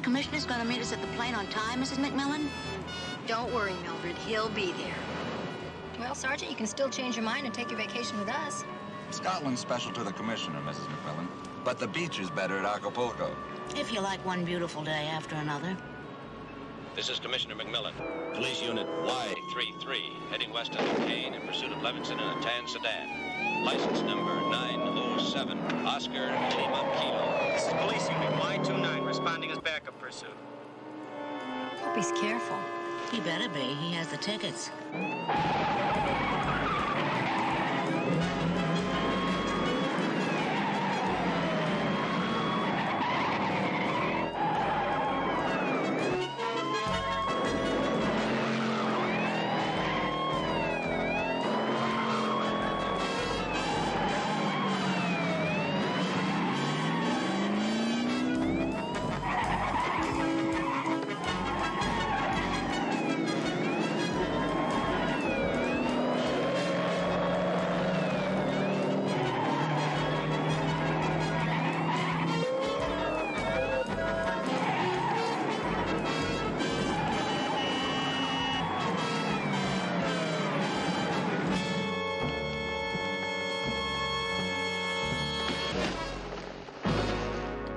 commissioner's going to meet us at the plane on time, Mrs. McMillan? Don't worry, Mildred. He'll be there. Well, Sergeant, you can still change your mind and take your vacation with us. Scotland's special to the commissioner, Mrs. McMillan. But the beach is better at Acapulco. If you like one beautiful day after another. This is Commissioner McMillan. Police Unit Y33, heading west of Duquesne in pursuit of Levinson in a tan sedan. License number 907, Oscar Lima Kilo. This is Police Unit Y29, responding as backup pursuit. Hope he's careful. He better be. He has the tickets.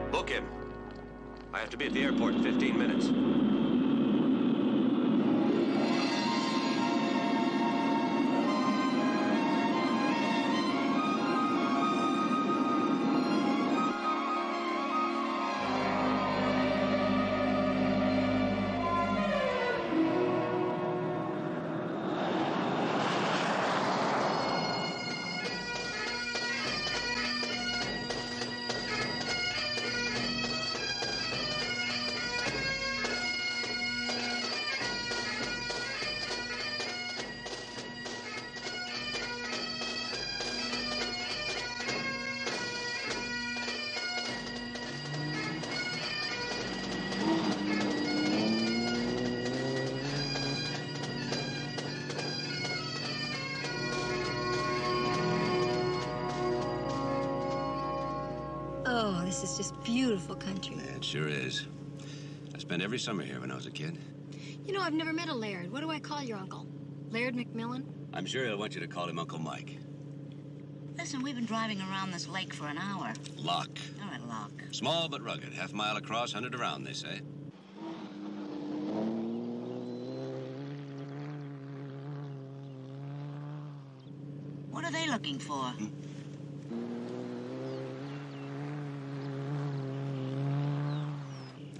Book him. I have to be at the airport in 15 minutes. Oh, this is just beautiful country. Yeah, it sure is. I spent every summer here when I was a kid. You know, I've never met a Laird. What do I call your uncle? Laird McMillan? I'm sure he'll want you to call him Uncle Mike. Listen, we've been driving around this lake for an hour. Lock. All right, Lock. Small but rugged. Half mile across, 100 around, they say. What are they looking for?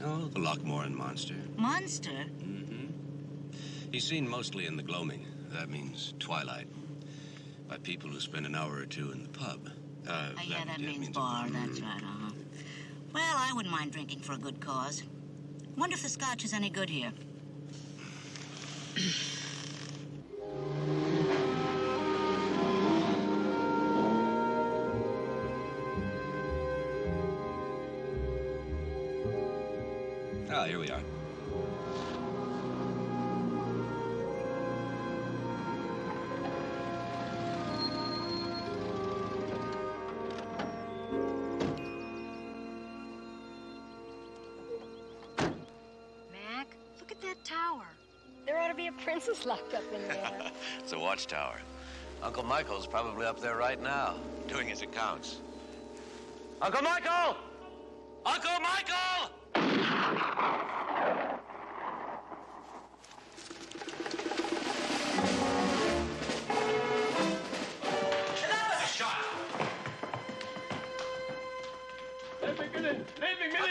Oh, the Lochmoran monster. Monster? Mm-hmm. He's seen mostly in the gloaming. That means twilight. By people who spend an hour or two in the pub. Yeah, that means bar. That's right, uh-huh. Well, I wouldn't mind drinking for a good cause. Wonder if the scotch is any good here. Ah, here we are. Mac, look at that tower. There ought to be a princess locked up in there. It's a watchtower. Uncle Michael's probably up there right now, doing his accounts. Uncle Michael! Uncle Michael!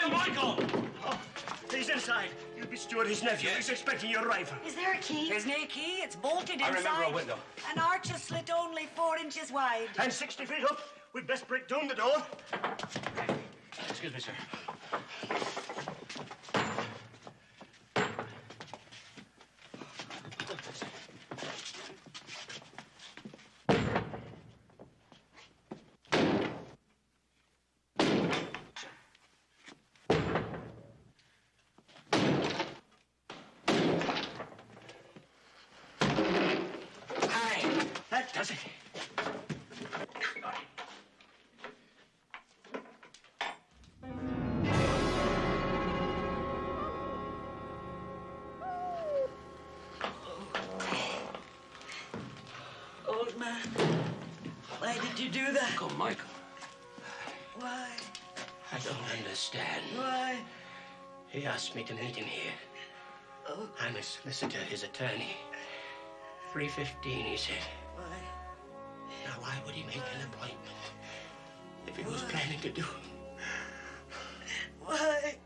Uncle Michael! Oh, he's inside. You'll be Stuart, his nephew. He's expecting your rifle. Is there a key? There's no key. It's bolted inside. I remember a window. An arch is slit only 4 inches wide. And 60 feet up. We'd best break down the door. Excuse me, sir. That does it. Why did you do that? Uncle Michael. Why? I don't understand. Why? He asked me to meet him here. Oh. I'm a solicitor, his attorney. 3:15, he said. Why? Now, why would he make an appointment if he was planning to do it? Why?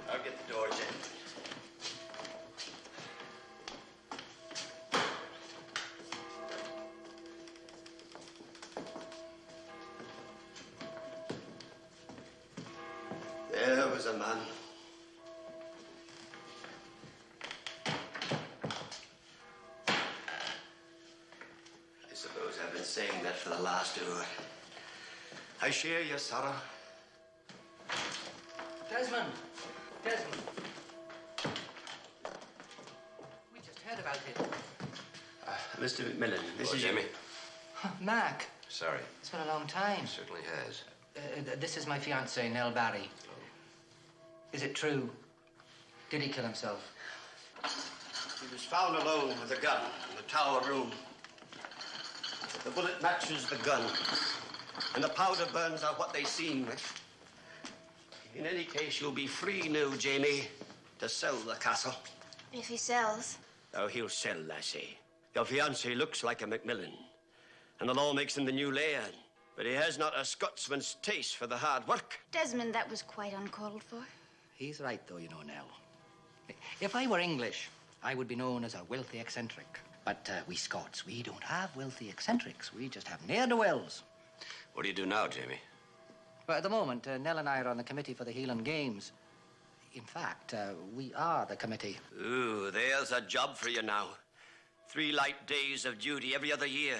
I'll get the doors in. There was a man. I suppose I've been saying that for the last hour. I share your sorrow. Desmond! Desmond! We just heard about it. Mr. McMillan, this is Jimmy. Mac, Sorry. it's been a long time. It certainly has. This is my fiancée, Nell Barry. Is it true? Did he kill himself? He was found alone with a gun in the tower room. The bullet matches the gun, and the powder burns out what they seem. In any case, you'll be free now, Jamie, to sell the castle. If he sells. Oh, he'll sell, lassie. Your fiancé looks like a McMillan, and the law makes him the new laird. But he has not a Scotsman's taste for the hard work. Desmond, that was quite uncalled for. He's right, though, you know, Nell. If I were English, I would be known as a wealthy eccentric. But we Scots, we don't have wealthy eccentrics. We just have ne'er-do-wells. What do you do now, Jamie? Well, at the moment, Nell and I are on the committee for the Heelan Games. In fact, we are the committee. Ooh, there's a job for you now. 3 light days of duty every other year.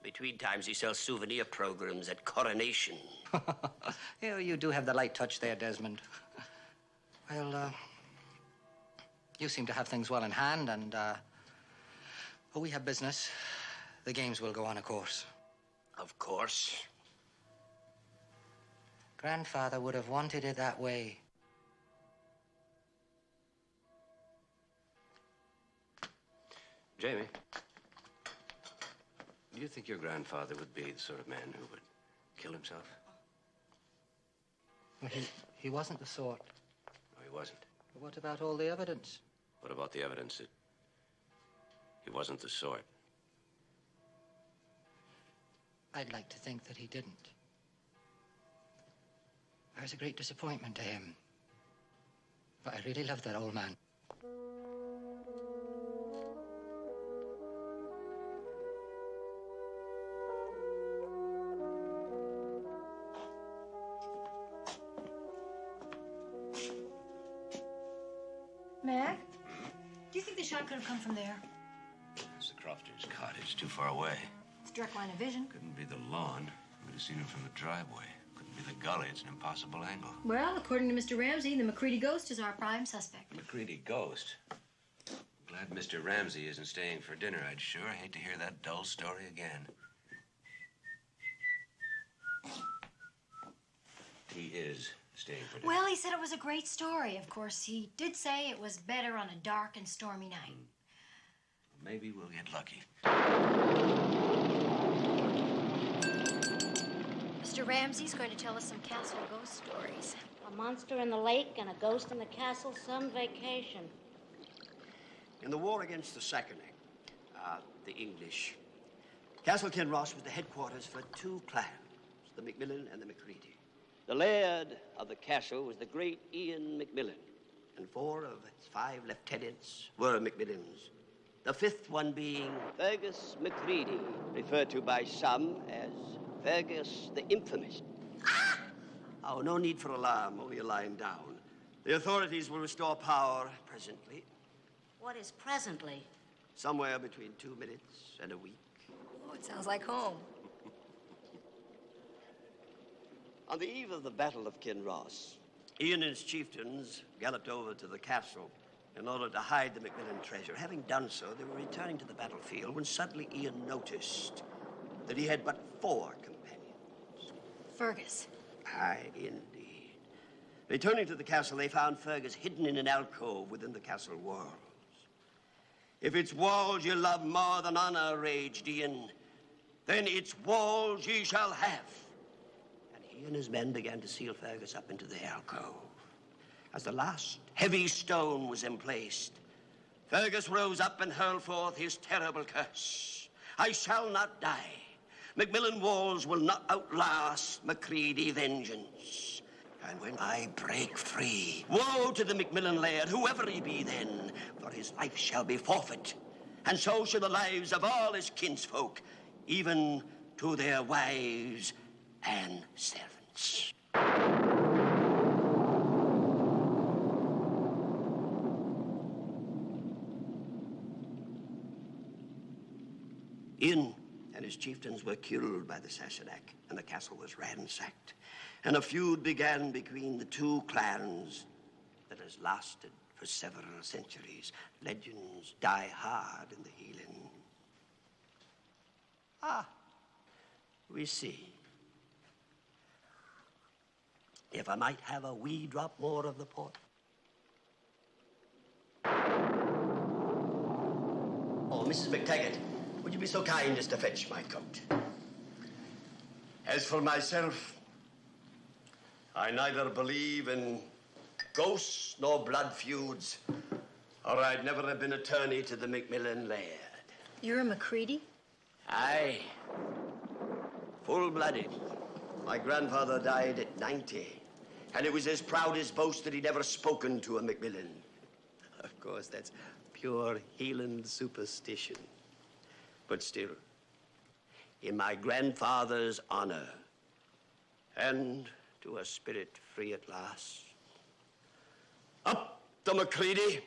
Between times, he sells souvenir programs at Coronation. Yeah, you do have the light touch there, Desmond. Well, you seem to have things well in hand, and, we have business. The games will go on, of course. Of course. Grandfather would have wanted it that way. Jamie, do you think your grandfather would be the sort of man who would kill himself? Well, he wasn't the sort. No, he wasn't. But what about all the evidence? What about the evidence that he wasn't the sort? I'd like to think that he didn't. I was a great disappointment to him. But I really loved that old man. Mac? Do you think the shot could have come from there? It's the Crofter's cottage, too far away. It's direct line of vision. Couldn't be the lawn. We'd have seen him from the driveway. Couldn't be the gully. It's an impossible angle. Well, according to Mr. Ramsey, the McCready ghost is our prime suspect. McCready ghost. Glad Mr. Ramsey isn't staying for dinner. I'd sure hate to hear that dull story again. He is staying for dinner. Well, he said it was a great story. Of course, he did say it was better on a dark and stormy night. Maybe we'll get lucky. Mr. Ramsey's going to tell us some castle ghost stories. A monster in the lake and a ghost in the castle, some vacation. In the war against the Sacconing, the English, Castle Kinross was the headquarters for 2 clans, the McMillan and the McCready. The laird of the castle was the great Ian McMillan, and 4 of its 5 lieutenants were McMillans. The 5th one being Fergus McCready, referred to by some as Fergus the Infamous. Ah! Oh, no need for alarm, only a lying down. The authorities will restore power presently. What is presently? Somewhere between 2 minutes and a week. Oh, it sounds like home. On the eve of the Battle of Kinross, Ian and his chieftains galloped over to the castle in order to hide the McMillan treasure. Having done so, they were returning to the battlefield when suddenly Ian noticed that he had but 4 companions. Fergus. Aye, indeed. Returning to the castle, they found Fergus hidden in an alcove within the castle walls. If its walls you love more than honor, raged Ian, then its walls ye shall have. And he and his men began to seal Fergus up into the alcove. As the last heavy stone was emplaced, Fergus rose up and hurled forth his terrible curse. I shall not die. McMillan walls will not outlast Macready vengeance. And when I break free, woe to the McMillan laird, whoever he be then, for his life shall be forfeit. And so shall the lives of all his kinsfolk, even to their wives and servants. Ian and his chieftains were killed by the Sassenach, and the castle was ransacked. And a feud began between the two clans that has lasted for several centuries. Legends die hard in the Healing. Ah, we see. If I might have a wee drop more of the port. Oh, Mrs. McTaggart, would you be so kind as to fetch my coat? As for myself, I neither believe in ghosts nor blood feuds, or I'd never have been attorney to the McMillan laird. You're a Macready? Aye. Full-blooded. My grandfather died at 90, and it was his proudest boast that he'd ever spoken to a McMillan. Of course, that's pure Hieland superstition. But still, in my grandfather's honor, and to a spirit free at last, up the Macready.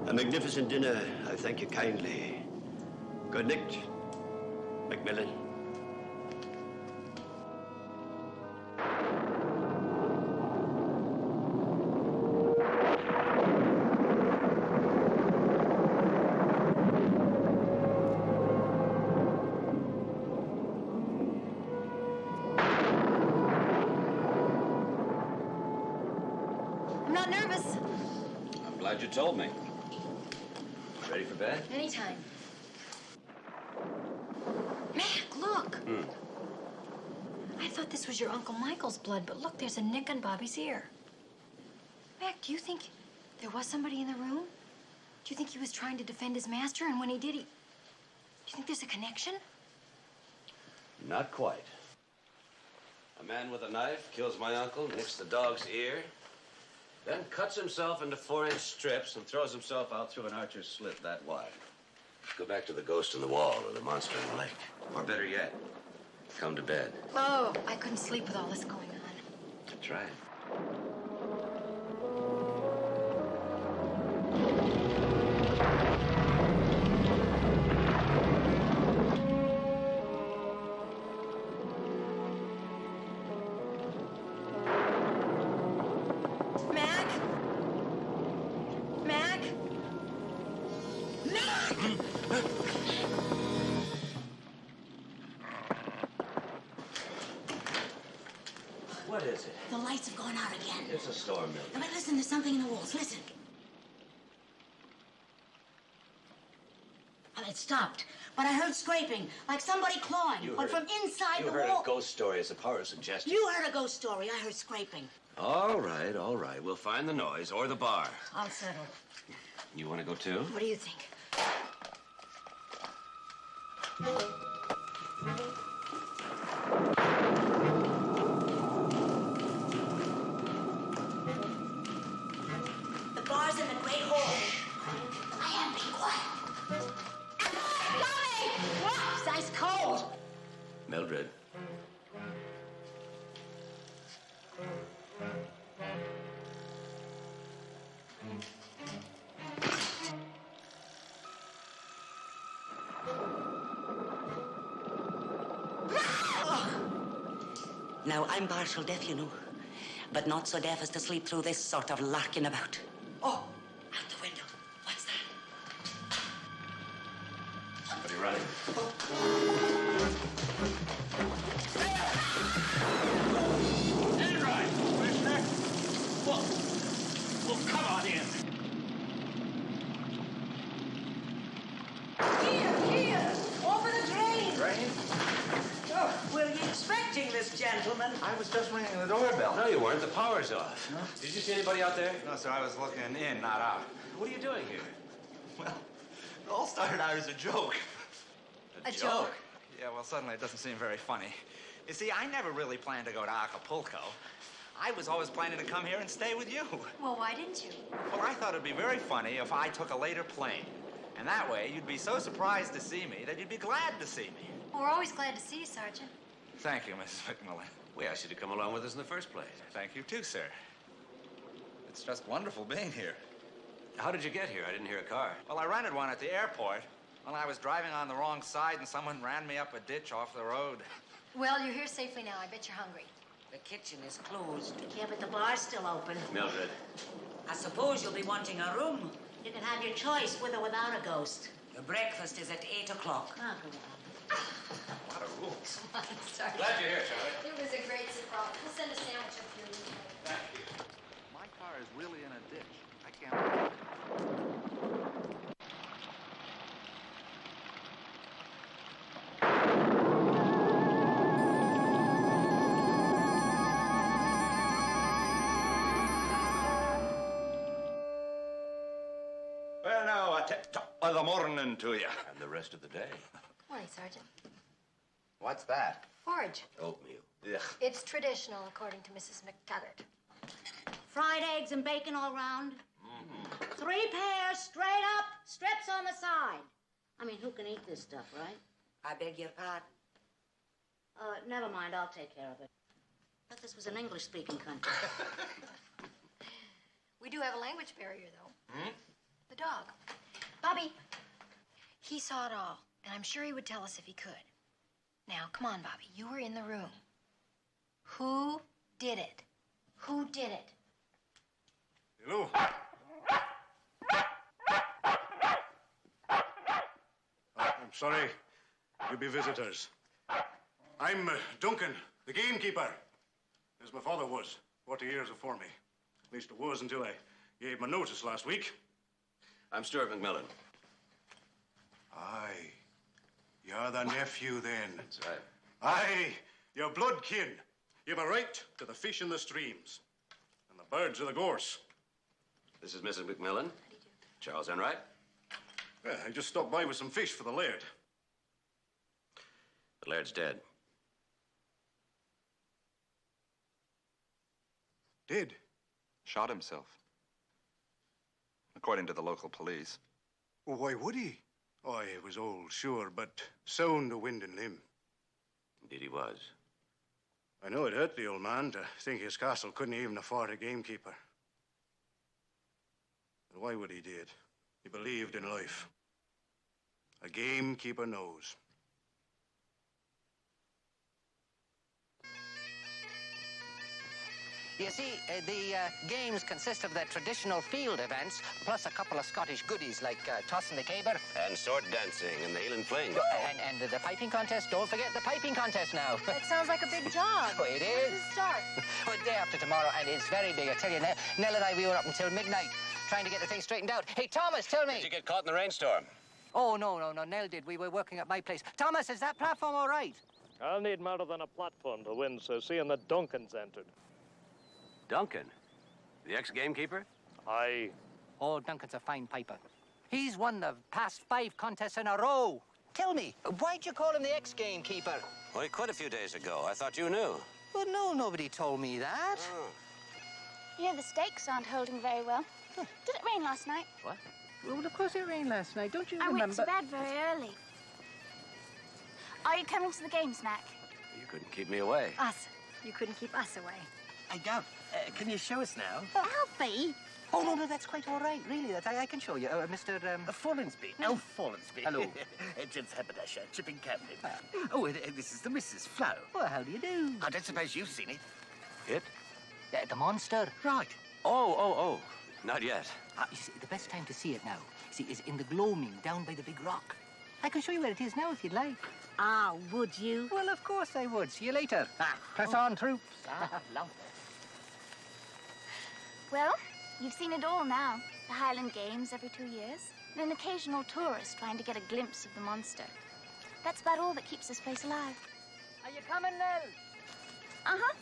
A magnificent dinner, I thank you kindly. Good night, McMillan. I'm not nervous. I'm glad you told me. Ready for bed? Anytime. Mac, look. I thought this was your Uncle Michael's blood, but look, there's a nick on Bobby's ear. Mac, do you think there was somebody in the room? Do you think he was trying to defend his master, and when he did, do you think there's a connection? Not quite. A man with a knife kills my uncle, nicks the dog's ear, then cuts himself into 4-inch strips and throws himself out through an archer's slit that wide. Go back to the ghost in the wall or the monster in the lake. Or better yet, come to bed. Oh, I couldn't sleep with all this going on. Try it. Mac? Mac? Mac! What is it? The lights have gone out again. It's a storm, Milton. Now, but listen, there's something in the walls. Listen. Oh, it stopped. But I heard scraping, like somebody clawing, but from inside the You heard wall. a ghost story as a power suggestion. You heard a ghost story. I heard scraping. All right, all right. We'll find the noise or the bar. I'll settle. You want to go too? What do you think? The bar's in the great hall. I am. Be quiet. Tommy! It's ice cold. Mildred. Now, I'm partial deaf, you know. but not so deaf as to sleep through this sort of larking about. Oh, out the window. What's that? Somebody running. Enright, prisoner. Well, come on in. Here! Over the drain! Drain? Oh, were you expecting this gentleman? I was just ringing the doorbell. No, you weren't. The power's off. No? Did you see anybody out there? No, sir, I was looking in, not out. What are you doing here? Well, it all started out as a joke. A joke? Yeah, well, suddenly it doesn't seem very funny. You see, I never really planned to go to Acapulco. I was always planning to come here and stay with you. Well, why didn't you? Well, I thought it'd be very funny if I took a later plane. And that way, you'd be so surprised to see me that you'd be glad to see me. Well, we're always glad to see you, Sergeant. Thank you, Mrs. McMillan. We asked you to come along with us in the first place. Thank you, too, sir. It's just wonderful being here. How did you get here? I didn't hear a car. Well, I rented one at the airport. Well, I was driving on the wrong side and someone ran me up a ditch off the road. Well, you're here safely now. I bet you're hungry. The kitchen is closed. Yeah, but the bar's still open. Mildred. I suppose you'll be wanting a room. You can have your choice with or without a ghost. Your breakfast is at 8 o'clock. Oh, go on. What a rules. Come on, Sergeant. Glad you're here, Charlie. It was a great surprise. We'll send a sandwich up here. Thank you. My car is really in a ditch. I can't... Well, now, top of the morning to you. And the rest of the day. Morning, Sergeant. What's that? Porridge. Oatmeal. Ugh. It's traditional, according to Mrs. McTaggart. Fried eggs and bacon all round. 3 pairs straight up, strips on the side. I mean, who can eat this stuff, right? I beg your pardon. Never mind, I'll take care of it. I thought this was an English-speaking country. We do have a language barrier, though. The dog. Bobby, he saw it all, and I'm sure he would tell us if he could. Now, come on, Bobby. You were in the room. Who did it? Who did it? Hello. I'm sorry. You'll be visitors. I'm Duncan, the gamekeeper, as my father was 40 years before me. At least it was until I gave my notice last week. I'm Stuart McMillan. Aye. You're the nephew, then. That's right. Aye. You're blood kin. You've a right to the fish in the streams and the birds of the gorse. This is Mrs. McMillan. Charles Enright. Well, I just stopped by with some fish for the laird. The laird's dead. Dead? Shot himself. According to the local police. Well, why would he? Oh, he was old, sure, but sound of wind and limb. Indeed he was. I know it hurt the old man to think his castle couldn't even afford a gamekeeper. But why would he do it? He believed in life. A gamekeeper knows. You see, the games consist of the traditional field events, plus a couple of Scottish goodies like tossing the caber. And sword dancing and the Highland fling. And the piping contest. Don't forget the piping contest now. That sounds like a big job. Oh, it When is. does it start? Well, day after tomorrow, and it's very big. I tell you, Nell and I, we were up until midnight trying to get the thing straightened out. Hey, Thomas, tell me. Did you get caught in the rainstorm? Oh, no, Nell did. We were working at my place. Thomas, is that platform all right? I'll need more than a platform to win, so seeing the Duncans entered. Duncan? The ex-gamekeeper? Aye. Oh, Duncan's a fine piper. He's won the past 5 contests in a row. Tell me, why'd you call him the ex-gamekeeper? Well, he quit a few days ago. I thought you knew. Well, no, nobody told me that. Oh. You know, the stakes aren't holding very well. Did it rain last night? What? Well, of course it rained last night. Don't you I remember? went to bed very early. Are you coming to the games, Mac? You couldn't keep me away. Us. You couldn't keep us away. Hey, Gov, can you show us now? Alfie! Oh, no, that's quite all right, really. I can show you. Mr. Follinsby. Elf Follinsby. Hello. James Haberdasher, chipping cabinet. Oh, this is the Mrs. Flo. Well, how do you do? I don't suppose you've seen it. It? The monster. Right. Oh. Not yet. You see, the best time to see it now, is in the gloaming down by the big rock. I can show you where it is now if you'd like. Ah, would you? Well, of course I would. See you later. Press on, troops. Well, you've seen it all now. The Highland Games every 2 years, and an occasional tourist trying to get a glimpse of the monster. That's about all that keeps this place alive. Are you coming, Nell? Uh-huh.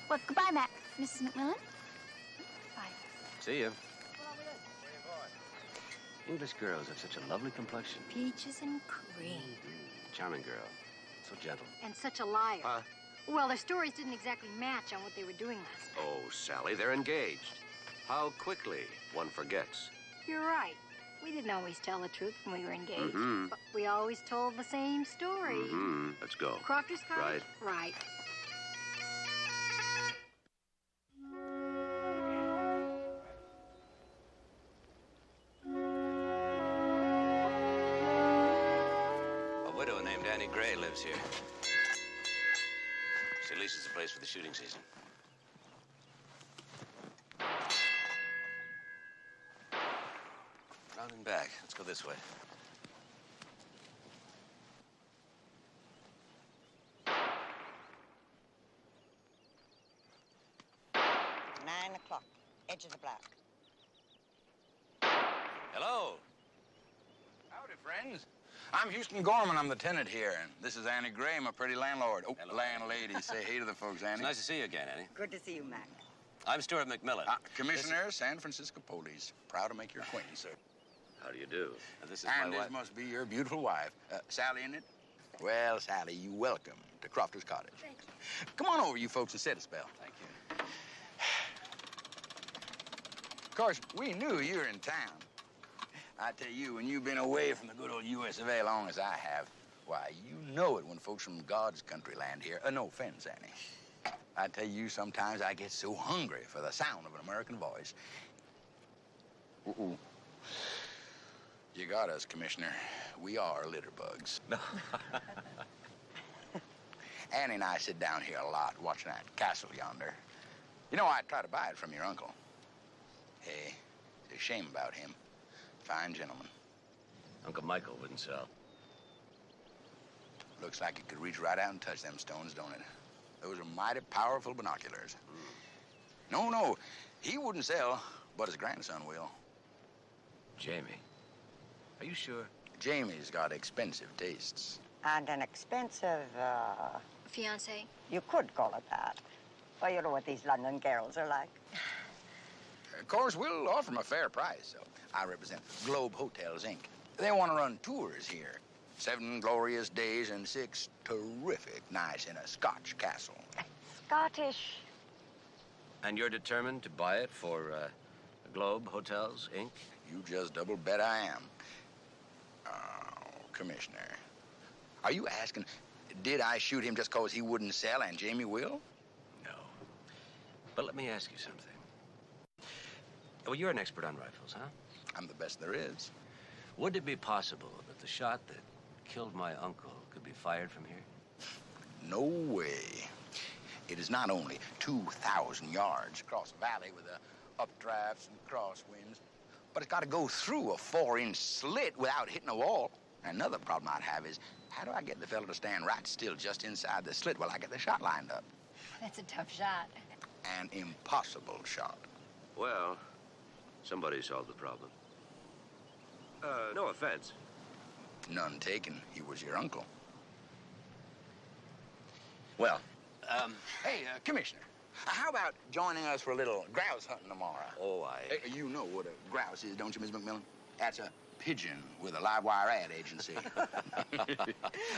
Well, goodbye, Mac, Mrs. McMillan. Bye. See you. English girls have such a lovely complexion. Peaches and cream. Charming girl. So gentle. And such a liar. Huh? Well, their stories didn't exactly match on what they were doing last night. Oh, Sally, they're engaged. How quickly one forgets. You're right. We didn't always tell the truth when we were engaged. Mm-hmm. But we always told the same story. Mm-hmm. Let's go. Crofter's Cottage? Right. Right. A widow named Annie Gray lives here. She leases the place for the shooting season. Round and back. Let's go this way. Nine o'clock. Edge of the block. Hello. Howdy, friends. I'm Houston Gorman. I'm the tenant here, and this is Annie Gray, my pretty landlord. Oh, hello, landlady. Say hey to the folks, Annie. It's nice to see you again, Annie. Good to see you, Mac. I'm Stuart McMillan. Commissioner, San Francisco Police. Proud to make your acquaintance, sir. How do you do? This is And my this wife. must be your beautiful wife. Sally, isn't it? Well, Sally, you welcome to Crofter's Cottage. Thank you. Come on over, you folks, and sit a spell. Thank you. Of course, we knew you were in town. I tell you, when you've been away from the good old U.S. of A. long as I have, why, you know it when folks from God's country land here. No offense, Annie. I tell you, sometimes I get so hungry for the sound of an American voice. Uh-oh. You got us, Commissioner. We are litter bugs. No. Annie and I sit down here a lot watching that castle yonder. You know, I try to buy it from your uncle. Hey, it's a shame about him. Fine gentleman. Uncle Michael wouldn't sell. Looks like it could reach right out and touch them stones, don't it? Those are mighty powerful binoculars. No, he wouldn't sell, but his grandson will. Jamie. Are you sure? Jamie's got expensive tastes. And an expensive, Fiancé? you could call it that. Well, you know what these London girls are like. Of course, we'll offer him a fair price. So I represent Globe Hotels, Inc. They want to run tours here. 7 glorious days and 6 terrific nights in a Scotch castle. Scottish. And you're determined to buy it for Globe Hotels, Inc.? You just double bet I am. Oh, Commissioner. Are you asking, did I shoot him just because he wouldn't sell and Jamie will? No. But let me ask you something. Well, you're an expert on rifles, huh? I'm the best there is. Would it be possible that the shot that killed my uncle could be fired from here? No way. It is not only 2,000 yards across the valley with the updrafts and crosswinds, but it's got to go through a 4-inch slit without hitting a wall. Another problem I'd have is, how do I get the fellow to stand right still just inside the slit while I get the shot lined up? That's a tough shot. An impossible shot. Well, somebody solved the problem. No offense. None taken. He was your uncle. Well, Hey, Commissioner, how about joining us for a little grouse hunting tomorrow? Oh, You know what a grouse is, don't you, Miss McMillan? That's a pigeon with a live wire ad agency.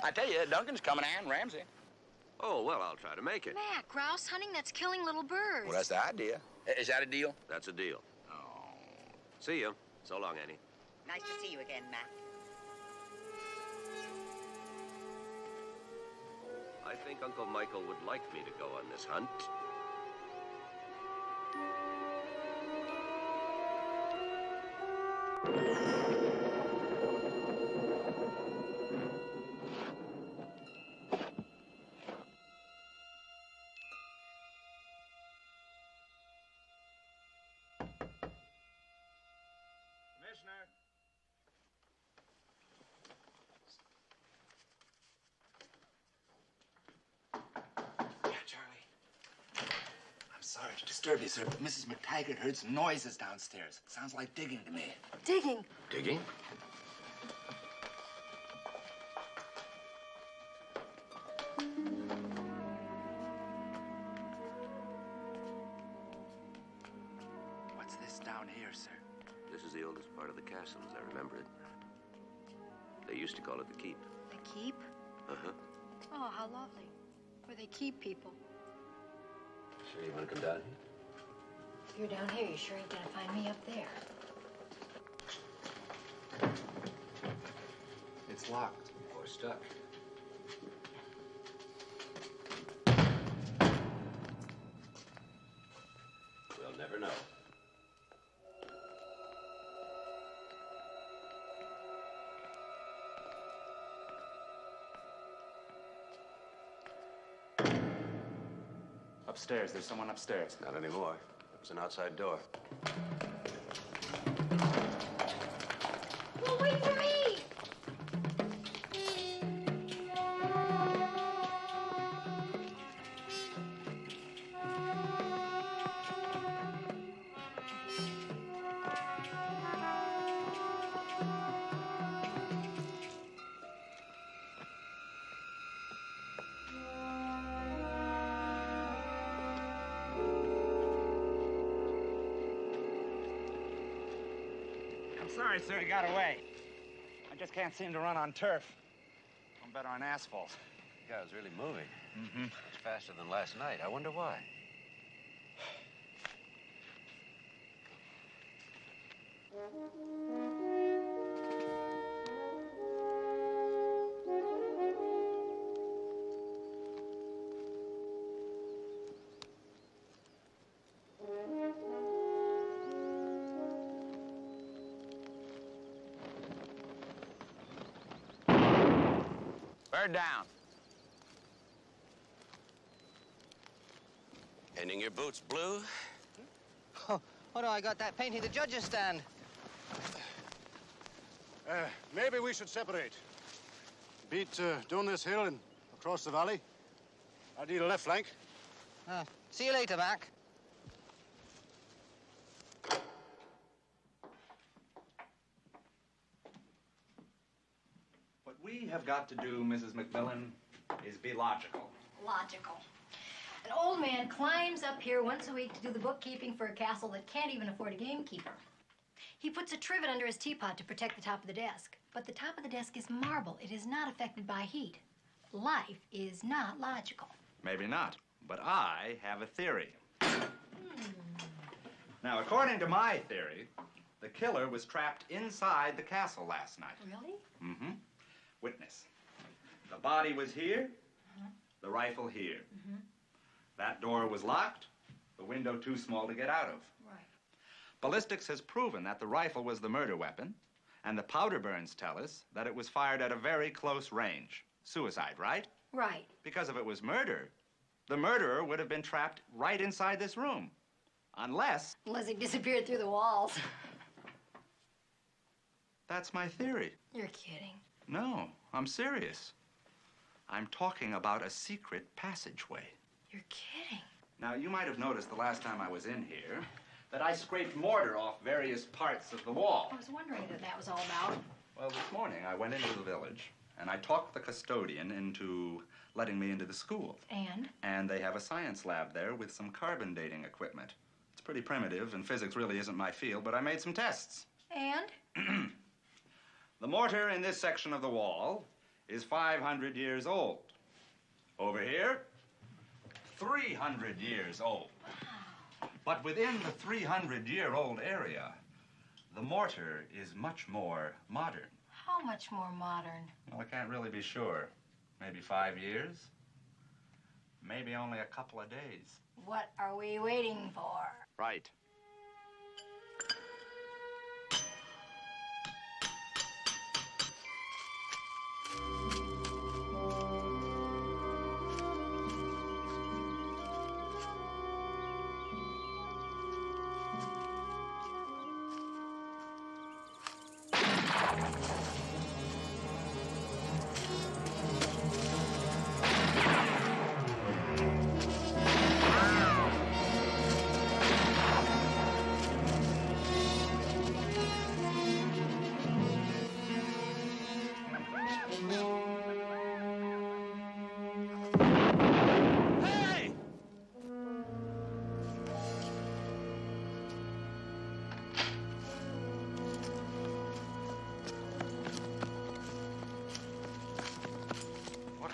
I tell you, Duncan's coming and Ramsey. Oh, well, I'll try to make it. Mac, grouse hunting, that's killing little birds. Well, that's the idea. Is that a deal? That's a deal. Oh. See you. So long, Annie. Nice to see you again, Mac. I think Uncle Michael would like me to go on this hunt. sorry to disturb you, sir, but Mrs. McTaggart heard some noises downstairs. It sounds like digging to me. Digging? Digging? What's this down here, sir? This is the oldest part of the castle, as I remember it. They used to call it the keep. The keep? Uh-huh. Oh, how lovely. Where they keep people. Sure you want to come down here? If you're down here, you sure ain't gonna find me up there. It's locked. Or stuck. We'll never know. Upstairs. There's someone upstairs. Not anymore. It was an outside door. Well, wait for me! Sorry, sir, he got away. I just can't seem to run on turf. I'm better on asphalt. The guy was really moving. Mm-hmm. It's faster than last night. I wonder why. Bird down. Painting your boots blue? Oh no, I got that painting the judges stand. Maybe we should separate. Beat down this hill and across the valley. I'll do the left flank. See you later, Mac. What we have got to do, Mrs. McMillan, is be logical. Logical. An old man climbs up here once a week to do the bookkeeping for a castle that can't even afford a gamekeeper. He puts a trivet under his teapot to protect the top of the desk. But the top of the desk is marble. It is not affected by heat. Life is not logical. Maybe not, but I have a theory. Now, according to my theory, the killer was trapped inside the castle last night. Really? Mm-hmm. Witness. The body was here, the rifle here. That door was locked, the window too small to get out of. Right. Ballistics has proven that the rifle was the murder weapon, and the powder burns tell us that it was fired at a very close range. Suicide, right? Right. Because if it was murder, the murderer would have been trapped right inside this room. Unless he disappeared through the walls. That's my theory. You're kidding. No, I'm serious. I'm talking about a secret passageway. You're kidding. Now, you might have noticed the last time I was in here that I scraped mortar off various parts of the wall. I was wondering what that was all about. Well, this morning I went into the village and I talked the custodian into letting me into the school. And? And they have a science lab there with some carbon dating equipment. It's pretty primitive and physics really isn't my field, but I made some tests. And? The mortar in this section of the wall is 500 years old. Over here, 300 years old. Wow. But within the 300-year-old area, the mortar is much more modern. How much more modern? Well, I can't really be sure. Maybe 5 years? Maybe only a couple of days. What are we waiting for? Right.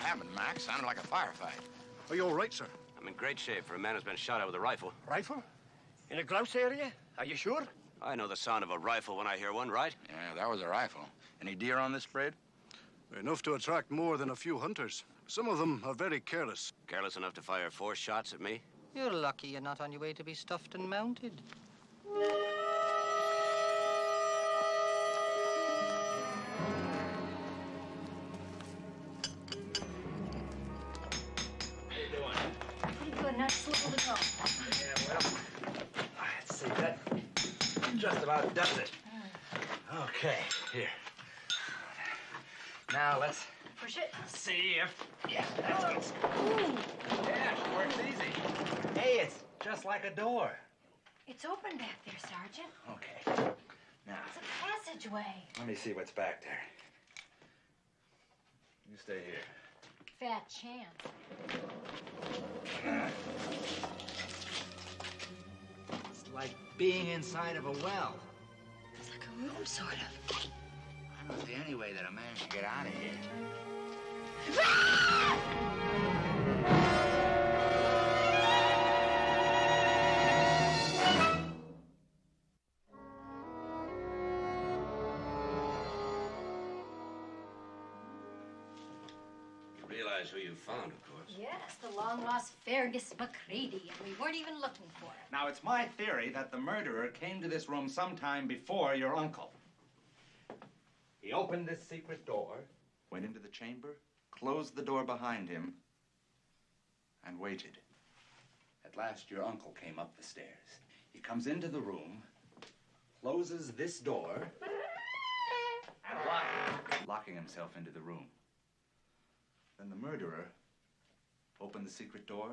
happened, Mac? Sounded like a firefight. Are you all right, sir? I'm in great shape for a man who's been shot at with a rifle. Rifle? In a grouse area? Are you sure? I know the sound of a rifle when I hear one, right? Yeah, that was a rifle. Any deer on this parade? Enough to attract more than a few hunters. Some of them are very careless. Careless enough to fire 4 shots at me? You're lucky you're not on your way to be stuffed and mounted. Pretty good, not slow to go. Yeah, well, let's see, that just about does it. Okay, here. Now let's Push it. see if... Yeah, that's good. Yeah, works easy. Hey, it's just like a door. It's open back there, Sergeant. Okay. Now, It's a passageway. let me see what's back there. You stay here. Fat chance. It's like being inside of a well. It's like a room, sort of. I don't see any way that a man can get out of here. You realize who you found, of course. Yes, the long-lost Fergus McCready, and we weren't even looking for him. Now, it's my theory that the murderer came to this room sometime before your uncle. He opened this secret door, went into the chamber, closed the door behind him, and waited. At last, your uncle came up the stairs. He comes into the room, closes this door, and locking himself into the room. Then the murderer opened the secret door,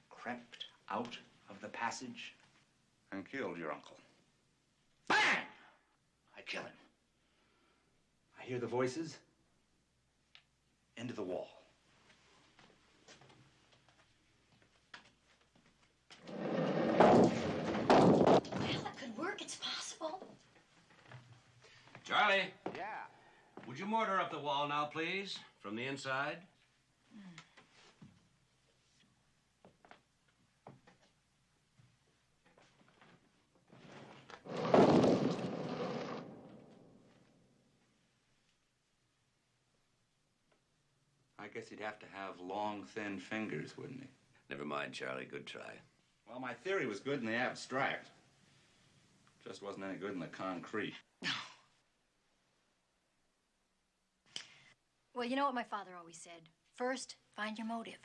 crept out of the passage, and killed your uncle. Bang! I kill him. I hear the voices. Into the wall. Well, it could work. It's possible. Charlie, Yeah. would you mortar up the wall now, please? From the inside? I guess he'd have to have long, thin fingers, wouldn't he? Never mind, Charlie. Good try. Well, my theory was good in the abstract. Just wasn't any good in the concrete. Well, you know what my father always said. First, find your motive.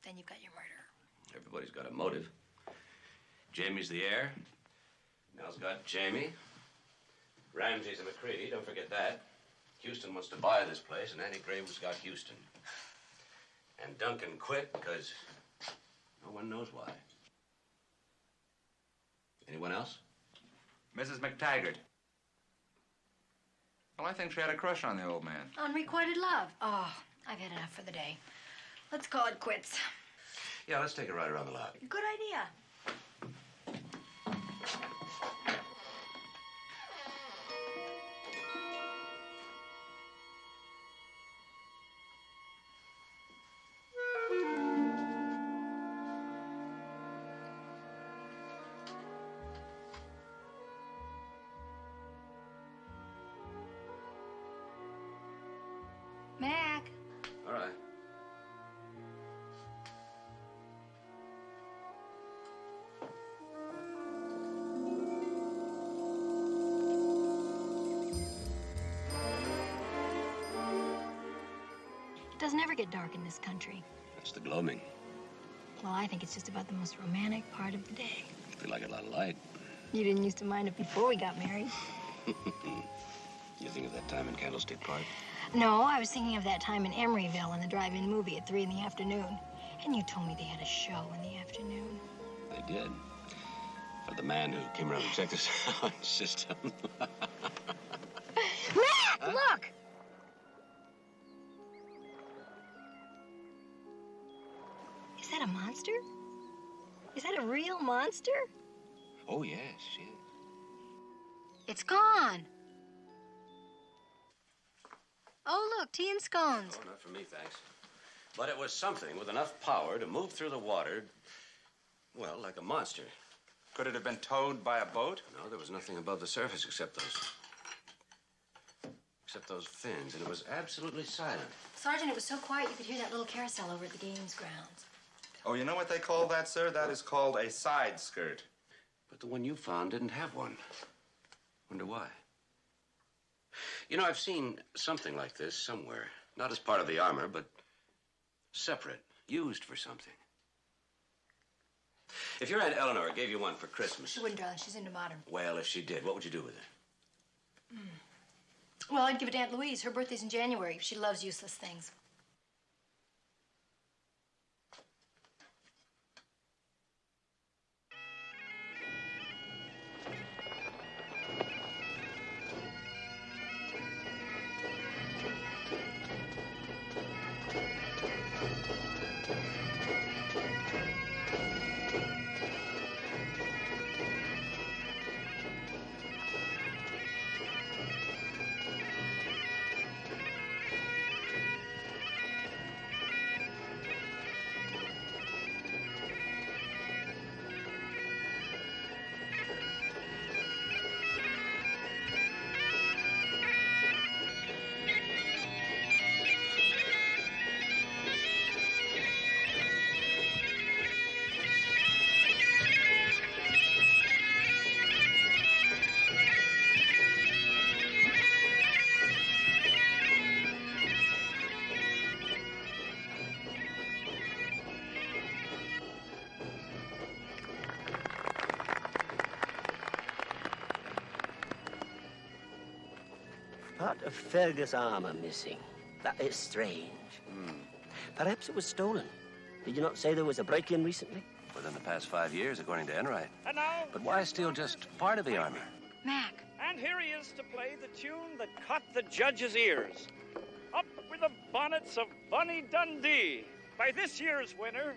Then you've got your murderer. Everybody's got a motive. Jamie's the heir. Nell's got Jamie. Ramsey's a McCready, don't forget that. Houston wants to buy this place, and Annie Graham's got Houston. And Duncan quit because no one knows why. Anyone else? Mrs. McTaggart. Well, I think she had a crush on the old man. Unrequited love. Oh, I've had enough for the day. Let's call it quits. Yeah, let's take a ride around the lobby. Good idea. Mac. All right. It doesn't ever get dark in this country. That's the gloaming. Well, I think it's just about the most romantic part of the day. We like a lot of light. You didn't used to mind it before we got married. You think of that time in Candlestick Park? No, I was thinking of that time in Emeryville in the drive-in movie at 3 in the afternoon. And you told me they had a show in the afternoon. They did. For the man who came around to check the sound system. Mac, look! Is that a monster? Is that a real monster? Oh, yes, yes. It's gone. Oh, look, tea and scones. Oh, not for me, thanks. But it was something with enough power to move through the water, well, like a monster. Could it have been towed by a boat? No, there was nothing above the surface except those fins, and it was absolutely silent. Sergeant, it was so quiet you could hear that little carousel over at the games grounds. Oh, you know what they call that, sir? That is called a side skirt. But the one you found didn't have one. Wonder why? You know, I've seen something like this somewhere. Not as part of the armor, but separate, used for something. If your Aunt Eleanor gave you one for Christmas... She wouldn't, darling. She's into modern. Well, if she did, what would you do with it? Well, I'd give it to Aunt Louise. Her birthday's in January. She loves useless things. Part of Fergus' armor missing. That is strange. Perhaps it was stolen. Did you not say there was a break-in recently? Within the past 5 years, according to Enright. And now... But why steal just part of the armor? Mac. And here he is to play the tune that caught the judge's ears. Up with the bonnets of Bonnie Dundee by this year's winner,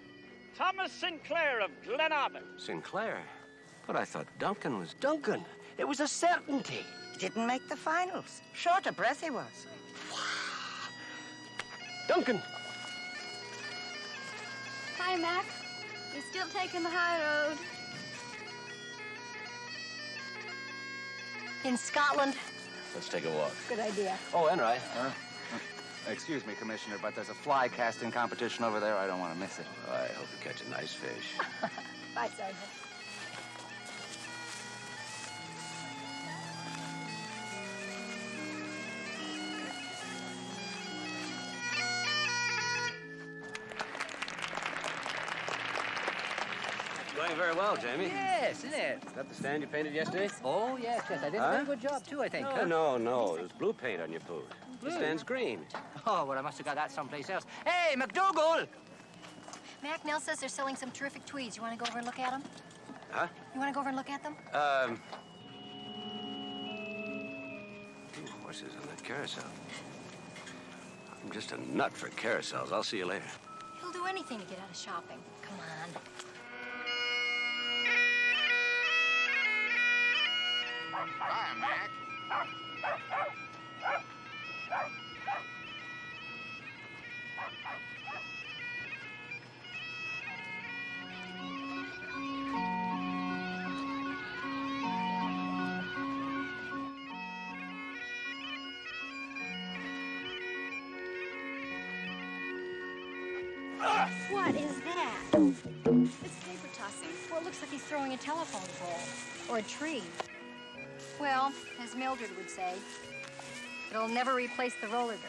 Thomas Sinclair of Glenabbin. Sinclair? But I thought Duncan was... Duncan! It was a certainty. Didn't make the finals. Short of breath he was. Duncan! Hi, Mac. You're still taking the high road. In Scotland. Let's take a walk. Good idea. Oh, Enright. Excuse me, Commissioner, but there's a fly casting competition over there. I don't want to miss it. I hope you catch a nice fish. Bye, Sergeant. Going very well, Jamie. Yes, isn't it? Is that the stand you painted yesterday? Oh, yes. I did a very good job, too, I think. No. It was blue paint on your boot. The stand's green. Oh, well, I must have got that someplace else. Hey, McDougal! Mac, Nell says they're selling some terrific tweeds. You want to go over and look at them? Huh? You want to go over and look at them? 2 horses on that carousel. I'm just a nut for carousels. I'll see you later. He'll do anything to get out of shopping. Come on. Bye, Mac. What is that? It's paper tossing. Well, it looks like he's throwing a telephone pole. Or a tree. Well, as Mildred would say, it'll never replace the roller derby.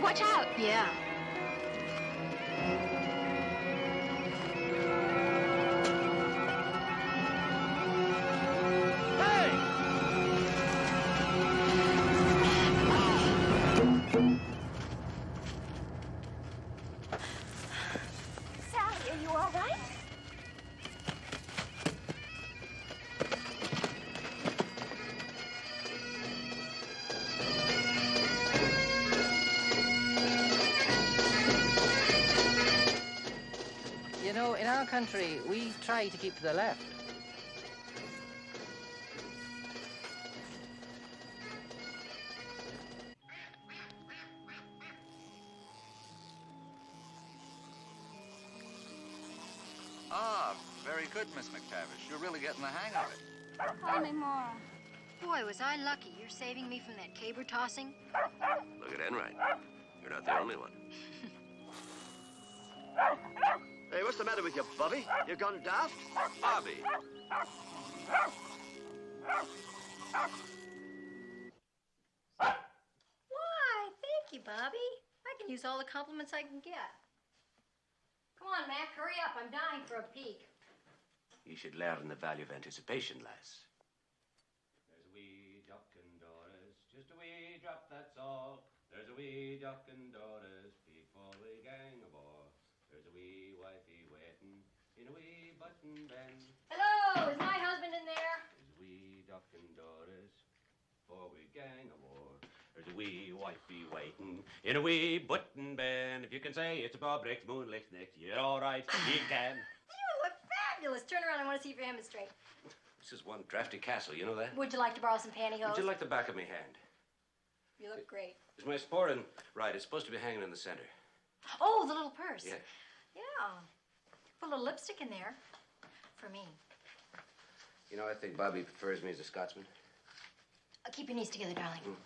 Watch out! Yeah. Sally, are you all right? You know, in our country, we try to keep to the left. Ah, very good, Miss McTavish. You're really getting the hang of it. Call me Mora. Boy, was I lucky. You're saving me from that caber tossing. Look at Enright. You're not the only one. Hey, what's the matter with you, Bobby? You gone daft? Bobby. Why, thank you, Bobby. I can use all the compliments I can get. Come on, Mac, hurry up. I'm dying for a peek. You should learn the value of anticipation, lass. There's a wee duck in Doris, just a wee drop, that's all. There's a wee duck in Doris, before we gang aboard. There's a wee wifey waiting in a wee button bend. Hello, is my husband in there? There's a wee duck in Doris, before we gang aboard. There's a wee wifey waiting in a wee button bend. If you can say it's a Bob Bricks, moonlight next, you're all right, you can. You look fabulous. Turn around. I want to see if your hem is straight. This is one drafty castle, you know that? Would you like to borrow some pantyhose? Would you like the back of me hand? You look great. Is my sporran right? It's supposed to be hanging in the center. Oh, the little purse. Yeah. Yeah. Put a little lipstick in there. For me. You know, I think Bobby prefers me as a Scotsman. Keep your knees together, darling.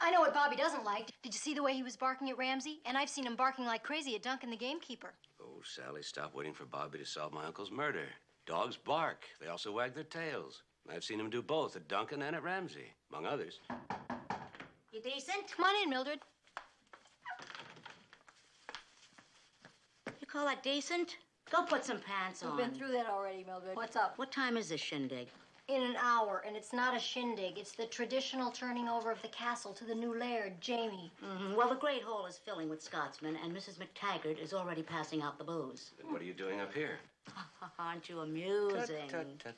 I know what Bobby doesn't like. Did you see the way he was barking at Ramsey? And I've seen him barking like crazy at Duncan, the gamekeeper. Oh, Sally, stop waiting for Bobby to solve my uncle's murder. Dogs bark. They also wag their tails. I've seen him do both at Duncan and at Ramsey, among others. You decent? Come on in, Mildred. You call that decent? Go put some pants on. We've been through that already, Mildred. What's up? What time is this shindig? In an hour, and it's not a shindig. It's the traditional turning over of the castle to the new laird, Jamie. Mm-hmm. Well, the Great Hall is filling with Scotsmen, and Mrs. McTaggart is already passing out the booze. Then what are you doing up here? Aren't you amusing? Tut.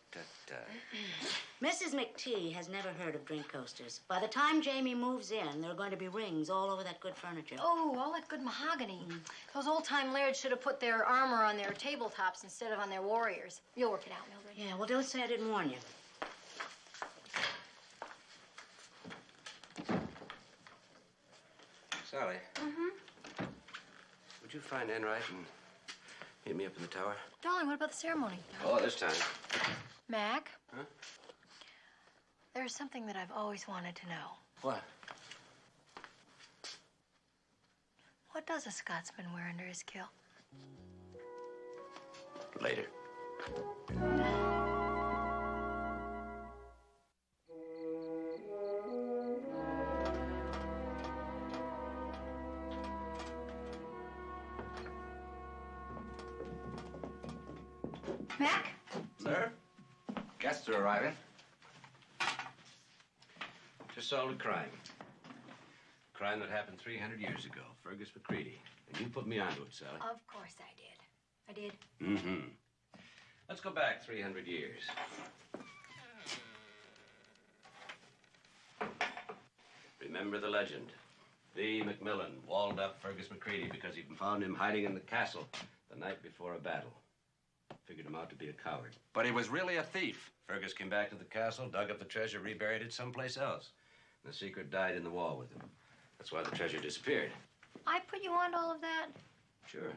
Mrs. McT has never heard of drink coasters. By the time Jamie moves in, there are going to be rings all over that good furniture. Oh, all that good mahogany. Those old-time lairds should have put their armor on their tabletops instead of on their warriors. You'll work it out, Mildred. Yeah, well, don't say I didn't warn you. Sally. Would you find Enright and meet me up in the tower? Darling, what about the ceremony? Oh, this time. Mac? Huh? There's something that I've always wanted to know. What? What does a Scotsman wear under his kilt? Later. Mac? Sir? Guests are arriving. Just solved a crime. A crime that happened 300 years ago. Fergus McCready. And you put me onto it, Sally. Of course I did. I did. Mm-hmm. Let's go back 300 years. Remember the legend. The McMillan walled up Fergus McCready because he'd found him hiding in the castle the night before a battle. Figured him out to be a coward. But he was really a thief. Fergus came back to the castle, dug up the treasure, reburied it someplace else. And the secret died in the wall with him. That's why the treasure disappeared. I put you on to all of that? Sure.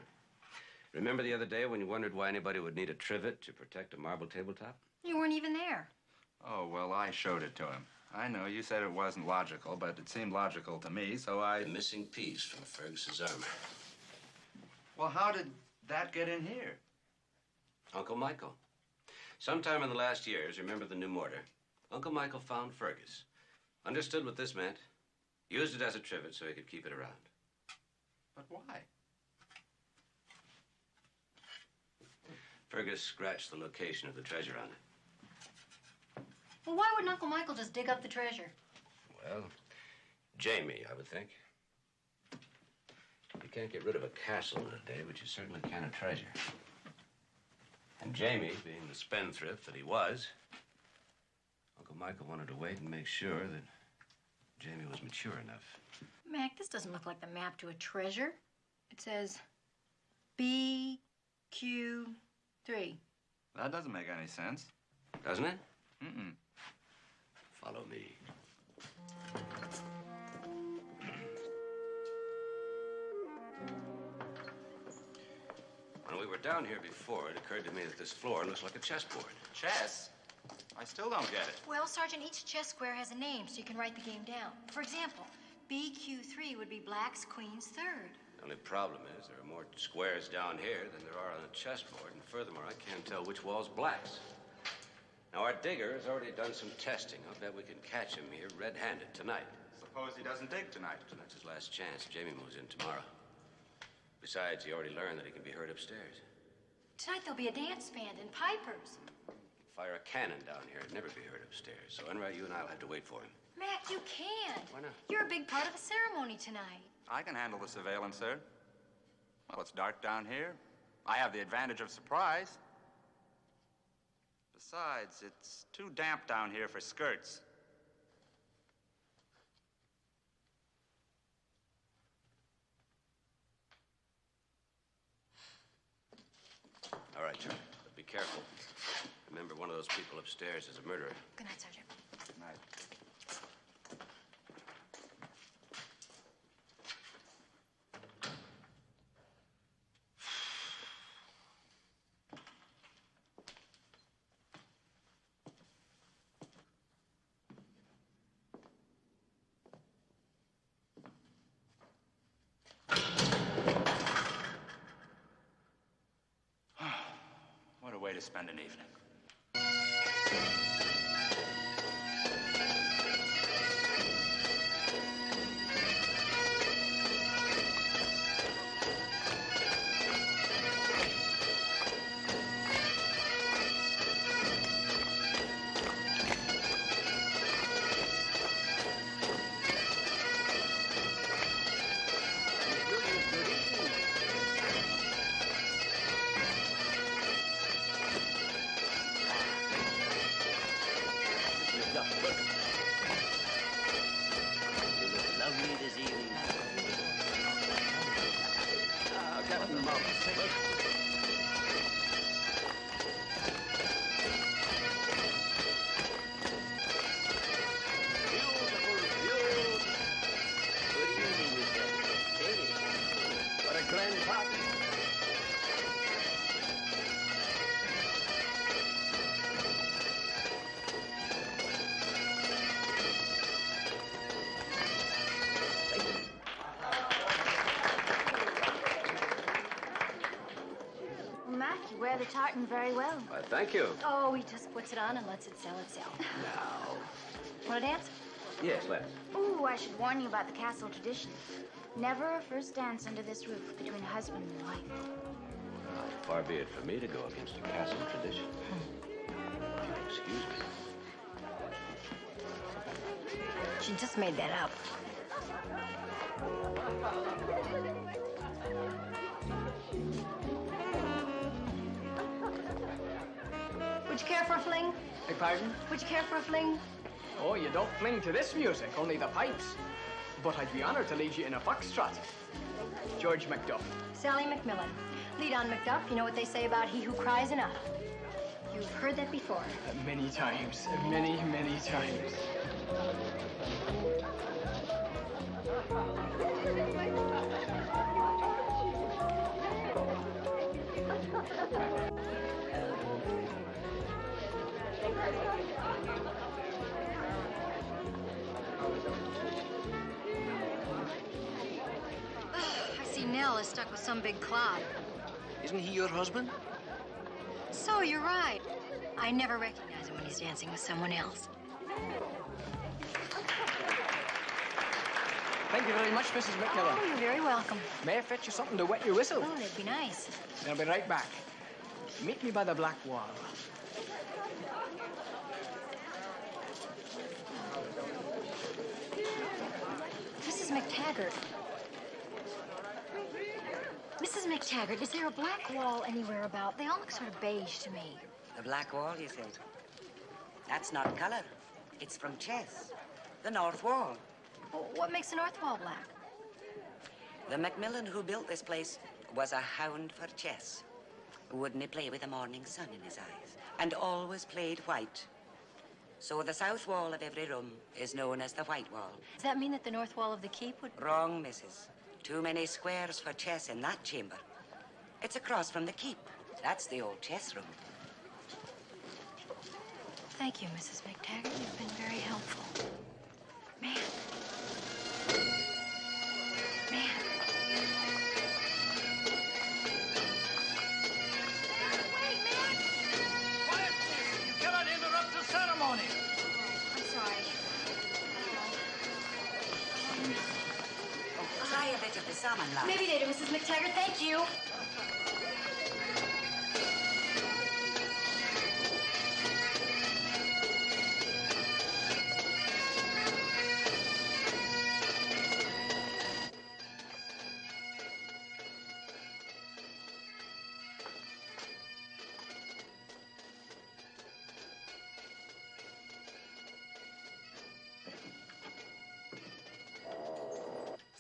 Remember the other day when you wondered why anybody would need a trivet to protect a marble tabletop? You weren't even there. Oh, well, I showed it to him. I know you said it wasn't logical, but it seemed logical to me, so I... The missing piece from Fergus's armor. Well, how did that get in here? Uncle Michael. Sometime in the last years, remember the new mortar? Uncle Michael found Fergus. Understood what this meant. Used it as a trivet so he could keep it around. But why? Fergus scratched the location of the treasure on it. Well, why wouldn't Uncle Michael just dig up the treasure? Well, Jamie, I would think. You can't get rid of a castle in a day, but you certainly can a treasure. And Jamie, being the spendthrift that he was, Uncle Michael wanted to wait and make sure that Jamie was mature enough. Mac, this doesn't look like the map to a treasure. It says BQ3. That doesn't make any sense. Doesn't it? Mm-mm. Follow me. When we were down here before, it occurred to me that this floor looks like a chessboard. Chess? I still don't get it. Well, Sergeant, each chess square has a name, so you can write the game down. For example, BQ3 would be black's queen's third. The only problem is there are more squares down here than there are on a chessboard, and furthermore, I can't tell which wall's black's. Now, our digger has already done some testing. I'll bet we can catch him here red-handed tonight. Suppose he doesn't dig tonight. That's his last chance. Jamie moves in tomorrow. Besides, he already learned that he can be heard upstairs. Tonight there'll be a dance band and pipers. Fire a cannon down here, it'd never be heard upstairs. So, Enright, you and I'll have to wait for him. Mac, you can't. Why not? You're a big part of the ceremony tonight. I can handle the surveillance, sir. Well, it's dark down here. I have the advantage of surprise. Besides, it's too damp down here for skirts. All right, Charlie, but be careful. Remember, one of those people upstairs is a murderer. Good night, Sergeant. Good night. What a way to spend an evening. You wear the tartan very well. Why, thank you. Oh, he just puts it on and lets it sell itself. Now. Want to dance? Yes, let's. Ooh, I should warn you about the castle tradition. Never a first dance under this roof between husband and wife. Far be it for me to go against a castle tradition. Excuse me. She just made that up. Would you care for a fling? Beg pardon? Would you care for a fling? Oh, you don't fling to this music, only the pipes. But I'd be honored to lead you in a foxtrot. George Macduff. Sally McMillan. Lead on, Macduff. You know what they say about he who cries enough. You've heard that before. Many times. Many, many times. I see Nell is stuck with some big cloud. Isn't he your husband? So you're right. I never recognize him when he's dancing with someone else. Thank you very much, Mrs. McMillan. Oh, you're very welcome. May I fetch you something to wet your whistle? Oh, that'd be nice. I'll be right back. Meet me by the black wall. Mrs. McTaggart. Mrs. McTaggart, is there a black wall anywhere about? They all look sort of beige to me. The black wall, you say? That's not color. It's from chess. The north wall. Well, what makes the north wall black? The McMillan who built this place was a hound for chess. Wouldn't he play with the morning sun in his eyes? And always played white. So the south wall of every room is known as the white wall. Does that mean that the north wall of the keep would... Wrong, missus. Too many squares for chess in that chamber. It's across from the keep. That's the old chess room. Thank you, Mrs. McTaggart. You've been very helpful. Man. Man. Wait, man! Quiet, please. You cannot interrupt the ceremony. I'm sorry. Try a bit of the salmon, love. Maybe later, Mrs. McTaggart. Thank you.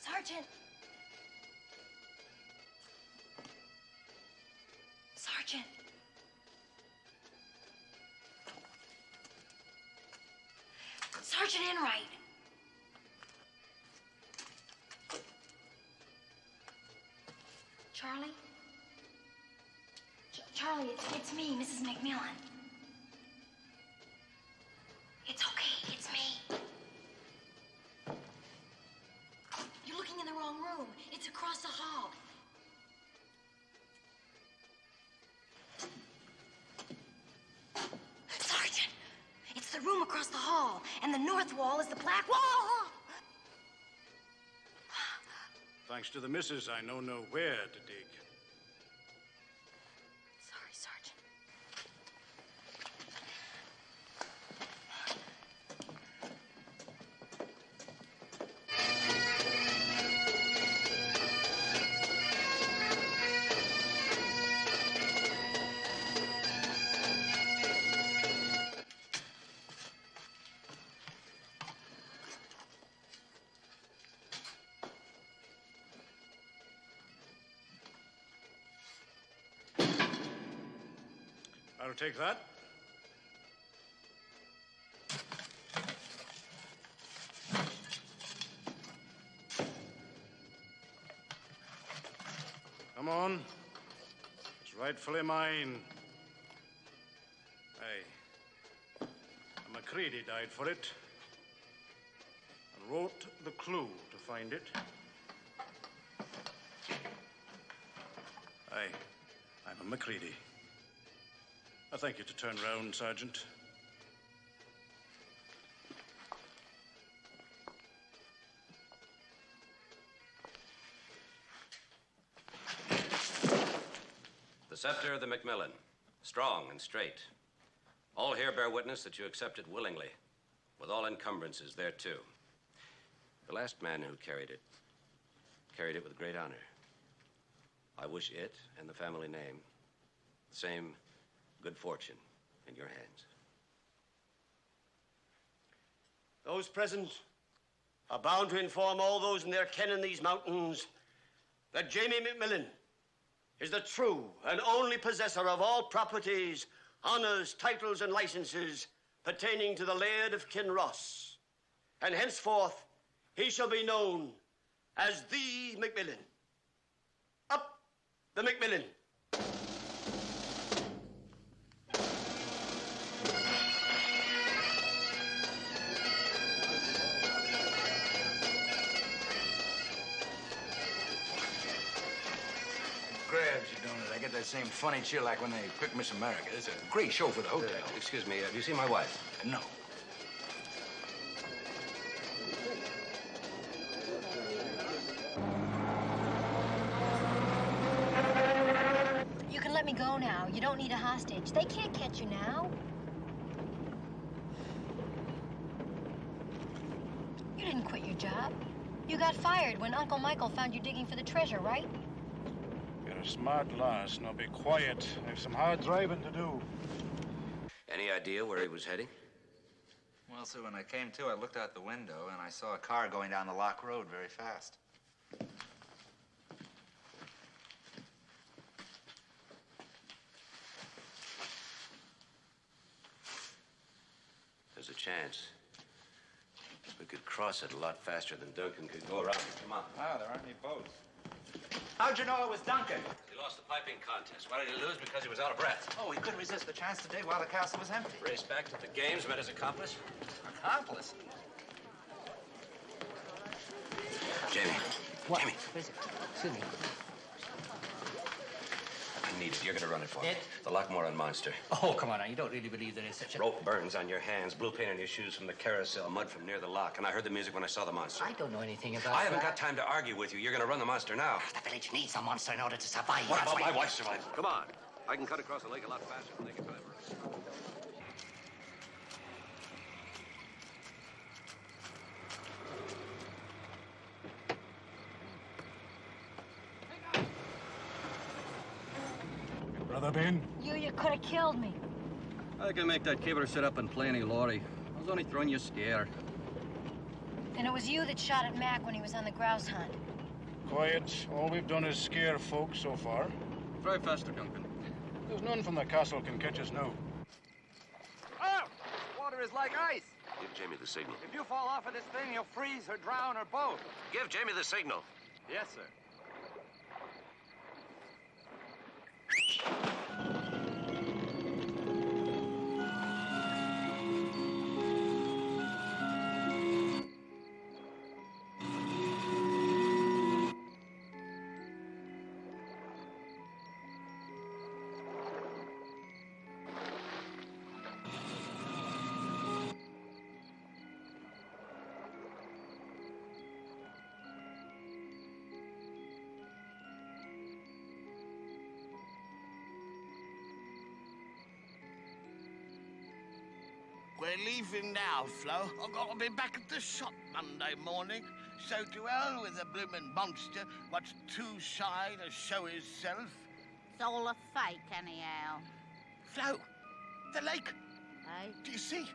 Sergeant! Sergeant! Sergeant Enright! Charlie? Charlie, it's me, Mrs. McMillan. It's okay, it's me. You're looking in the wrong room. It's across the hall. Sergeant, it's the room across the hall, and the north wall is the black wall. Thanks to the missus, I know where to dig. Sorry, Sergeant. I'll take that. Come on. It's rightfully mine. Aye. McCready died for it and wrote the clue to find it. Aye, I'm a McCready. I thank you to turn round, Sergeant. The scepter of the McMillan, strong and straight. All here bear witness that you accept it willingly, with all encumbrances thereto. The last man who carried it with great honor. I wish it and the family name the same good fortune in your hands. Those present are bound to inform all those in their ken in these mountains that Jamie McMillan is the true and only possessor of all properties, honors, titles, and licenses pertaining to the Laird of Kinross. And henceforth, he shall be known as the McMillan. Up the McMillan. Grabs you, don't it? I get that same funny chill like when they pick Miss America. It's a great show for the hotel. Excuse me, do you see my wife? No. You don't need a hostage. They can't catch you now. You didn't quit your job. You got fired when Uncle Michael found you digging for the treasure, right? You're a smart lass. Now be quiet. I have some hard driving to do. Any idea where he was heading? Well, sir, when I came to, I looked out the window and I saw a car going down the lock road very fast. There's a chance. We could cross it a lot faster than Duncan could go around. Come on. Ah, there aren't any boats. How'd you know it was Duncan? He lost the piping contest. Why did he lose? Because he was out of breath. Oh, he couldn't resist the chance to dig while the castle was empty. Raced back to the games, met his accomplice. Accomplice? Jamie. What? Jamie. Excuse me. I need it. You're going to run it for me. It? The Lochmoran monster. Oh, come on now. You don't really believe there is such a... Rope burns on your hands, blue paint on your shoes from the carousel, mud from near the lock. And I heard the music when I saw the monster. I don't know anything about I haven't that. got time to argue with you. You're going to run the monster now. The village needs a monster in order to survive. What That's about why- my wife's survival? Come on. I can cut across the lake a lot faster than they can drive around. Brother Ben? You could have killed me. I can make that kibber sit up and play any lorry. I was only throwing you a scare. And it was you that shot at Mac when he was on the grouse hunt. Quiet. All we've done is scare folk so far. Drive faster, Duncan. There's none from the castle can catch us now. Oh! Water is like ice. Give Jamie the signal. If you fall off of this thing, you'll freeze or drown or both. Give Jamie the signal. Yes, sir. We're leaving now, Flo. I've got to be back at the shop Monday morning. So to hell with the bloomin' monster what's too shy to show himself. It's all a fake, anyhow. Flo, the lake. Eh? Do you see?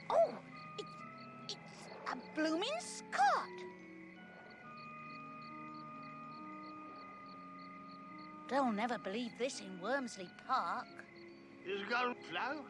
Oh, it's a blooming Scot. They'll never believe this in Wormsley Park. Is it going, Flo?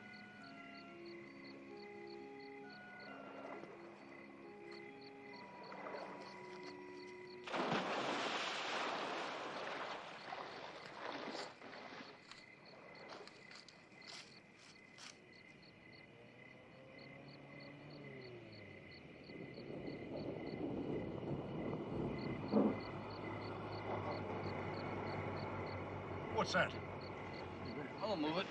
What's that? I'll move it.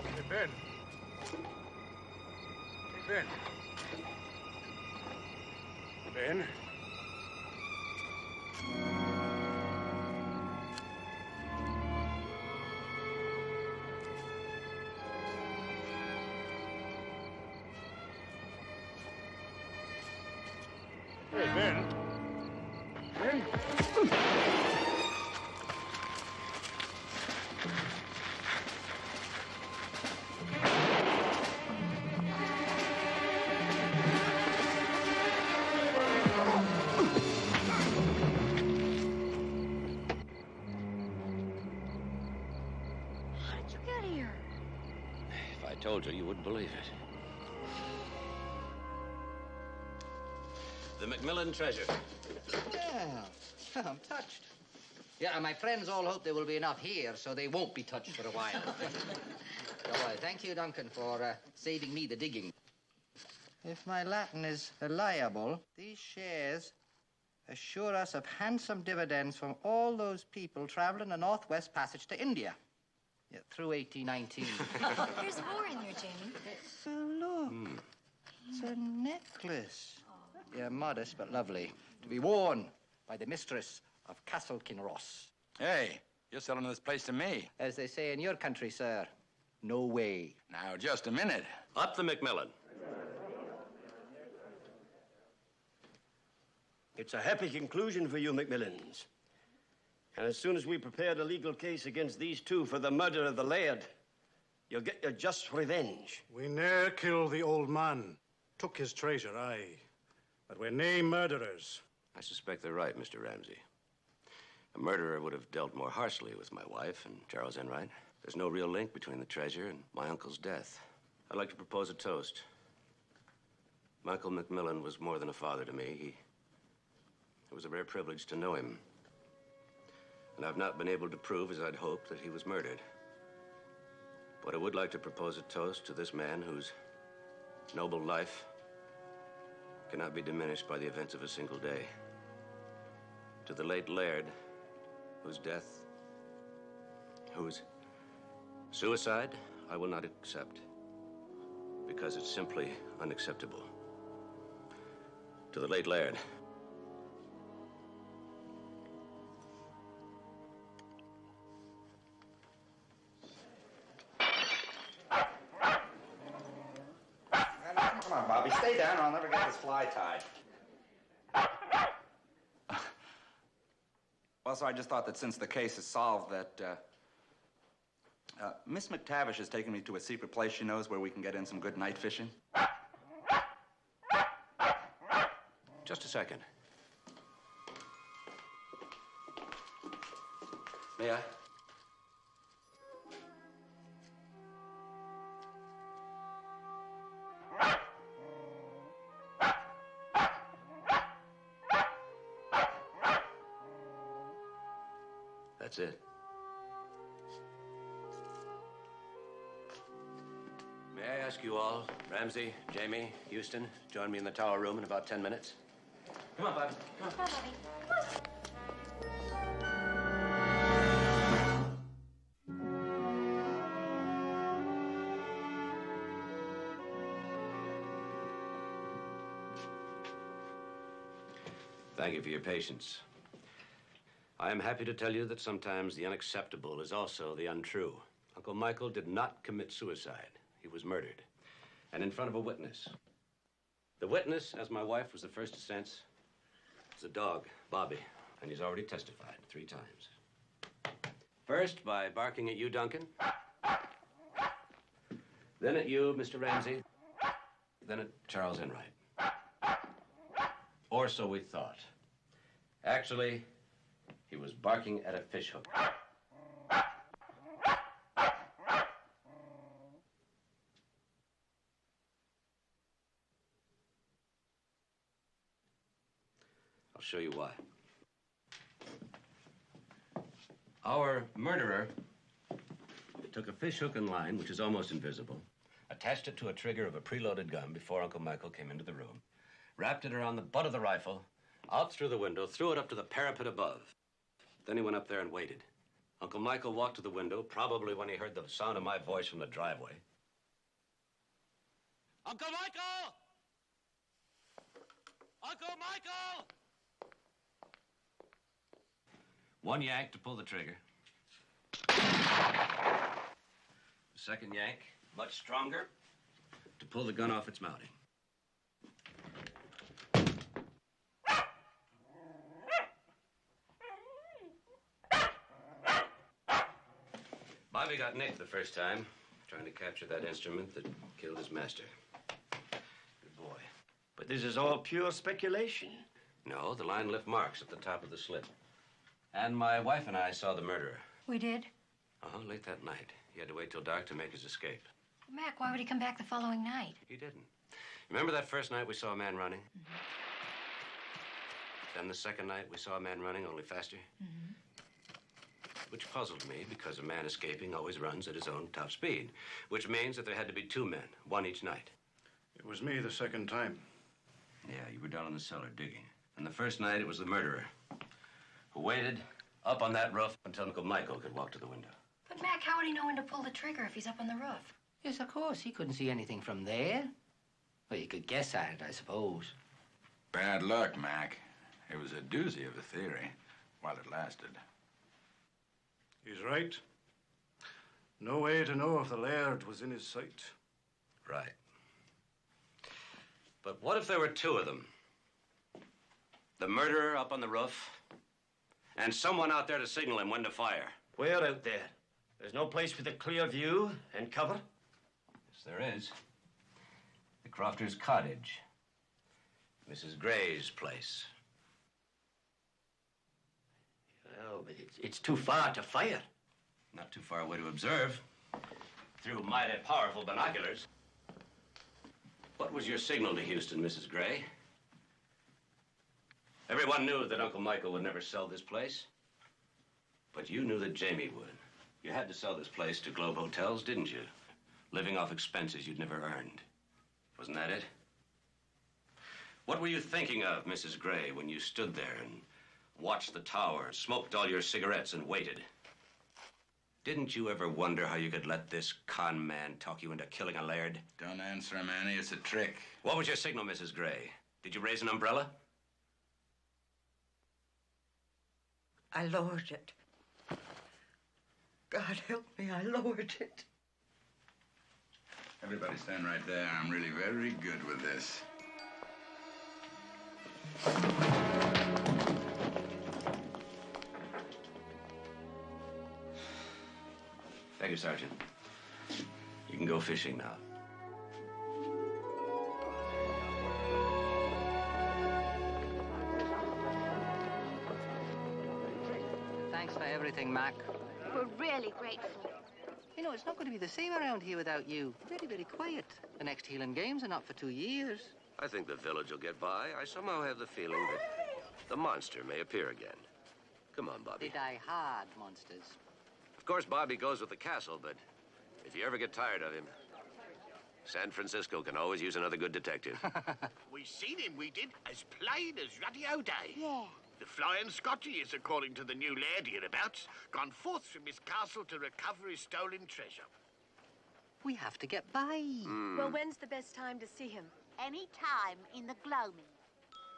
Hey, Ben. Ben. Ben? Hey, Ben. Ben? How did you get here? If I told you, you wouldn't believe it. The McMillan treasure. Yeah, I'm touched. Yeah, my friends all hope there will be enough here, so they won't be touched for a while. Well, thank you, Duncan, for saving me the digging. If my Latin is reliable, these shares assure us of handsome dividends from all those people traveling the Northwest Passage to India. Yeah, through 1819. There's more in there, Jamie. Oh, look. It's a necklace. Yeah, modest but lovely. To be worn by the mistress of Castle Kinross. Hey, you're selling this place to me. As they say in your country, sir, no way. Now, just a minute. Up the McMillan. It's a happy conclusion for you, McMillans. And as soon as we prepared a legal case against these two for the murder of the laird, you'll get your just revenge. We ne'er killed the old man. Took his treasure, aye. But we're nae murderers. I suspect they're right, Mr. Ramsey. A murderer would have dealt more harshly with my wife and Charles Enright. There's no real link between the treasure and my uncle's death. I'd like to propose a toast. Michael McMillan was more than a father to me. It was a rare privilege to know him. And I've not been able to prove, as I'd hoped, that he was murdered. But I would like to propose a toast to this man whose noble life cannot be diminished by the events of a single day. To the late laird, whose death, whose suicide, I will not accept, because it's simply unacceptable. To the late laird. Come on, Bobby, stay down or I'll never get this fly tied. Well, so I just thought that since the case is solved that, Miss McTavish has taken me to a secret place she knows where we can get in some good night fishing. Just a second. May I? That's it. May I ask you all, Ramsey, Jamie, Houston, join me in the tower room in about 10 minutes? Come on, Bobby. Come on. Come on, Bobby. Thank you for your patience. I am happy to tell you that sometimes the unacceptable is also the untrue. Uncle Michael did not commit suicide. He was murdered. And in front of a witness. The witness, as my wife was the first to sense, is a dog, Bobby. And he's already testified 3 times. First, by barking at you, Duncan. Then at you, Mr. Ramsey. Then at Charles Enright. Or so we thought. Actually, he was barking at a fishhook. I'll show you why. Our murderer took a fishhook and line, which is almost invisible, attached it to a trigger of a preloaded gun before Uncle Michael came into the room, wrapped it around the butt of the rifle, out through the window, threw it up to the parapet above. Then he went up there and waited. Uncle Michael walked to the window, probably when he heard the sound of my voice from the driveway. Uncle Michael! Uncle Michael! 1 yank to pull the trigger. The second yank, much stronger, to pull the gun off its mounting. Bobby got nicked the first time, trying to capture that instrument that killed his master. Good boy. But this is all pure speculation. No, the line left marks at the top of the slit. And my wife and I saw the murderer. We did? Late that night. He had to wait till dark to make his escape. Mac, why would he come back the following night? He didn't. Remember that first night we saw a man running? Mm-hmm. Then the second night we saw a man running, only faster? Mm-hmm. which puzzled me because a man escaping always runs at his own top speed, which means that there had to be two men, one each night. It was me the second time. Yeah, you were down in the cellar digging. And the first night, it was the murderer who waited up on that roof until Uncle Michael could walk to the window. But, Mac, how would he know when to pull the trigger if he's up on the roof? Yes, of course. He couldn't see anything from there. Well, you could guess at it, I suppose. Bad luck, Mac. It was a doozy of a theory while it lasted. He's right. No way to know if the laird was in his sight. Right. But what if there were two of them? The murderer up on the roof, and someone out there to signal him when to fire. Where out there? There's no place with a clear view and cover? Yes, there is. The Crofter's cottage. Mrs. Gray's place. Well, but it's too far to fire. Not too far away to observe. Through mighty powerful binoculars. What was your signal to Houston, Mrs. Gray? Everyone knew that Uncle Michael would never sell this place. But you knew that Jamie would. You had to sell this place to Globe Hotels, didn't you? Living off expenses you'd never earned. Wasn't that it? What were you thinking of, Mrs. Gray, when you stood there and watched the tower, smoked all your cigarettes, and waited? Didn't you ever wonder how you could let this con man talk you into killing a laird? Don't answer him, Annie. It's a trick. What was your signal, Mrs. Gray? Did you raise an umbrella? I lowered it. God help me, I lowered it. Everybody stand right there. I'm really very good with this. Thank you, Sergeant. You can go fishing now. Thanks for everything, Mac. We're really grateful. You know, it's not going to be the same around here without you. Very, very quiet. The next Healing Games are not for 2 years. I think the village will get by. I somehow have the feeling that the monster may appear again. Come on, Bobby. They die hard, monsters. Of course, Bobby goes with the castle, but if you ever get tired of him, San Francisco can always use another good detective. We seen him, we did, as plain as ruddy O'Day. Yeah. The Flying Scotty is, according to the new laird hereabouts, gone forth from his castle to recover his stolen treasure. We have to get by. Well, when's the best time to see him? Any time in the gloaming.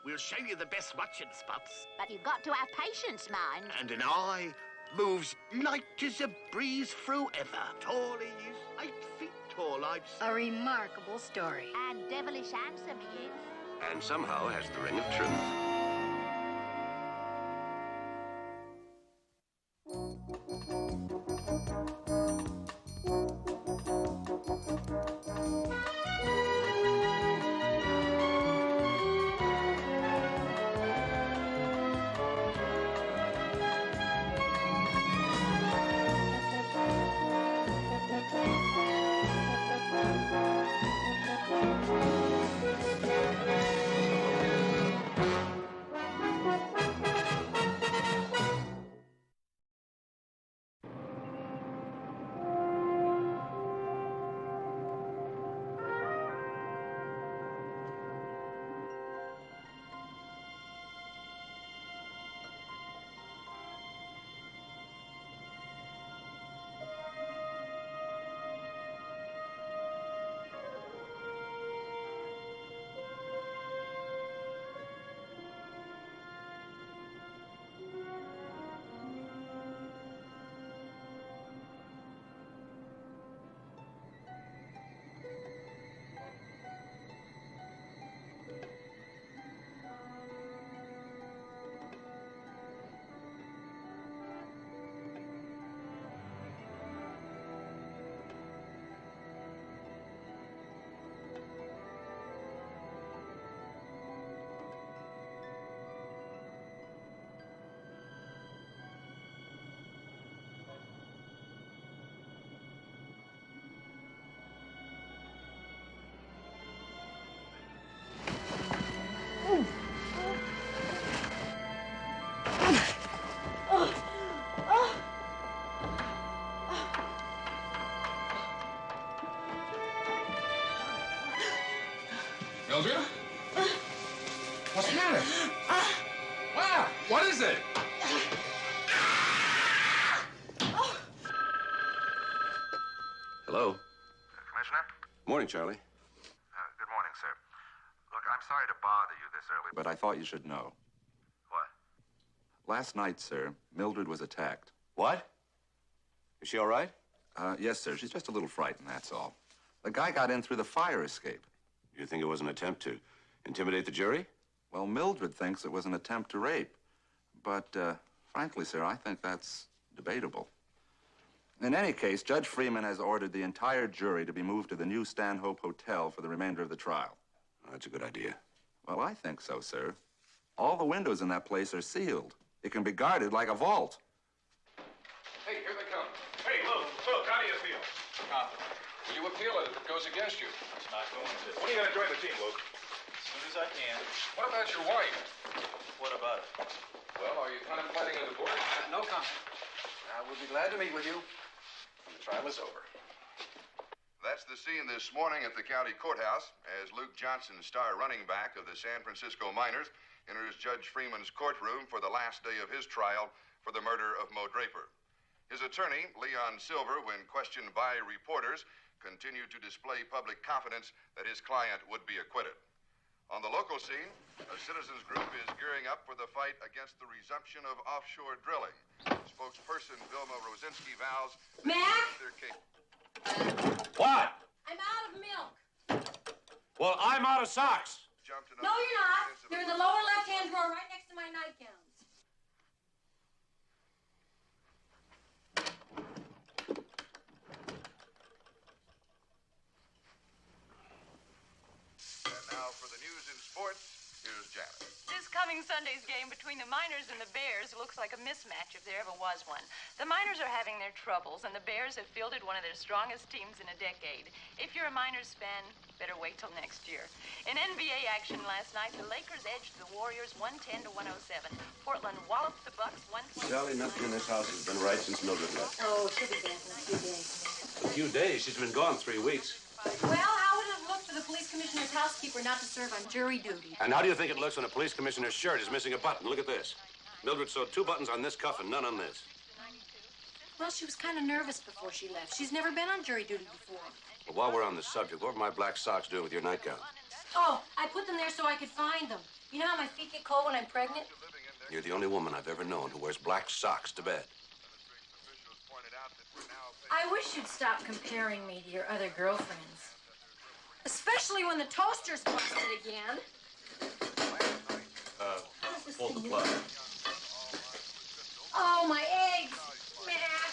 We'll show you the best watching spots. But you've got to have patience, mind. And an eye moves light as a breeze through ever. Tall he is, 8 feet tall, I'd say. A remarkable story. And devilish handsome he is. And somehow has the ring of truth. Mildred? What's the matter? Wow, what is it? Hello. Commissioner? Morning, Charlie. Good morning, sir. Look, I'm sorry to bother you this early, but I thought you should know. What? Last night, sir, Mildred was attacked. What? Is she all right? Yes, sir. She's just a little frightened, that's all. The guy got in through the fire escape. You think it was an attempt to intimidate the jury? Well, Mildred thinks it was an attempt to rape. But, frankly, sir, I think that's debatable. In any case, Judge Freeman has ordered the entire jury to be moved to the new Stanhope Hotel for the remainder of the trial. Oh, that's a good idea. Well, I think so, sir. All the windows in that place are sealed. It can be guarded like a vault. Hey, here they come. Hey, Luke, how do you feel? Confident. Will you appeal it if it goes against you? It's not going to. When are you going to join the team, Luke? As soon as I can. What about your wife? What about it? Well, are you contemplating a divorce? No comment. I will be glad to meet with you when the trial is over. That's the scene this morning at the county courthouse as Luke Johnson, star running back of the San Francisco Miners, enters Judge Freeman's courtroom for the last day of his trial for the murder of Mo Draper. His attorney, Leon Silver, when questioned by reporters, continued to display public confidence that his client would be acquitted. On the local scene, a citizens group is gearing up for the fight against the resumption of offshore drilling. Spokesperson Vilma Rosinski vows Mac? their case. What? I'm out of milk. Well, I'm out of socks. No, you're not. They're in the lower left-hand drawer right next to my nightgowns. And now for the news in sports, here's Janet. This coming Sunday's game between the Miners and the Bears looks like a mismatch if there ever was one. The Miners are having their troubles, and the Bears have fielded one of their strongest teams in a decade. If you're a Miners fan, better wait till next year. In NBA action last night, the Lakers edged the Warriors 110 to 107. Portland walloped the Bucks 120. Sally, nothing in this house has been right since Mildred left. Oh, she'll be back in a few days. A few days? She's been gone 3 weeks. Well, how would it have looked for the police commissioner's housekeeper not to serve on jury duty? And how do you think it looks when a police commissioner's shirt is missing a button? Look at this. Mildred sewed 2 buttons on this cuff and none on this. Well, she was kind of nervous before she left. She's never been on jury duty before. But while we're on the subject, what were my black socks doing with your nightgown? Oh, I put them there so I could find them. You know how my feet get cold when I'm pregnant? You're the only woman I've ever known who wears black socks to bed. I wish you'd stop comparing me to your other girlfriends. Especially when the toaster's busted again. Pull the plug. Oh, my eggs, Mac.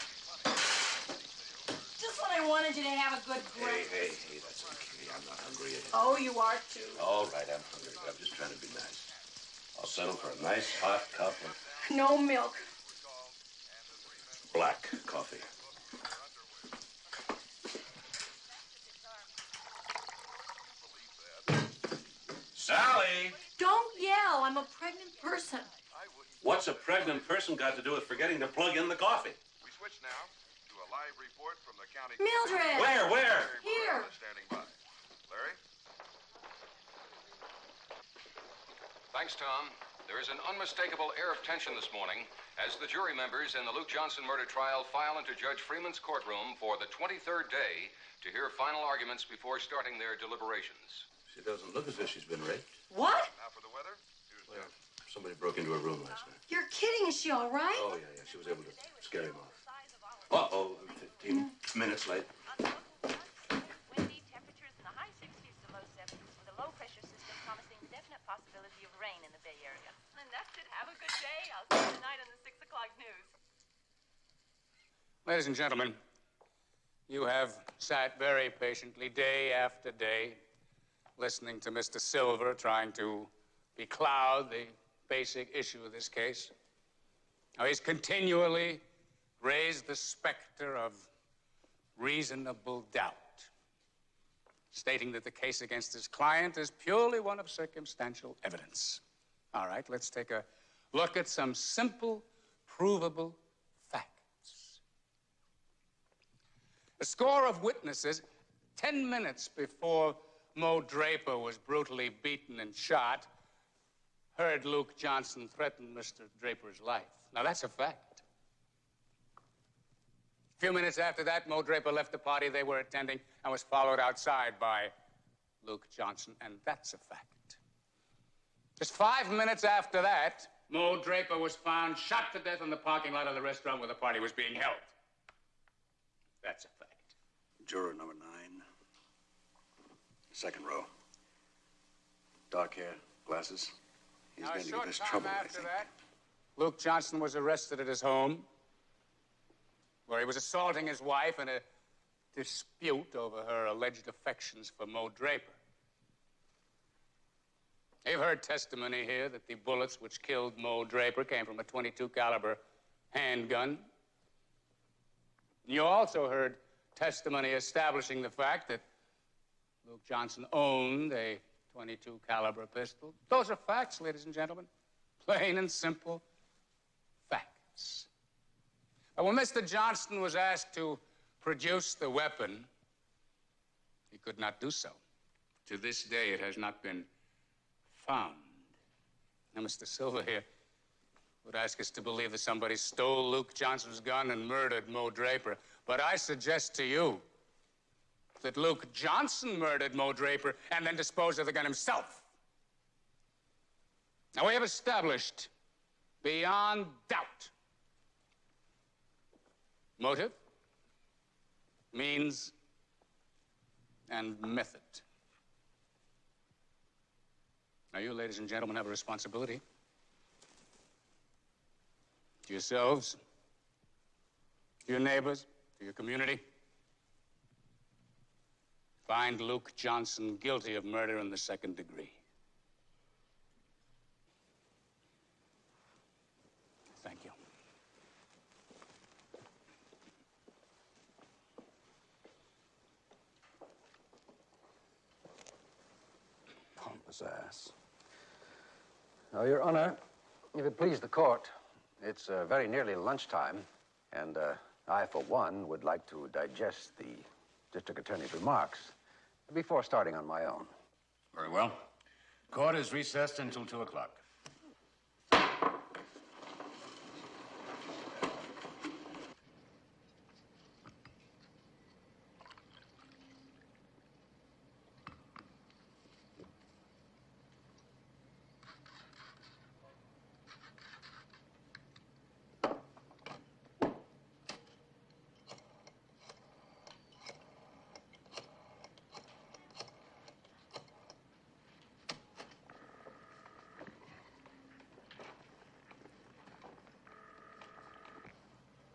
Just when I wanted you to have a good breakfast. Hey, that's okay. I'm not hungry yet. Oh, you are too. All right, I'm hungry, but I'm just trying to be nice. I'll settle for a nice hot cup of No milk. black coffee. Sally! Don't yell. I'm a pregnant person. What's a pregnant person got to do with forgetting to plug in the coffee? We switch now to a live report from the county. Mildred! Where? Here. Standing by. Larry? Thanks, Tom. There is an unmistakable air of tension this morning as the jury members in the Luke Johnson murder trial file into Judge Freeman's courtroom for the 23rd day to hear final arguments before starting their deliberations. She doesn't look as if she's been raped. What? Now for the weather. Well, somebody broke into her room last night. You're kidding. Is she all right? Oh, yeah. She was able to scare him off. Uh-oh, 15 minutes late. Windy temperatures in the high 60s to low 70s with a low-pressure system promising definite possibility of rain in the Bay Area. And that's it. Have a good day. I'll see you tonight on the 6 o'clock news. Ladies and gentlemen, you have sat very patiently day after day listening to Mr. Silver trying to becloud the basic issue of this case. Now, he's continually raised the specter of reasonable doubt, stating that the case against his client is purely one of circumstantial evidence. All right, let's take a look at some simple, provable facts. A score of witnesses 10 minutes before Mo Draper was brutally beaten and shot, heard Luke Johnson threaten Mr. Draper's life. Now, that's a fact. A few minutes after that, Mo Draper left the party they were attending and was followed outside by Luke Johnson, and that's a fact. Just 5 minutes after that, Mo Draper was found shot to death in the parking lot of the restaurant where the party was being held. That's a fact. Juror number 9. Second row. Dark hair, glasses. He's going to give us trouble, I think. That, Luke Johnson was arrested at his home, where he was assaulting his wife in a dispute over her alleged affections for Mo Draper. You've heard testimony here that the bullets which killed Mo Draper came from a .22 caliber handgun. You also heard testimony establishing the fact that Luke Johnson owned a .22 caliber pistol. Those are facts, ladies and gentlemen. Plain and simple facts. But when Mr. Johnson was asked to produce the weapon, he could not do so. To this day, it has not been found. Now, Mr. Silver here would ask us to believe that somebody stole Luke Johnson's gun and murdered Mo Draper. But I suggest to you that Luke Johnson murdered Mo Draper and then disposed of the gun himself. Now, we have established beyond doubt motive, means, and method. Now, you, ladies and gentlemen, have a responsibility to yourselves, to your neighbors, to your community. Find Luke Johnson guilty of murder in the 2nd degree. Thank you. Pompous ass. Now, Your Honor, if it please the court, it's very nearly lunchtime, and I, for one, would like to digest the district attorney's remarks before starting on my own. Very well. Court is recessed until 2 o'clock.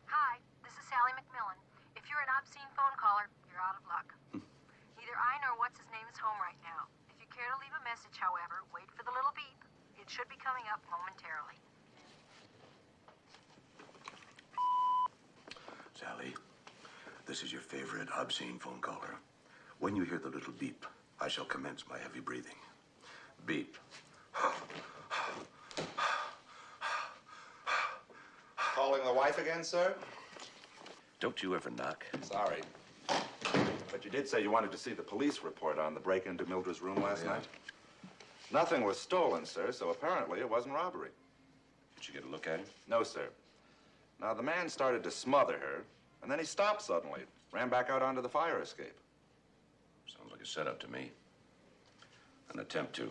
Hi, this is Sally McMillan. If you're an obscene phone caller, you're out of luck. Neither I nor what's-his-name is home right now. If you care to leave a message, however, wait for the little beep. It should be coming up momentarily. Sally, this is your favorite obscene phone caller. When you hear the little beep, I shall commence my heavy breathing. Beep. Calling the wife again, sir? Don't you ever knock? Sorry. But you did say you wanted to see the police report on the break into Mildred's room last night. Nothing was stolen, sir, so apparently it wasn't robbery. Did you get a look at him? No, sir. Now, the man started to smother her, and then he stopped suddenly, ran back out onto the fire escape. Sounds like a setup to me. An attempt to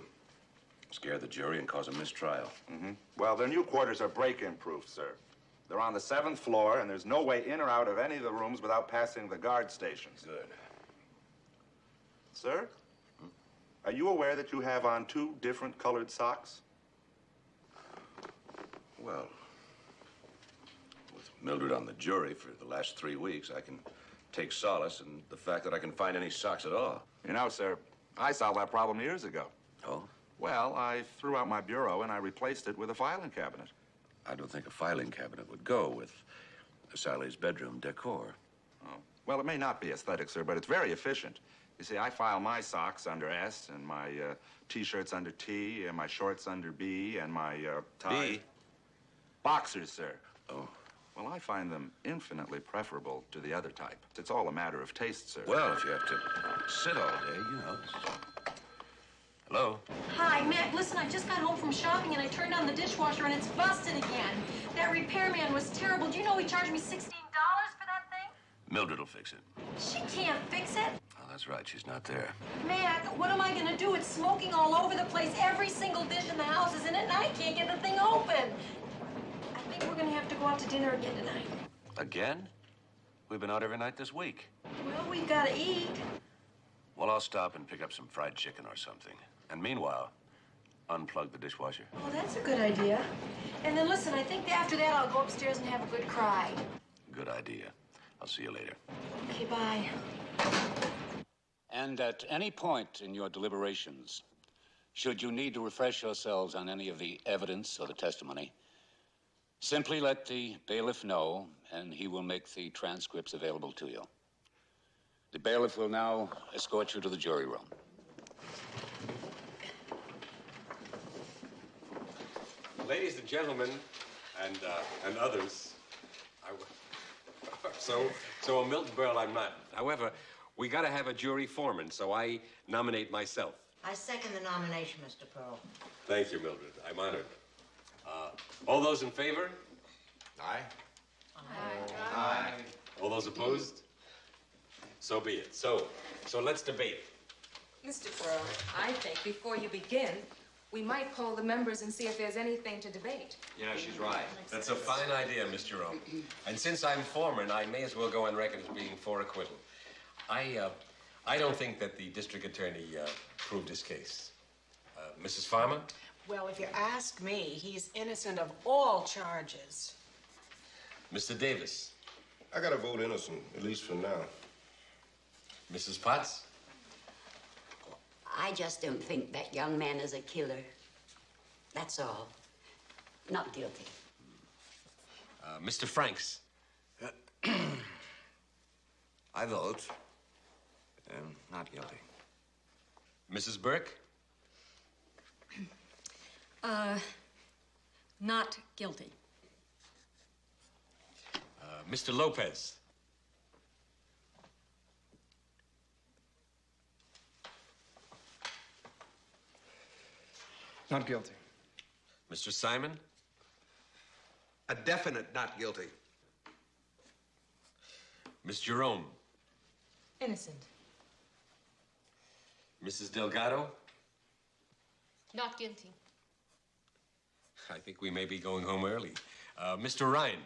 scare the jury and cause a mistrial. Mm-hmm. Well, their new quarters are break-in proof, sir. They're on the 7th floor, and there's no way in or out of any of the rooms without passing the guard stations. Good. Sir? Are you aware that you have on 2 different colored socks? Well, with Mildred on the jury for the last 3 weeks, I can take solace in the fact that I can find any socks at all. You know, sir, I solved that problem years ago. Oh? Well, I threw out my bureau and I replaced it with a filing cabinet. I don't think a filing cabinet would go with Sally's bedroom decor. Oh. Well, it may not be aesthetic, sir, but it's very efficient. You see, I file my socks under S, and my T-shirts under T, and my shorts under B, and my tie... B? Boxers, sir. Oh. Well, I find them infinitely preferable to the other type. It's all a matter of taste, sir. Well, if you have to sit all day, you know. Hello? Hi, Mac. Listen, I just got home from shopping and I turned on the dishwasher and it's busted again. That repairman was terrible. Do you know he charged me $16 for that thing? Mildred will fix it. She can't fix it. Oh, that's right. She's not there. Mac, what am I gonna do? It's smoking all over the place. Every single dish in the house is in it and I can't get the thing open. I think we're gonna have to go out to dinner again tonight. Again? We've been out every night this week. Well, we've gotta eat. Well, I'll stop and pick up some fried chicken or something. And meanwhile, unplug the dishwasher. Oh, that's a good idea. And then listen, I think after that I'll go upstairs and have a good cry. Good idea. I'll see you later. Okay, bye. And at any point in your deliberations, should you need to refresh yourselves on any of the evidence or the testimony, simply let the bailiff know, and he will make the transcripts available to you. The bailiff will now escort you to the jury room. Ladies and gentlemen, and others, so a Milton Berle I'm not. However, we gotta have a jury foreman, so I nominate myself. I second the nomination, Mr. Pearl. Thank you, Mildred. I'm honored. All those in favor? Aye. Aye. All those opposed? So be it. So let's debate. Mr. Pearl, I think before you begin, we might poll the members and see if there's anything to debate. Yeah, she's right. That's a fine idea, Miss Jerome. And since I'm foreman, I may as well go on record as being for acquittal. I don't think that the district attorney proved his case. Mrs. Farmer? Well, if you ask me, he's innocent of all charges. Mr. Davis? I gotta vote innocent, at least for now. Mrs. Potts? I just don't think that young man is a killer. That's all. Not guilty. Mr. Franks? I vote not guilty. Mrs. Burke? Not guilty. Mr. Lopez? Not guilty. Mr. Simon? A definite not guilty. Miss Jerome? Innocent. Mrs. Delgado? Not guilty. I think we may be going home early. Mr. Ryan?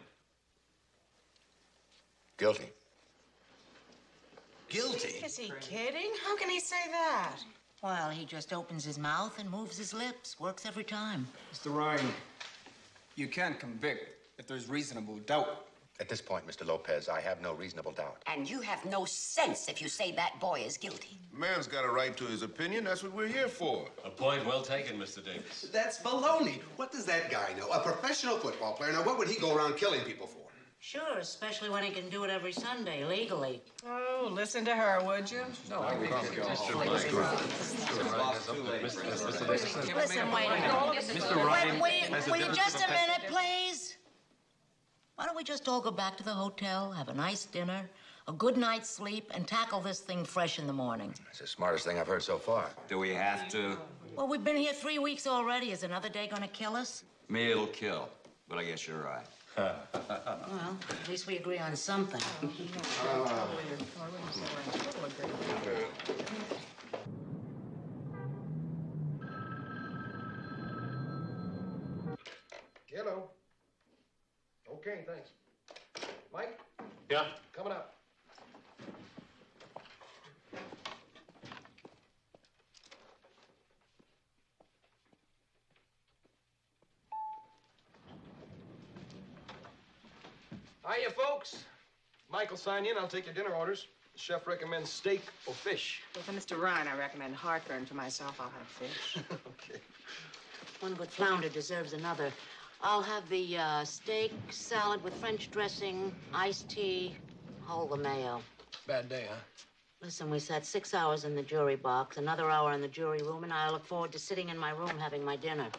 Guilty. Guilty? Is he kidding? How can he say that? Well, he just opens his mouth and moves his lips. Works every time. Mr. Ryan, you can't convict if there's reasonable doubt. At this point, Mr. Lopez, I have no reasonable doubt. And you have no sense if you say that boy is guilty. Man's got a right to his opinion. That's what we're here for. A point well taken, Mr. Davis. That's baloney. What does that guy know? A professional football player. Now, what would he go around killing people for? Sure, especially when he can do it every Sunday, legally. Oh, listen to her, would you? No, I Listen, wait a minute. Mr. Ryan Will you just a minute, please? Why don't we just all go back to the hotel, have a nice dinner, a good night's sleep, and tackle this thing fresh in the morning? It's the smartest thing I've heard so far. Do we have to? Well, we've been here 3 weeks already. Is another day gonna kill us? Me, it'll kill. But I guess you're right. Well, at least we agree on something. Hello. Okay, thanks. Mike? Yeah? Coming up. Hiya, folks. Michael, sign in. I'll take your dinner orders. The chef recommends steak or fish. Well, for Mr. Ryan, I recommend heartburn. For myself, I'll have fish. Okay. One good flounder deserves another. I'll have the steak, salad with French dressing, iced tea, hold the mayo. Bad day, huh? Listen, we sat 6 hours in the jury box, another hour in the jury room, and I look forward to sitting in my room having my dinner.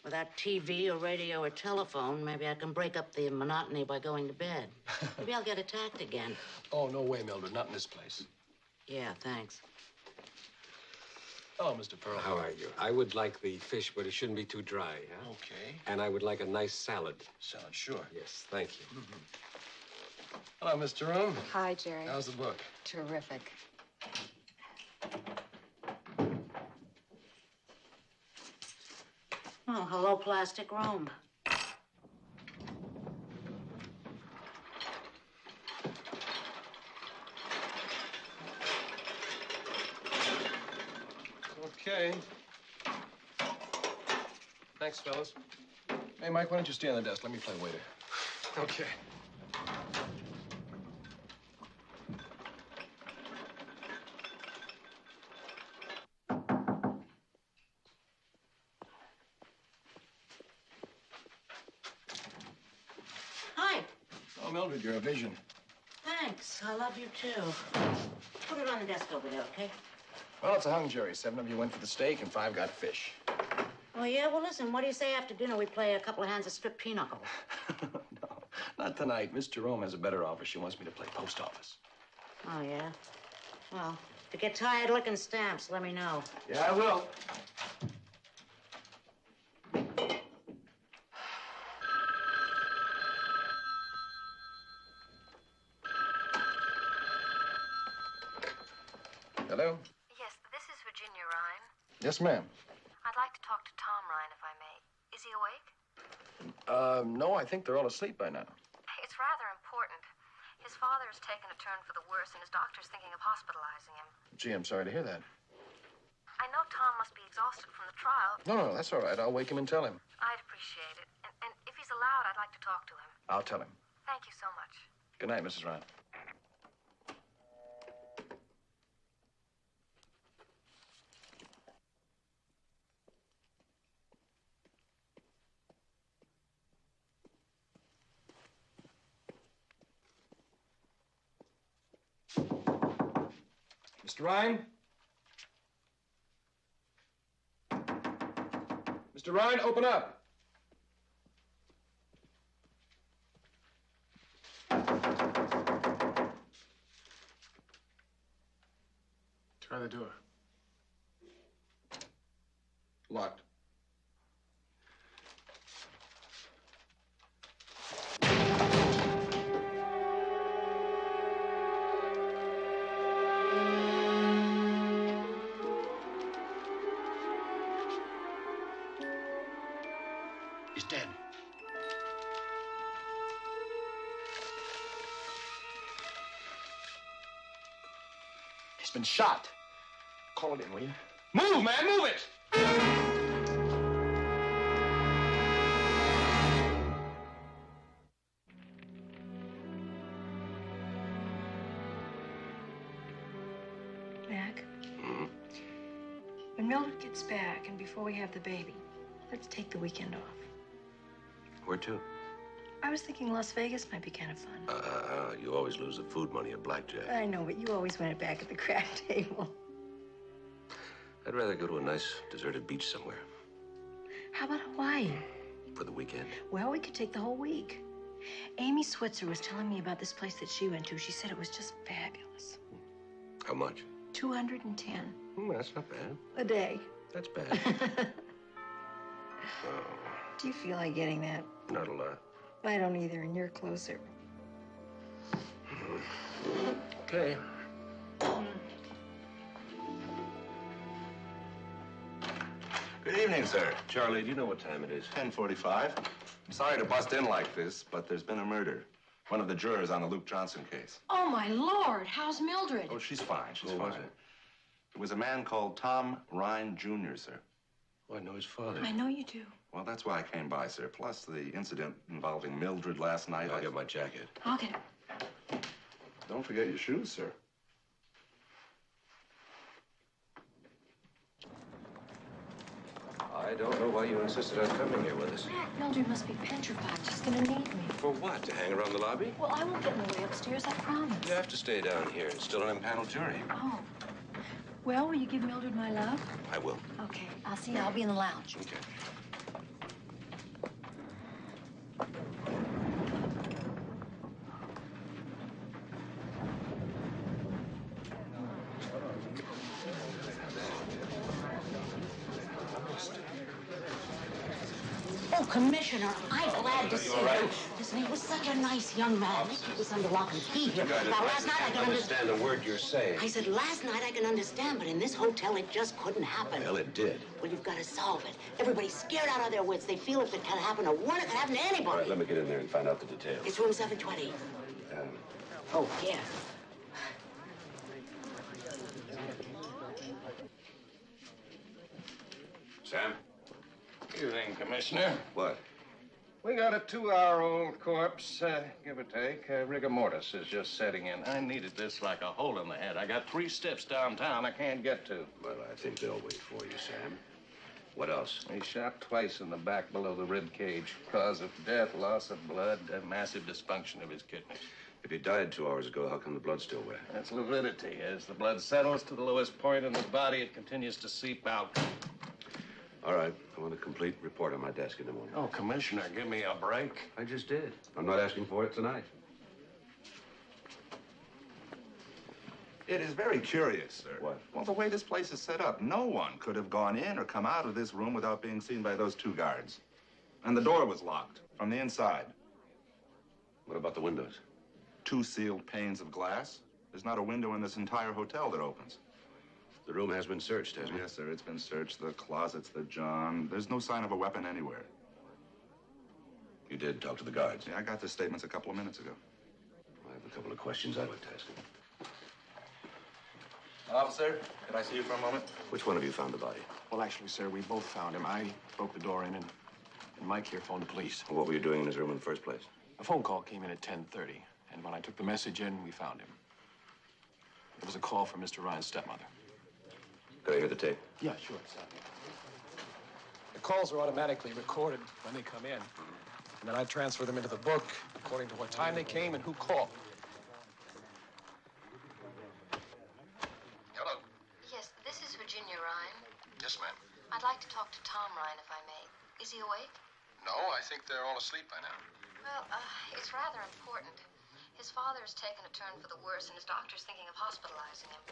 Without TV or radio or telephone, maybe I can break up the monotony by going to bed. Maybe I'll get attacked again. Oh, no way, Mildred. Not in this place. Yeah, thanks. Oh, Mr. Pearl. How are you? I would like the fish, but it shouldn't be too dry, huh? Okay. And I would like a nice salad. Salad, sure. Yes, thank you. Hello, Mr. Jerome. Hi, Jerry. How's the book? Terrific. Oh, hello, plastic room. Okay. Thanks, fellas. Hey, Mike, why don't you stay on the desk? Let me play waiter. Okay. Hi. Oh, Mildred, you're a vision. Thanks. I love you, too. Put it on the desk over there, okay? Well, it's a hung jury. 7 of you went for the steak and 5 got fish. Oh, yeah? Well, listen, what do you say after dinner we play a couple of hands of strip pinochle? No, not tonight. Miss Jerome has a better offer. She wants me to play post office. Oh, yeah? Well, if you get tired licking stamps, let me know. Yeah, I will. Hello? Yes, this is Virginia Ryan. Yes, ma'am. I'd like to talk to Tom Ryan, if I may. Is he awake? No, I think they're all asleep by now. It's rather important. His father's taken a turn for the worse, and his doctor's thinking of hospitalizing him. Gee, I'm sorry to hear that. I know Tom must be exhausted from the trial. No, that's all right. I'll wake him and tell him. I'd appreciate it. And if he's allowed, I'd like to talk to him. I'll tell him. Thank you so much. Good night, Mrs. Ryan. Mr. Ryan? Mr. Ryan, open up. Try the door. Locked. He's dead. He's been shot. Call it in, will you? Move, man, move it! Mac, when Mildred gets back and before we have the baby, let's take the weekend off. Where to? I was thinking Las Vegas might be kind of fun. You always lose the food money at blackjack. I know, but you always win it back at the crack table. I'd rather go to a nice deserted beach somewhere How about Hawaii? for the weekend. Well, we could take the whole week. Amy Switzer was telling me about this place that she went to. She said it was just fabulous. How much? 210 That's not bad. a day. That's bad. Do you feel like getting that? Not a lot. I don't either, and you're closer. Okay. Good evening, sir. Charlie, do you know what time it is? 10:45. I'm sorry to bust in like this, but there's been a murder. One of the jurors on the Luke Johnson case. Oh, my Lord. How's Mildred? Oh, she's fine. She's Who fine. was it? It was a man called Tom Ryan Jr., sir. Oh, I know his father. I know you do. Well, that's why I came by, sir. Plus the incident involving Mildred last night. I'll get my jacket. I'll get it. Don't forget your shoes, sir. I don't know why you insisted on coming here with us. Mac, Mildred must be petrified. She's gonna need me. For what? To hang around the lobby? Well, I won't get in the way upstairs, I promise. You have to stay down here. It's still an impaneled jury. Oh. Well, will you give Mildred my love? I will. Okay, I'll see you. I'll be in the lounge. Okay. Oh, Commissioner, I'm glad to see you. Listen, he was such a nice young man. He was under lock and key here. Now, last night I can understand a word you're saying. I said last night I can understand, but in this hotel it just couldn't happen. Well, it did. Well, you've got to solve it. Everybody's scared out of their wits. They feel if it can happen to one, it can happen to anybody. All right, let me get in there and find out the details. It's room 720. Oh, yeah. Sam? Evening, Commissioner. What? We got a 2-hour-old corpse, give or take. Rigor mortis is just setting in. I needed this like a hole in the head. I got 3 steps downtown I can't get to. Well, I think they'll wait for you, Sam. What else? He's shot twice in the back below the rib cage. Cause of death, loss of blood, massive dysfunction of his kidneys. If he died 2 hours ago, how come the blood's still wet? That's lividity. As the blood settles to the lowest point in the body, it continues to seep out. All right. I want a complete report on my desk in the morning. Oh, Commissioner, give me a break. I just did. I'm not asking for it tonight. It is very curious, sir. What? Well, the way this place is set up, no one could have gone in or come out of this room without being seen by those 2 guards. And the door was locked from the inside. What about the windows? 2 sealed panes of glass. There's not a window in this entire hotel that opens. The room has been searched, hasn't it? Yes, sir. It's been searched. The closets, the john. There's no sign of a weapon anywhere. You did talk to the guards? Yeah, I got the statements a couple of minutes ago. I have a couple of questions I'd like to ask him. Officer, could I see you for a moment? Which one of you found the body? Well, actually, sir, we both found him. I broke the door in, and Mike here phoned the police. What were you doing in his room in the first place? A phone call came in at 10:30, and when I took the message in, we found him. It was a call from Mr. Ryan's stepmother. Could I hear the tape? Yeah, sure, sir. The calls are automatically recorded when they come in, and then I transfer them into the book according to what time they came and who called. Hello. Yes, this is Virginia Ryan. Yes, ma'am. I'd like to talk to Tom Ryan, if I may. Is he awake? No, I think they're all asleep by now. Well, it's rather important. His father has taken a turn for the worse, and his doctor's thinking of hospitalizing him.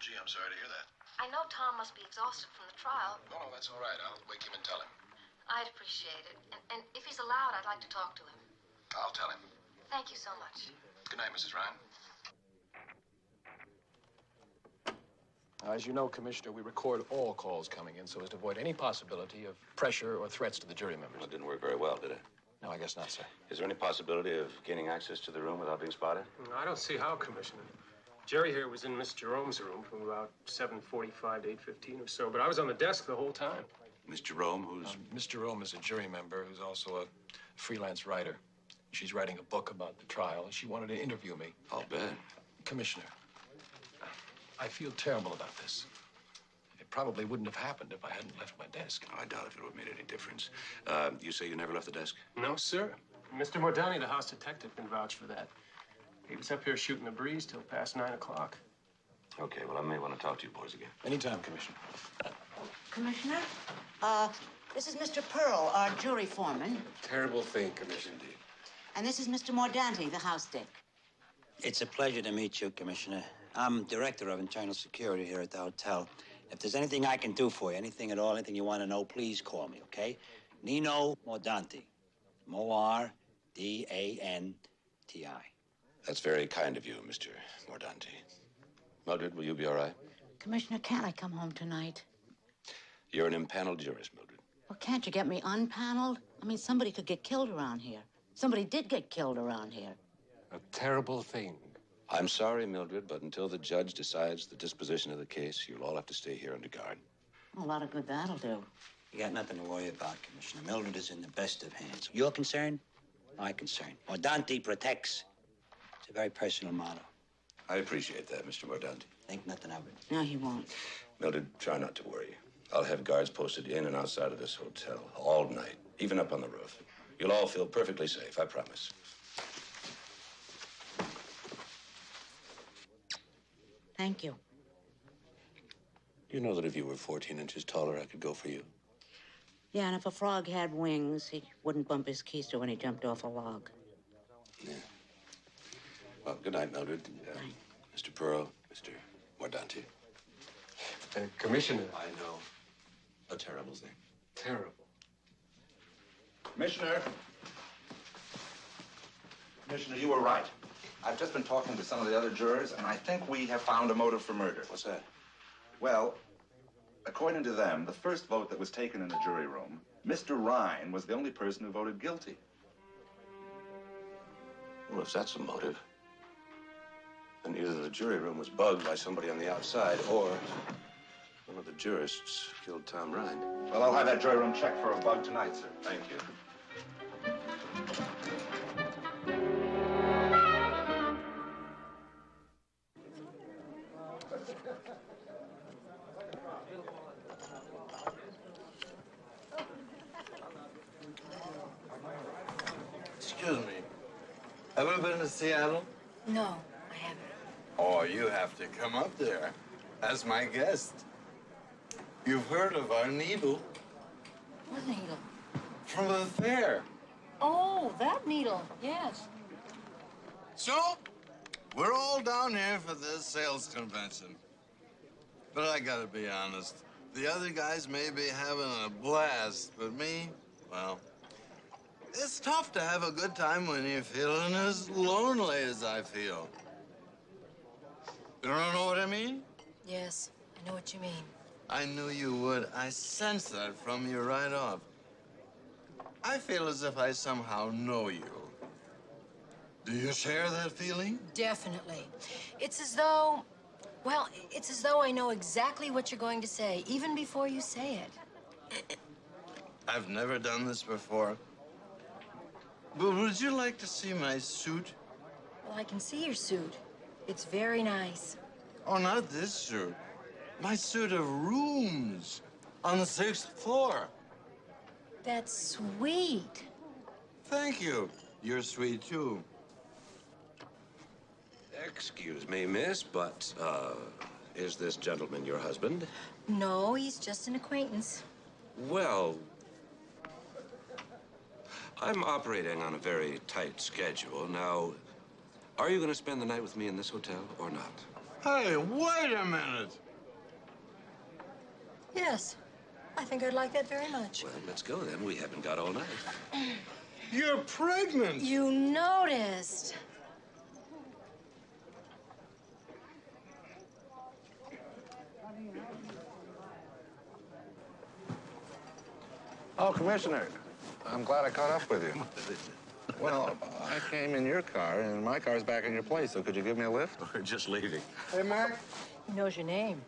Gee, I'm sorry to hear that. I know Tom must be exhausted from the trial. No, that's all right. I'll wake him and tell him. I'd appreciate it. And if he's allowed, I'd like to talk to him. I'll tell him. Thank you so much. Good night, Mrs. Ryan. As you know, Commissioner, we record all calls coming in so as to avoid any possibility of pressure or threats to the jury members. Well, it didn't work very well, did it? No, I guess not, sir. Is there any possibility of gaining access to the room without being spotted? I don't see how, Commissioner. Jerry here was in Miss Jerome's room from about 7:45 to 8:15 or so, but I was on the desk the whole time. Miss Jerome, who's... Miss Jerome is a jury member who's also a freelance writer. She's writing a book about the trial, and she wanted to interview me. I'll bet. Commissioner, I feel terrible about this. It probably wouldn't have happened if I hadn't left my desk. I doubt if it would have made any difference. You say you never left the desk? No, sir. Mr. Mordani, the house detective, can vouch for that. He was up here shooting the breeze till past 9 o'clock. Okay, well, I may want to talk to you boys again. Anytime, Commissioner. Commissioner, this is Mr. Pearl, our jury foreman. Terrible thing, Commissioner. Indeed. And this is Mr. Mordanti, the house dick. It's a pleasure to meet you, Commissioner. I'm director of internal security here at the hotel. If there's anything I can do for you, anything at all, anything you want to know, please call me, okay? Nino Mordanti. Mordanti. That's very kind of you, Mr. Mordanti. Mildred, will you be all right? Commissioner, can't I come home tonight? You're an impaneled jurist, Mildred. Well, can't you get me unpaneled? I mean, somebody could get killed around here. Somebody did get killed around here. A terrible thing. I'm sorry, Mildred, but until the judge decides the disposition of the case, you'll all have to stay here under guard. A lot of good that'll do. You got nothing to worry about, Commissioner. Mildred is in the best of hands. Your concern? My concern. Mordanti protects. It's a very personal motto. I appreciate that, Mr. Mordanti. Think nothing of it. No, he won't. Mildred, try not to worry. I'll have guards posted in and outside of this hotel all night, even up on the roof. You'll all feel perfectly safe, I promise. Thank you. You know that if you were 14 inches taller, I could go for you? Yeah, and if a frog had wings, he wouldn't bump his keister when he jumped off a log. Yeah. Well, good night, Mildred. Mr. Pearl, Mr. Mordanti. Commissioner. I know. A terrible thing. Terrible. Commissioner. Commissioner, you were right. I've just been talking to some of the other jurors, and I think we have found a motive for murder. What's that? Well, according to them, the first vote that was taken in the jury room, Mr. Ryan was the only person who voted guilty. Well, if that's a motive, then either the jury room was bugged by somebody on the outside, or one of the jurists killed Tom Ryan. Well, I'll have that jury room checked for a bug tonight, sir. Thank you. Excuse me. Ever been to Seattle? No, I haven't. Oh, you have to come up there as my guest. You've heard of our needle What needle? from the fair. Oh, that needle. Yes. So, we're all down here for this sales convention. But I gotta be honest, the other guys may be having a blast, but me, well, it's tough to have a good time when you're feeling as lonely as I feel. You don't know what I mean? Yes, I know what you mean. I knew you would. I sensed that from you right off. I feel as if I somehow know you. Do you share that feeling? Definitely. It's as though, well, it's as though I know exactly what you're going to say, even before you say it. I've never done this before. But would you like to see my suit? Well, I can see your suit. It's very nice. Oh, not this suit. My suit of rooms on the 6th floor. That's sweet. Thank you. You're sweet, too. Excuse me, miss, but, is this gentleman your husband? No, he's just an acquaintance. Well, I'm operating on a very tight schedule. Now, are you going to spend the night with me in this hotel or not? Hey, wait a minute. Yes, I think I'd like that very much. Well, let's go then. We haven't got all night. You're pregnant. You noticed. Oh, Commissioner, I'm glad I caught up with you. Well, I came in your car, and my car's back in your place, so could you give me a lift? We're just leaving. Hey, Mac, He knows your name.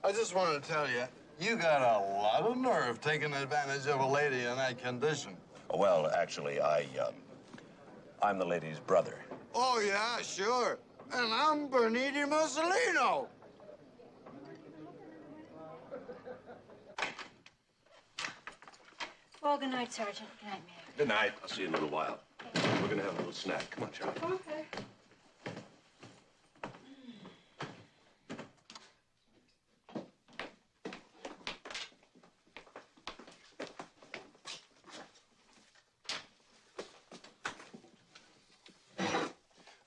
I just want to tell you, you got a lot of nerve taking advantage of a lady in that condition. Well, actually, I'm the lady's brother. Oh, yeah, sure. And I'm Bernini Mussolino. Well, good night, Sergeant. Good night, Mac. Good night. I'll see you in a little while. We're going to have a little snack. Come on, Charlie. Okay.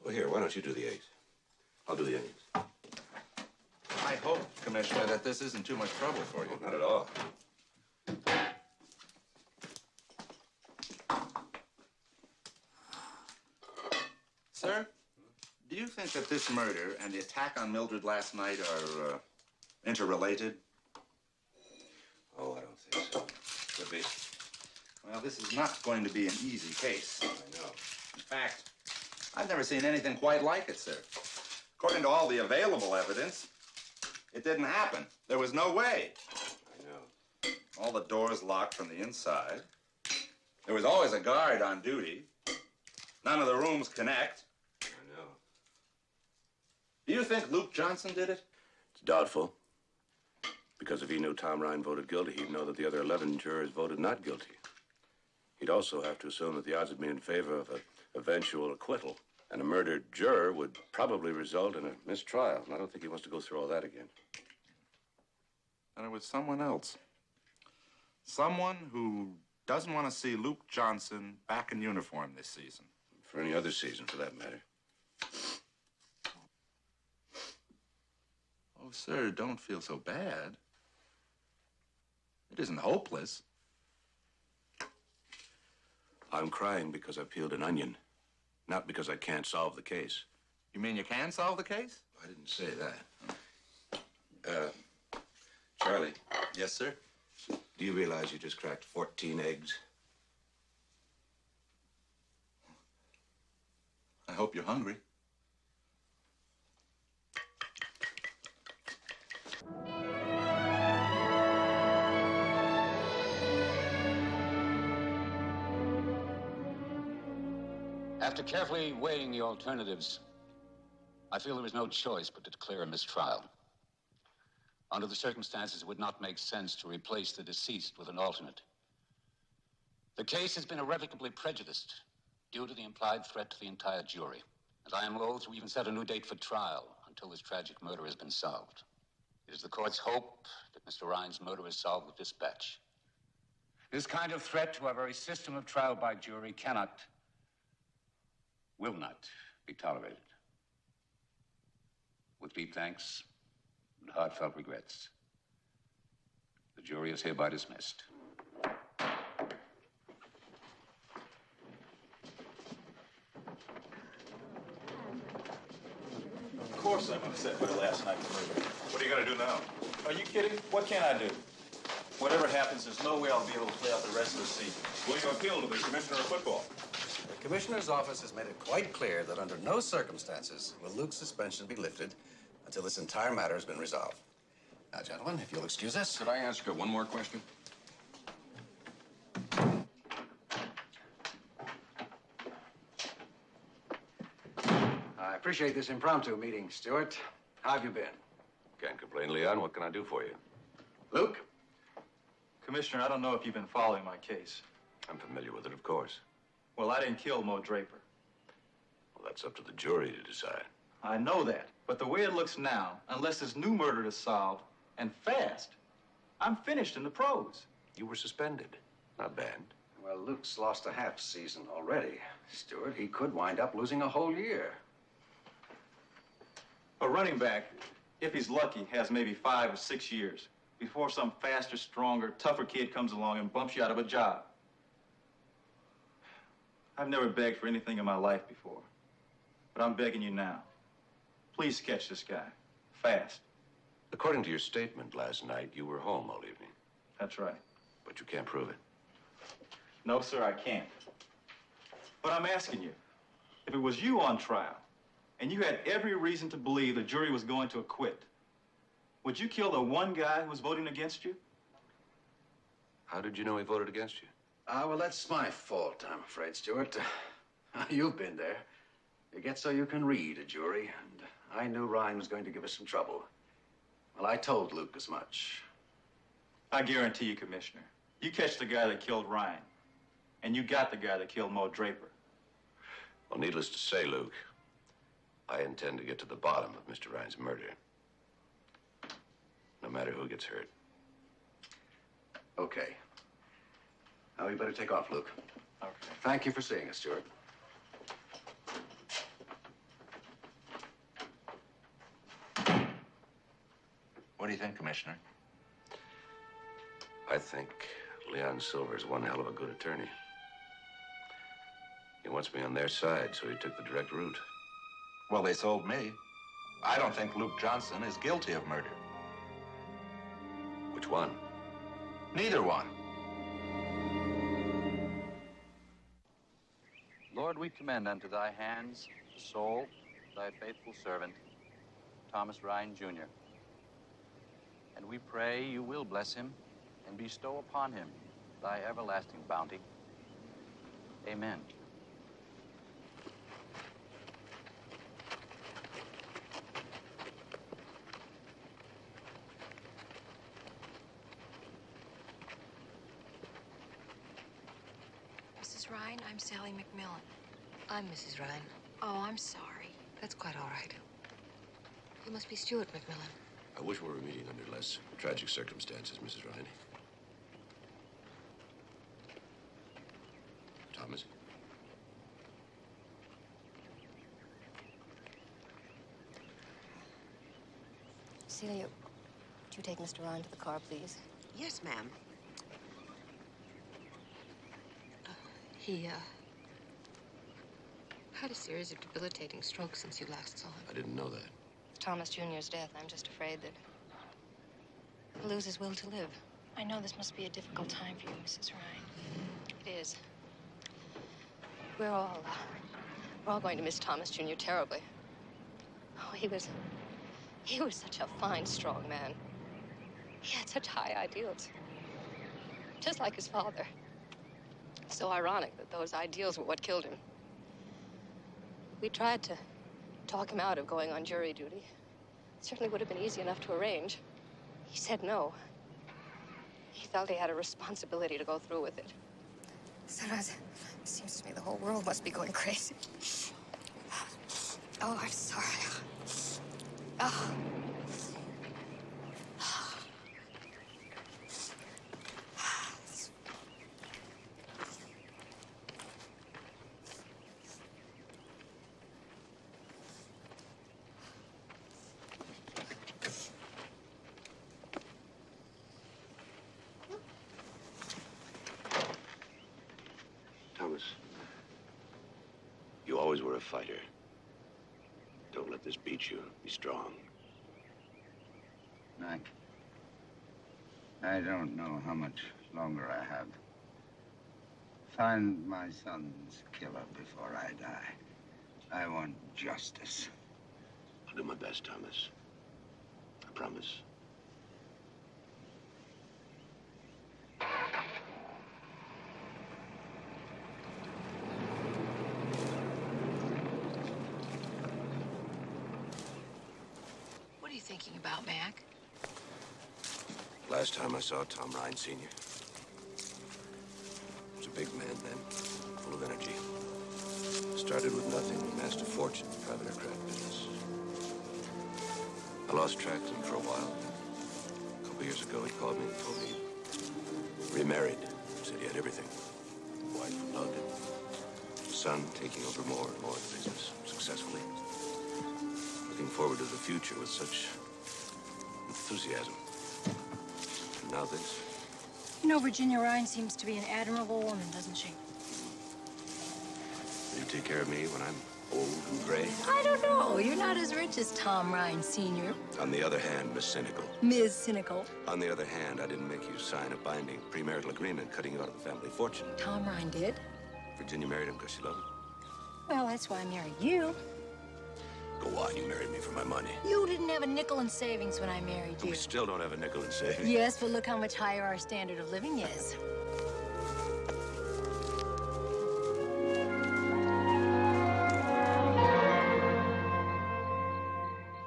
Well, here, why don't you do the eggs? I'll do the onions. I hope, Commissioner, that this isn't too much trouble for you. Not at all. Sir, do you think that this murder and the attack on Mildred last night are interrelated? Oh, I don't think so. Could be. Well, this is not going to be an easy case. I know. In fact, I've never seen anything quite like it, sir. According to all the available evidence, it didn't happen. There was no way. I know. All the doors locked from the inside. There was always a guard on duty. None of the rooms connect. I know. Do you think Luke Johnson did it? It's doubtful. Because if he knew Tom Ryan voted guilty, he'd know that the other 11 jurors voted not guilty. He'd also have to assume that the odds would be in favor of an eventual acquittal. And a murdered juror would probably result in a mistrial. And I don't think he wants to go through all that again. And it was someone else. Someone who doesn't want to see Luke Johnson back in uniform this season. For any other season, for that matter. Oh, sir, don't feel so bad. It isn't hopeless. I'm crying because I peeled an onion, not because I can't solve the case. You mean you can solve the case? I didn't say that. Charlie. Yes, sir. Do you realize you just cracked 14 eggs? I hope you're hungry. After carefully weighing the alternatives, I feel there is no choice but to declare a mistrial. Under the circumstances, it would not make sense to replace the deceased with an alternate. The case has been irrevocably prejudiced due to the implied threat to the entire jury, and I am loath to even set a new date for trial until this tragic murder has been solved. It is the court's hope that Mr. Ryan's murder is solved with dispatch. This kind of threat to our very system of trial by jury will not be tolerated. With deep thanks and heartfelt regrets, the jury is hereby dismissed. Of course I'm upset by last night's murder. What are you going to do now? Are you kidding? What can I do? Whatever happens, there's no way I'll be able to play out the rest of the season. Will you appeal to the commissioner of football? The commissioner's office has made it quite clear that under no circumstances will Luke's suspension be lifted until this entire matter has been resolved. Now, gentlemen, if you'll excuse us. Could I ask you one more question? I appreciate this impromptu meeting, Stewart. How have you been? Can't complain, Leon. What can I do for you? Luke? Commissioner, I don't know if you've been following my case. I'm familiar with it, of course. Well, I didn't kill Mo Draper. Well, that's up to the jury to decide. I know that. But the way it looks now, unless this new murder is solved, and fast, I'm finished in the pros. You were suspended, not banned. Well, Luke's lost a half season already. Stewart, he could wind up losing a whole year. A running back, if he's lucky, has maybe 5 or 6 years before some faster, stronger, tougher kid comes along and bumps you out of a job. I've never begged for anything in my life before, but I'm begging you now. Please catch this guy, fast. According to your statement last night, you were home all evening. That's right. But you can't prove it. No, sir, I can't. But I'm asking you, if it was you on trial, and you had every reason to believe the jury was going to acquit, would you kill the one guy who was voting against you? How did you know he voted against you? Well, that's my fault, I'm afraid, Stewart. You've been there. You get so you can read a jury, and I knew Ryan was going to give us some trouble. Well, I told Luke as much. I guarantee you, Commissioner, you catch the guy that killed Ryan, and you got the guy that killed Mo Draper. Well, needless to say, Luke, I intend to get to the bottom of Mr. Ryan's murder. No matter who gets hurt. Okay. Now, we better take off, Luke. Okay. Thank you for seeing us, Stewart. What do you think, Commissioner? I think Leon Silver's one hell of a good attorney. He wants me on their side, so he took the direct route. Well, they sold me. I don't think Luke Johnson is guilty of murder. Which one? Neither one. Lord, we commend unto thy hands the soul of thy faithful servant, Thomas Ryan, Jr. And we pray you will bless him and bestow upon him thy everlasting bounty. Amen. Mrs. Ryan, I'm Sally McMillan. I'm Mrs. Ryan. Oh, I'm sorry. That's quite all right. You must be Stuart McMillan. I wish we were meeting under less tragic circumstances, Mrs. Ryan. Thomas? Celia, would you take Mr. Ryan to the car, please? Yes, ma'am. He, had a series of debilitating strokes since you last saw him. I didn't know that. Thomas Jr.'s death, I'm just afraid that he'll lose his will to live. I know this must be a difficult time for you, Mrs. Ryan. It is. We're all going to miss Thomas Jr. terribly. Oh, he was such a fine, strong man. He had such high ideals. Just like his father. So ironic that those ideals were what killed him. We tried to talk him out of going on jury duty. It certainly would have been easy enough to arrange. He said no. He felt he had a responsibility to go through with it. Sometimes it seems to me the whole world must be going crazy. Oh, I'm sorry. Oh. Thomas, you always were a fighter. Don't let this beat you. Be strong. Mac, I don't know how much longer I have. Find my son's killer before I die. I want justice. I'll do my best, Thomas. I promise. What are you thinking about, Mac? Last time I saw Tom Ryan Sr. He was a big man then, full of energy. Started with nothing, amassed a fortune in the private aircraft business. I lost track of him for a while. A couple years ago, he called me and told me he remarried. Said he had everything. Wife who loved him. Son taking over more and more of the business successfully. Looking forward to the future with such enthusiasm. And now this. You know, Virginia Ryan seems to be an admirable woman, doesn't she? Will you take care of me when I'm old and gray? I don't know. You're not as rich as Tom Ryan Sr. On the other hand, Miss Cynical. Ms. Cynical. On the other hand, I didn't make you sign a binding premarital agreement cutting you out of the family fortune. Tom Ryan did. Virginia married him because she loved him. Well, that's why I married you. Go on, you married me for my money. You didn't have a nickel in savings when I married you. We still don't have a nickel in savings. Yes, but look how much higher our standard of living is.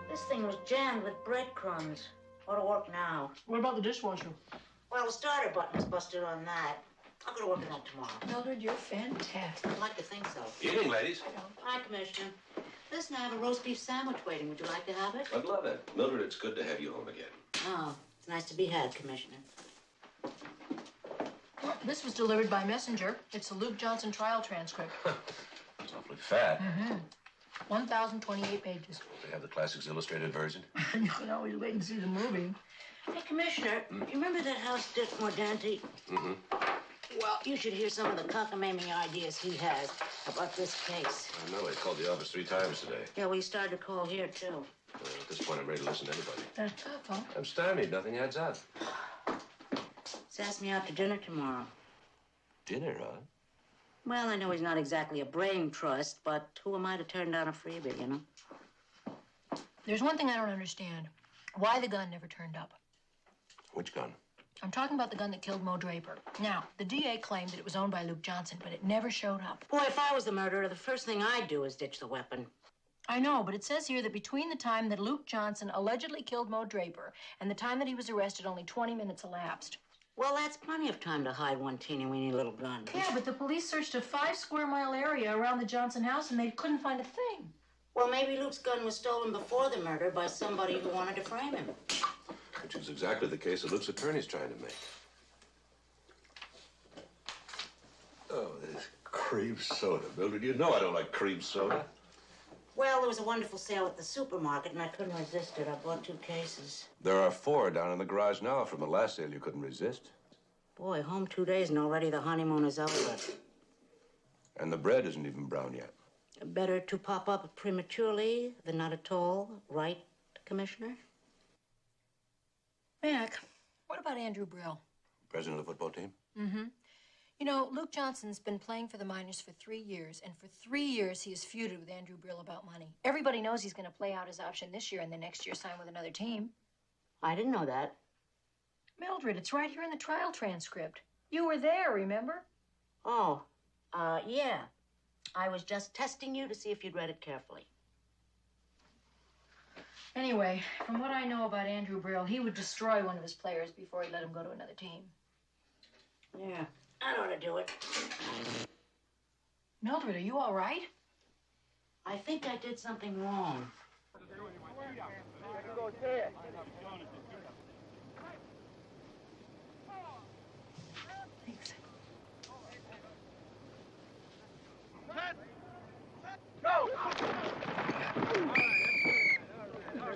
This thing was jammed with breadcrumbs. Ought to work now. What about the dishwasher? Well, the starter button's busted on that. I'll go to work on that tomorrow. Mildred, you're fantastic. I'd like to think so. Evening, ladies. Hi, Commissioner. Listen, I have a roast beef sandwich waiting. Would you like to have it? I'd love it. Mildred, it's good to have you home again. Oh, it's nice to be had, Commissioner. Well, this was delivered by messenger. It's the Luke Johnson trial transcript. It's awfully fat. 1,028 pages. They have the Classics Illustrated version. You can always wait and see the movie. Hey, Commissioner, you remember that house Dick Mordanti? Mm-hmm. Well, you should hear some of the cockamamie ideas he has about this case. I know. He called the office 3 times today. Yeah, we started to call here, too. Well, at this point, I'm ready to listen to anybody. That's tough, huh? I'm stymied. Nothing adds up. He's asked me out to dinner tomorrow. Dinner, huh? Well, I know he's not exactly a brain trust, but who am I to turn down a freebie, you know? There's one thing I don't understand. Why the gun never turned up. Which gun? I'm talking about the gun that killed Mo Draper. Now, the DA claimed that it was owned by Luke Johnson, but it never showed up. Boy, if I was the murderer, the first thing I'd do is ditch the weapon. I know, but it says here that between the time that Luke Johnson allegedly killed Mo Draper and the time that he was arrested, only 20 minutes elapsed. Well, that's plenty of time to hide one teeny-weeny little gun. Yeah, but the police searched a 5-square-mile area around the Johnson house, and they couldn't find a thing. Well, maybe Luke's gun was stolen before the murder by somebody who wanted to frame him. Which is exactly the case that Luke's attorney's trying to make. Oh, this cream soda. Mildred, you know I don't like cream soda. Well, there was a wonderful sale at the supermarket, and I couldn't resist it. I bought 2 cases. There are 4 down in the garage now from the last sale you couldn't resist. Boy, home 2 days and already the honeymoon is over. And the bread isn't even brown yet. Better to pop up prematurely than not at all, right, Commissioner? Mac, what about Andrew Brill? President of the football team? Mm-hmm. You know, Luke Johnson's been playing for the Miners for 3 years, and for 3 years he has feuded with Andrew Brill about money. Everybody knows he's going to play out his option this year and the next year sign with another team. I didn't know that. Mildred, it's right here in the trial transcript. You were there, remember? Oh, yeah. I was just testing you to see if you'd read it carefully. Anyway, from what I know about Andrew Brill, he would destroy one of his players before he'd let him go to another team. Yeah, I ought to do it. Mildred, are you all right? I think I did something wrong. Thanks.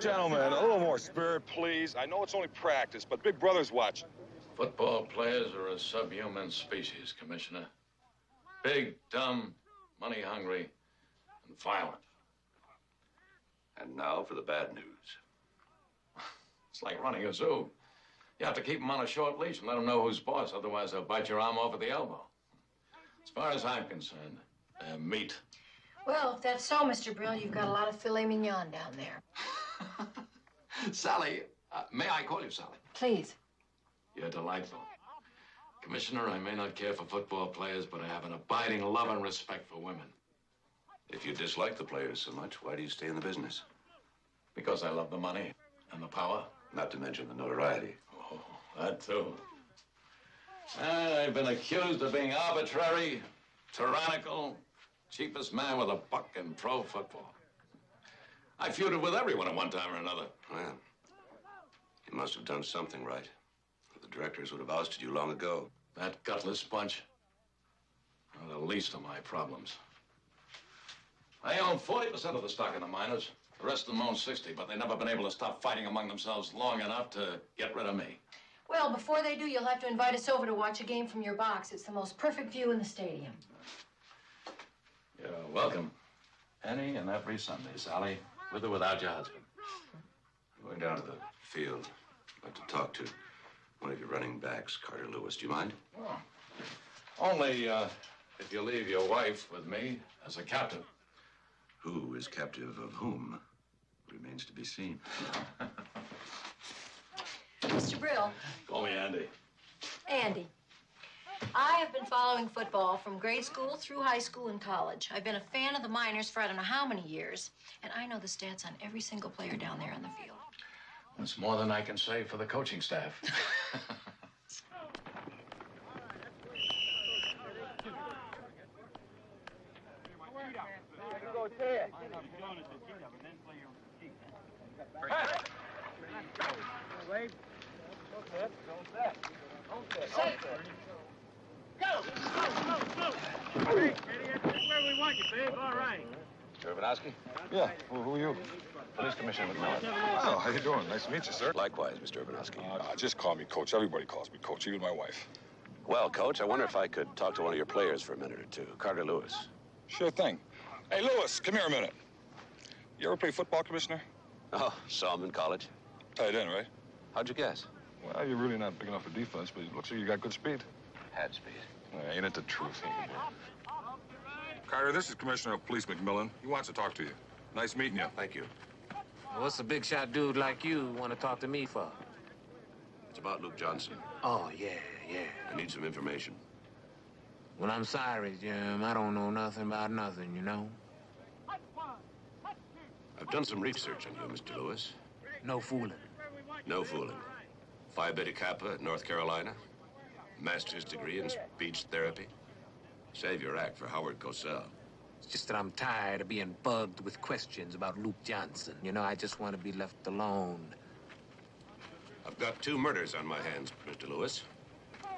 Gentlemen, a little more spirit, please. I know it's only practice, but Big Brother's watching. Football players are a subhuman species, Commissioner. Big, dumb, money-hungry, and violent. And now for the bad news. It's like running a zoo. You have to keep them on a short leash and let them know who's boss, otherwise they'll bite your arm off at the elbow. As far as I'm concerned, they're meat. Well, if that's so, Mr. Brill, you've got a lot of filet mignon down there. Sally, may I call you Sally? Please. You're delightful. Commissioner, I may not care for football players, but I have an abiding love and respect for women. If you dislike the players so much, why do you stay in the business? Because I love the money and the power. Not to mention the notoriety. Oh, that too. I've been accused of being arbitrary, tyrannical, cheapest man with a buck in pro football. I feuded with everyone at one time or another. Well, you must have done something right. The directors would have ousted you long ago. That gutless bunch are the least of my problems. I own 40% of the stock in the Miners. The rest of them own 60, but they've never been able to stop fighting among themselves long enough to get rid of me. Well, before they do, you'll have to invite us over to watch a game from your box. It's the most perfect view in the stadium. You're welcome. Any and every Sunday, Sally, with or without your husband. I'm going down to the field. I'd like to talk to one of your running backs, Carter Lewis. Do you mind? Oh. Only if you leave your wife with me as a captive. Who is captive of whom remains to be seen. Mr. Brill. Call me Andy. Andy. I have been following football from grade school through high school and college. I've been a fan of the Miners for I don't know how many years, and I know the stats on every single player down there on the field. That's more than I can say for the coaching staff. Urbanowski? Yeah, who are you? Police Commissioner McMillan. Oh, how you doing? Nice to meet you, sir. Likewise, Mr. Urbanowski. Just call me Coach. Everybody calls me Coach, even my wife. Well, Coach, I wonder if I could talk to one of your players for a minute or two. Carter Lewis. Sure thing. Hey, Lewis, come here a minute. You ever play football, Commissioner? Oh, saw him in college. Tight end, right? How'd you guess? Well, you're really not big enough for defense, but it looks like you got good speed. Had speed. Ain't it the truth? Carter, this is Commissioner of Police McMillan. He wants to talk to you. Nice meeting you. Thank you. What's a big shot dude like you want to talk to me for? It's about Luke Johnson. Oh, yeah. I need some information. Well, I'm sorry, Jim. I don't know nothing about nothing, you know? I've done some research on you, Mr. Lewis. No fooling. No fooling. Phi Beta Kappa at North Carolina. Master's degree in speech therapy. Save your act for Howard Cosell. It's just that I'm tired of being bugged with questions about Luke Johnson. You know, I just want to be left alone. I've got 2 murders on my hands, Mr. Lewis.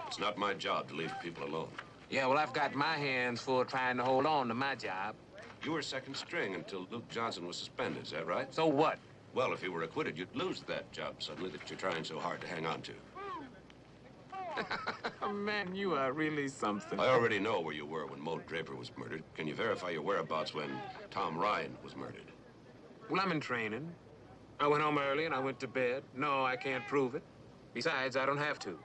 It's not my job to leave people alone. Yeah, well, I've got my hands full trying to hold on to my job. You were second string until Luke Johnson was suspended, is that right? So what? Well, if you were acquitted, you'd lose that job suddenly that you're trying so hard to hang on to. man, you are really something. I already know where you were when Mo Draper was murdered. Can you verify your whereabouts when Tom Ryan was murdered? Well, I'm in training. I went home early and I went to bed. No, I can't prove it. Besides, I don't have to.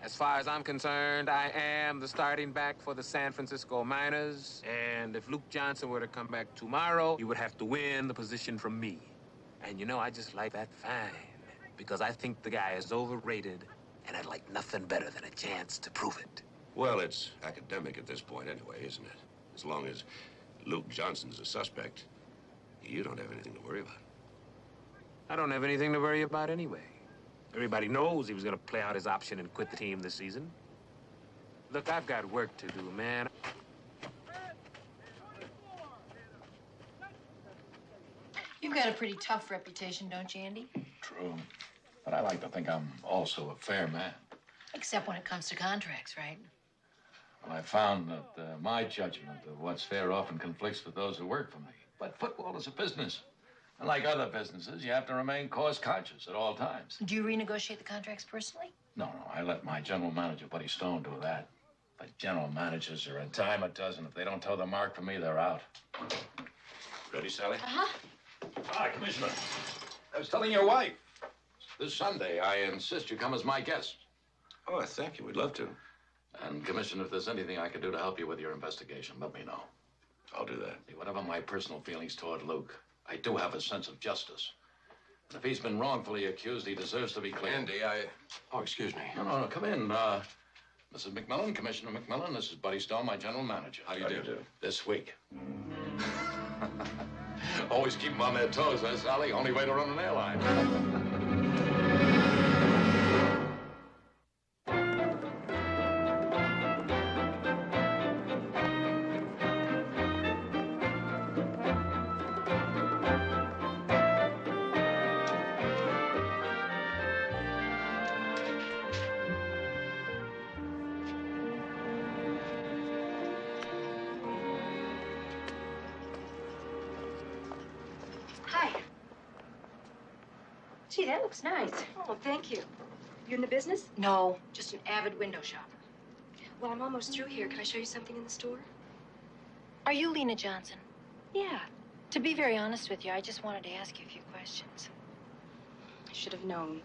As far as I'm concerned, I am the starting back for the San Francisco Miners. And if Luke Johnson were to come back tomorrow, he would have to win the position from me. And you know, I just like that fine. Because I think the guy is overrated, and I'd like nothing better than a chance to prove it. Well, it's academic at this point anyway, isn't it? As long as Luke Johnson's a suspect, you don't have anything to worry about. I don't have anything to worry about anyway. Everybody knows he was going to play out his option and quit the team this season. Look, I've got work to do, man. You've got a pretty tough reputation, don't you, Andy? True. But I like to think I'm also a fair man. Except when it comes to contracts, right? Well, I found that my judgment of what's fair often conflicts with those who work for me. But football is a business. And like other businesses, you have to remain cost-conscious at all times. Do you renegotiate the contracts personally? No, I let my general manager, Buddy Stone, do that. But general managers are a dime a dozen. If they don't toe the mark for me, they're out. Ready, Sally? Uh-huh. Hi, Commissioner. I was telling your wife. This Sunday, I insist you come as my guest. Oh, thank you. We'd love to. And, Commissioner, if there's anything I can do to help you with your investigation, let me know. I'll do that. See, whatever my personal feelings toward Luke, I do have a sense of justice. And if he's been wrongfully accused, he deserves to be cleared. Andy, Oh, excuse me. No, come in. Mrs. McMillan, Commissioner McMillan, this is Buddy Stone, my general manager. How do you do? This week. Always keep them on their toes, huh, Sally? Only way to run an airline. Hi. Gee, that looks nice. Oh, thank you. You in the business? No, just an avid window shopper. Well, I'm almost through here. Can I show you something in the store? Are you Lena Johnson? Yeah. To be very honest with you, I just wanted to ask you a few questions. I should have known.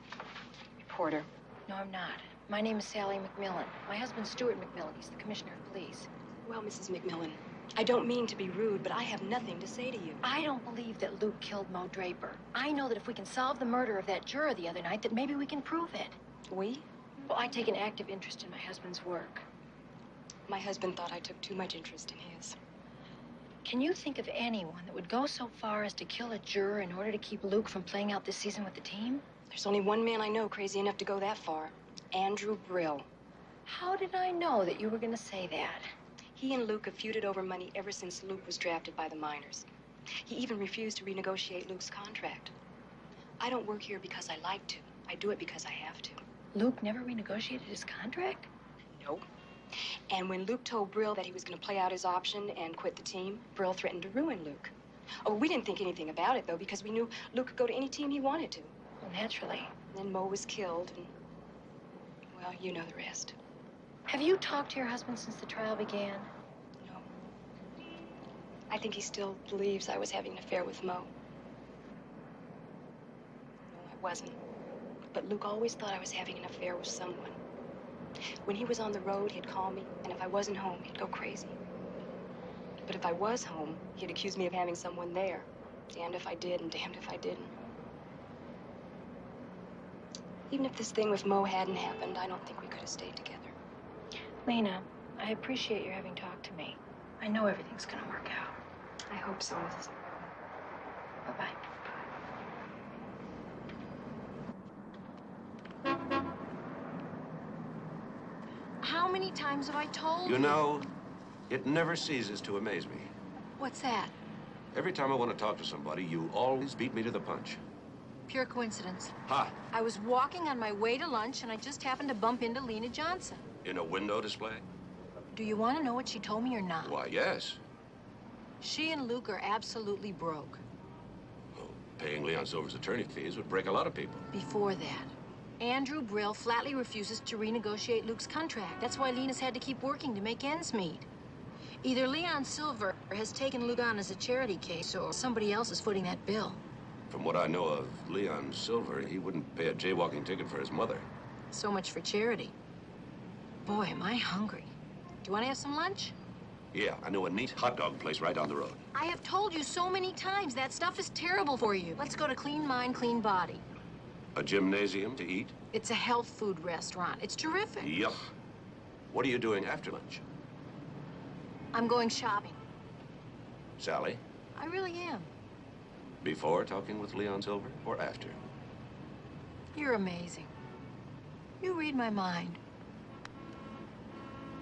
Reporter. No, I'm not. My name is Sally McMillan. My husband's Stuart McMillan. He's the commissioner of police. Well, Mrs. McMillan, I don't mean to be rude, but I have nothing to say to you. I don't believe that Luke killed Mo Draper. I know that if we can solve the murder of that juror the other night, that maybe we can prove it. We? Well, I take an active interest in my husband's work. My husband thought I took too much interest in his. Can you think of anyone that would go so far as to kill a juror in order to keep Luke from playing out this season with the team? There's only one man I know crazy enough to go that far. Andrew Brill. How did I know that you were going to say that? He and Luke have feuded over money ever since Luke was drafted by the Miners. He even refused to renegotiate Luke's contract. I don't work here because I like to. I do it because I have to. Luke never renegotiated his contract? Nope. And when Luke told Brill that he was going to play out his option and quit the team, Brill threatened to ruin Luke. Oh, we didn't think anything about it, though, because we knew Luke could go to any team he wanted to. Well, naturally. And then Mo was killed, and, well, you know the rest. Have you talked to your husband since the trial began? No. I think he still believes I was having an affair with Mo. No, I wasn't. But Luke always thought I was having an affair with someone. When he was on the road, he'd call me, and if I wasn't home, he'd go crazy. But if I was home, he'd accuse me of having someone there. Damned if I did, and damned if I didn't. Even if this thing with Mo hadn't happened, I don't think we could have stayed together. Lena, I appreciate your having talked to me. I know everything's gonna work out. I hope so, Mrs. Bye-bye. How many times have I told you? You know, it never ceases to amaze me. What's that? Every time I want to talk to somebody, you always beat me to the punch. Pure coincidence. Ha! I was walking on my way to lunch, and I just happened to bump into Lena Johnson. In a window display? Do you want to know what she told me or not? Why, yes. She and Luke are absolutely broke. Well, paying Leon Silver's attorney fees would break a lot of people. Before that, Andrew Brill flatly refuses to renegotiate Luke's contract. That's why Lena's had to keep working to make ends meet. Either Leon Silver has taken Luke on as a charity case, or somebody else is footing that bill. From what I know of Leon Silver, he wouldn't pay a jaywalking ticket for his mother. So much for charity. Boy, am I hungry. Do you want to have some lunch? Yeah, I know a neat hot dog place right down the road. I have told you so many times that stuff is terrible for you. Let's go to Clean Mind, Clean Body. A gymnasium to eat? It's a health food restaurant. It's terrific. Yuck. What are you doing after lunch? I'm going shopping. Sally, I really am. before talking with Leon Silver or after? You're amazing. You read my mind.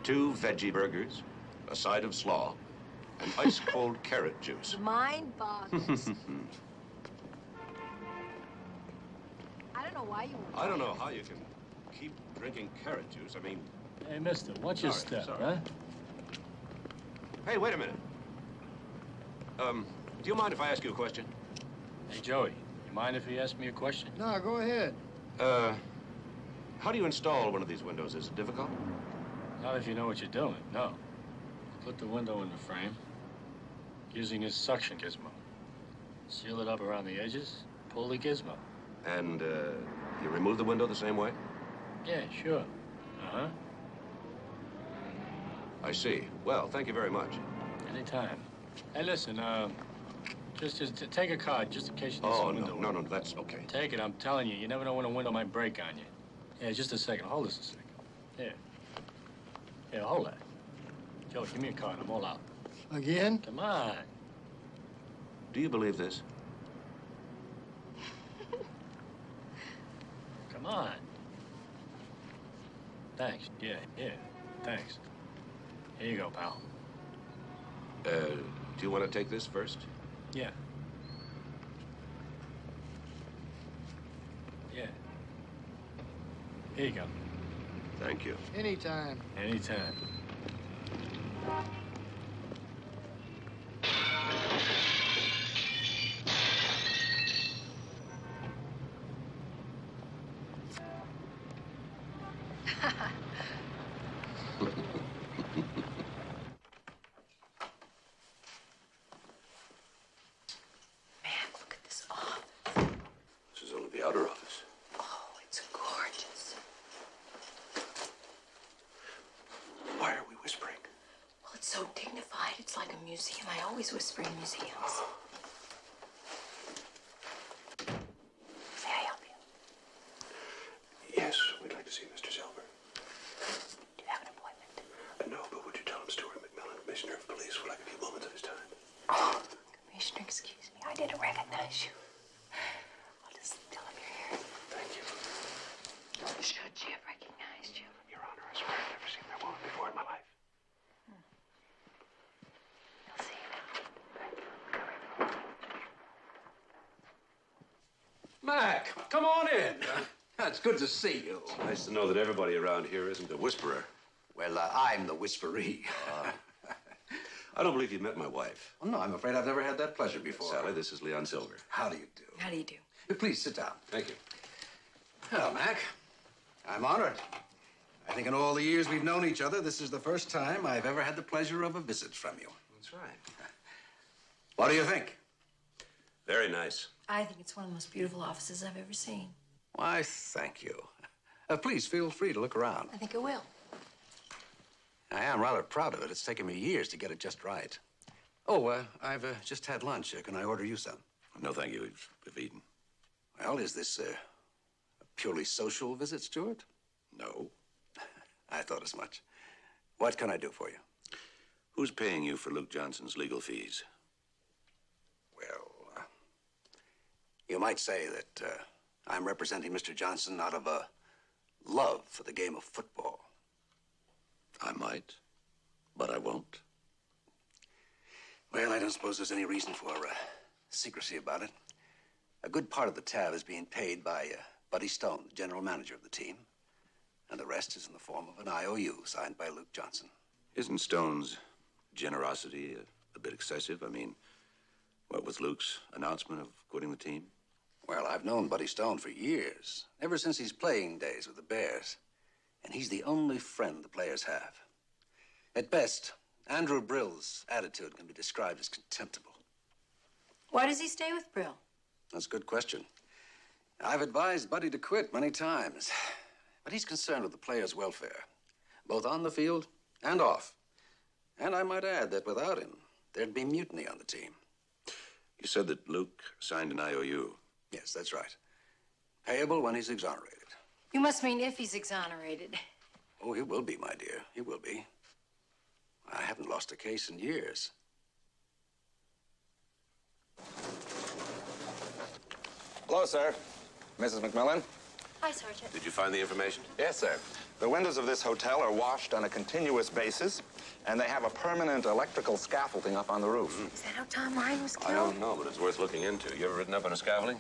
2 veggie burgers, a side of slaw, and ice-cold carrot juice. Mind boggles. I don't know why you were. I don't know how you can keep drinking carrot juice. I mean... Hey, mister, watch your step, huh? Hey, wait a minute. Do you mind if I ask you a question? Hey, Joey, you mind if he asks me a question? No, go ahead. How do you install one of these windows? Is it difficult? Not if you know what you're doing, no. Put the window in the frame using this suction gizmo. Seal it up around the edges, pull the gizmo. And, you remove the window the same way? Yeah, sure. Uh-huh. I see. Well, thank you very much. Anytime. Hey, listen, just take a card, just in case you need Oh, some window. no, that's okay. Take it, I'm telling you. You never know when a window might break on you. Yeah, just a second. Hold this a second. Here. Here, hold that. Joe, give me a card. I'm all out. Again? Come on. Do you believe this? Come on. Thanks. Yeah, thanks. Here you go, pal. Do you want to take this first? Yeah. Yeah. Here you go. Thank you. Anytime. Anytime. This is only the outer office. Oh, it's gorgeous. Why are we whispering? Well, it's so dignified. It's like a museum. I always whisper in museums. May I help you? Yes, we'd like to see Mr. Silver. Do you have an appointment? No, but would you tell him Stuart McMillan, Commissioner of Police, would like a few moments of his time? Oh, Commissioner, excuse me. I didn't recognize you. I'll just tell him you're here. Thank you. Should she have recognized you? Your Honor, I swear I've never seen that woman before in my life. I'll see you now. Mac, come on in. It's good to see you. It's nice to know that everybody around here isn't a whisperer. Well, I'm the whisperee. I don't believe you've met my wife. Oh, no, I'm afraid I've never had that pleasure before. Sally, this is Leon Silver. How do you do? How do you do? Please sit down. Thank you. Hello, Mac. I'm honored. I think in all the years we've known each other, this is the first time I've ever had the pleasure of a visit from you. That's right. What do you think? Very nice. I think it's one of the most beautiful offices I've ever seen. Why, thank you. Please feel free to look around. I think it will. I am rather proud of it. It's taken me years to get it just right. Oh, I've just had lunch. Can I order you some? No, thank you. We've eaten. Well, is this a purely social visit, Stuart? No. I thought as much. What can I do for you? Who's paying you for Luke Johnson's legal fees? Well, you might say that I'm representing Mr. Johnson out of a love for the game of football. I might, but I won't. Well, I don't suppose there's any reason for secrecy about it. A good part of the tab is being paid by Buddy Stone, the general manager of the team. And the rest is in the form of an IOU signed by Luke Johnson. Isn't Stone's generosity a bit excessive? I mean, what with Luke's announcement of quitting the team? Well, I've known Buddy Stone for years, ever since his playing days with the Bears. And he's the only friend the players have. At best, Andrew Brill's attitude can be described as contemptible. Why does he stay with Brill? That's a good question. I've advised Buddy to quit many times, but he's concerned with the players' welfare, both on the field and off. And I might add that without him, there'd be mutiny on the team. You said that Luke signed an IOU. Yes, that's right. Payable when he's exonerated. You must mean if he's exonerated. Oh, he will be, my dear. He will be. I haven't lost a case in years. Hello, sir. Mrs. McMillan? Hi, Sergeant. Did you find the information? Yes, sir. The windows of this hotel are washed on a continuous basis, and they have a permanent electrical scaffolding up on the roof. Is that how Tom Ryan was killed? I don't know, but it's worth looking into. You ever ridden up on a scaffolding?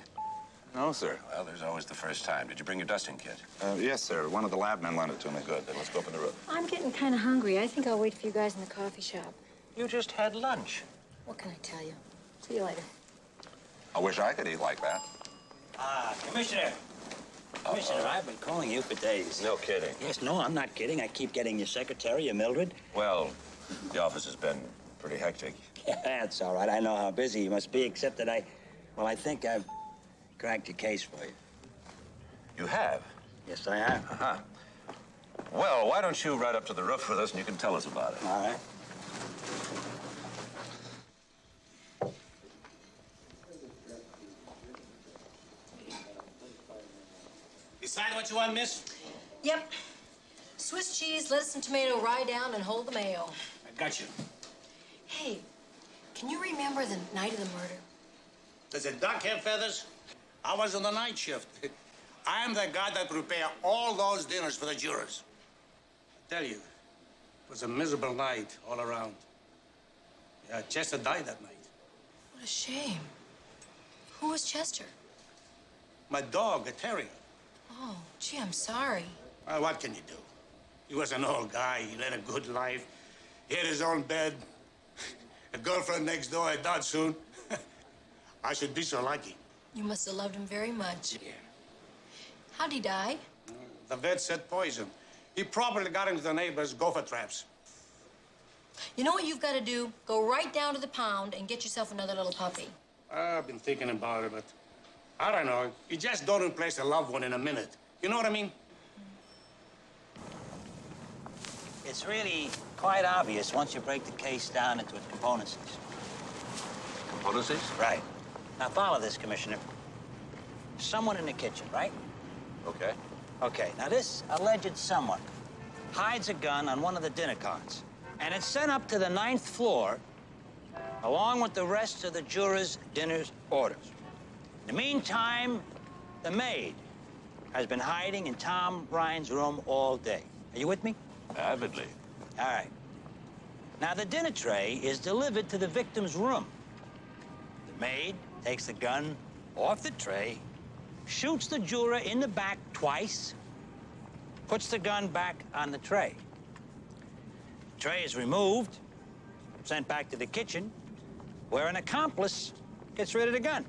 No, sir. Well, there's always the first time. Did you bring your dusting kit? Yes, sir. One of the lab men lent it to me. Good. Then let's go up on the roof. I'm getting kind of hungry. I think I'll wait for you guys in the coffee shop. You just had lunch. What can I tell you? See you later. I wish I could eat like that. Commissioner. Commissioner, I've been calling you for days. No kidding. Yes, no, I'm not kidding. I keep getting your secretary, your Mildred. Well, the office has been pretty hectic. Yeah, that's all right. I know how busy you must be, except that I think I've cracked your case for you. You have? Yes, I have. Uh-huh. Well, why don't you ride up to the roof with us and you can tell us about it? All right. Decide what you want, miss? Yep. Swiss cheese, lettuce, and tomato, rye down, and hold the mayo. I got you. Hey, can you remember the night of the murder? Does a duck have feathers? I was on the night shift. I am the guy that prepared all those dinners for the jurors. I tell you, it was a miserable night all around. Yeah, Chester died that night. What a shame. Who was Chester? My dog, a terrier. Oh, gee, I'm sorry. Well, what can you do? He was an old guy. He led a good life. He had his own bed. A girlfriend next door. I died soon. I should be so lucky. You must have loved him very much. Yeah. How'd he die? The vet said poison. He probably got into the neighbor's gopher traps. You know what you've got to do? Go right down to the pound and get yourself another little puppy. I've been thinking about it, but I don't know. You just don't replace a loved one in a minute. You know what I mean? It's really quite obvious once you break the case down into its componencies. Componencies? Right. Now follow this, Commissioner. Someone in the kitchen, right? Okay. Okay, now this alleged someone hides a gun on one of the dinner carts, and it's sent up to the 9th floor along with the rest of the jurors' dinner orders. In the meantime, the maid has been hiding in Tom Ryan's room all day. Are you with me? Avidly. All right. Now, the dinner tray is delivered to the victim's room. The maid takes the gun off the tray, shoots the juror in the back twice, puts the gun back on the tray. The tray is removed, sent back to the kitchen, where an accomplice gets rid of the gun.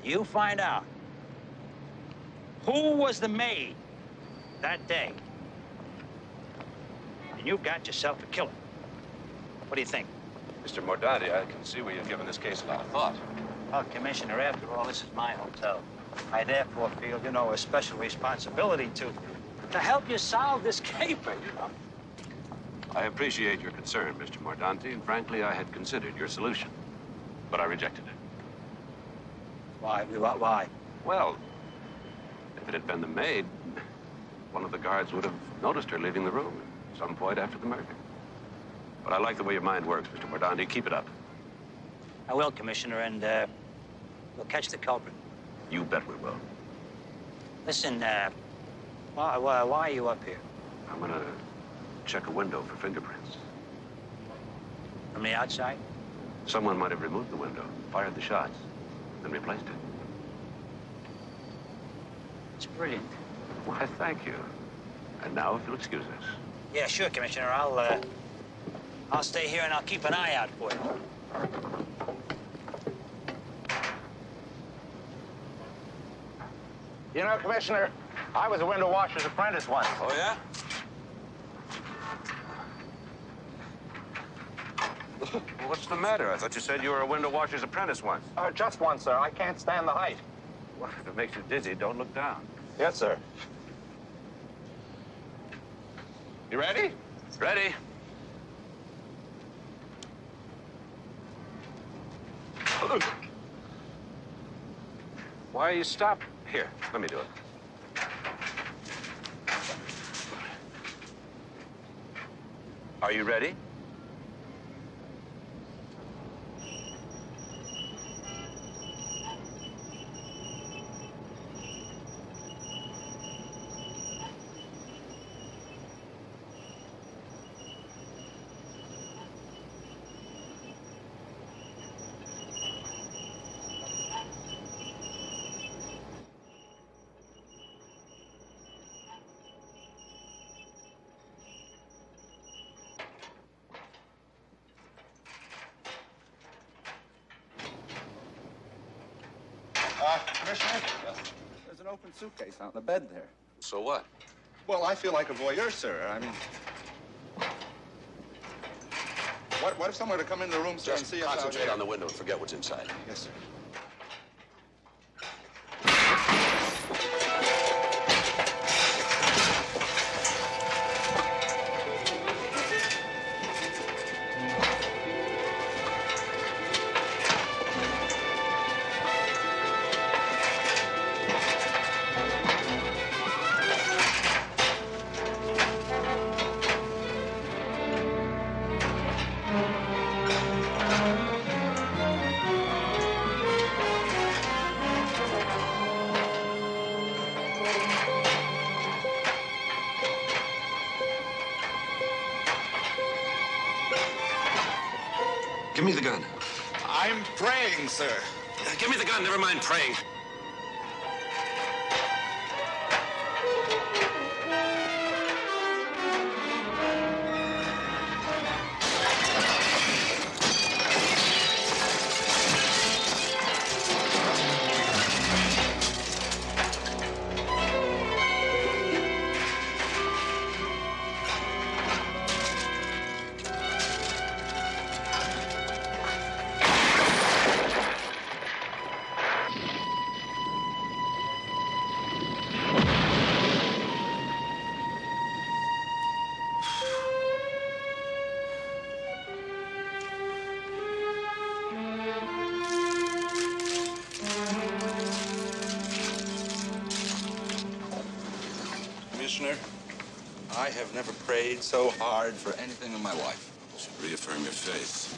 You find out who was the maid that day, and you've got yourself a killer. What do you think? Mr. Mordanti, I can see where you've given this case a lot of thought. Well, Commissioner, after all, this is my hotel. I therefore feel, you know, a special responsibility to help you solve this caper, you know. I appreciate your concern, Mr. Mordanti, and frankly, I had considered your solution, but I rejected it. Why? Why? Well, if it had been the maid, one of the guards would have noticed her leaving the room at some point after the murder. But I like the way your mind works, Mr. Mordanti. Keep it up. I will, Commissioner, and we'll catch the culprit. You bet we will. Listen, why are you up here? I'm gonna check a window for fingerprints. From the outside? Someone might have removed the window, fired the shots, then replaced it. It's brilliant. Why, thank you. And now, if you'll excuse us. Yeah, sure, Commissioner. I'll stay here and I'll keep an eye out for you. You know, Commissioner, I was a window washer's apprentice once. Oh, yeah? What's the matter? I thought you said you were a window washer's apprentice once. Just once, sir. I can't stand the height. Well, if it makes you dizzy, don't look down. Yes, sir. You ready? Ready. Why are you stopped? Here, let me do it. Are you ready? Commissioner? There's an open suitcase on the bed there. So what? Well, I feel like a voyeur, sir. I mean... What if someone were to come into the room, sir, and see us out Concentrate here? on the window and forget what's inside. Yes, sir. Give me the gun. I'm praying, sir. Give me the gun. Never mind praying. Commissioner, I have never prayed so hard for anything in my life. You should reaffirm your faith.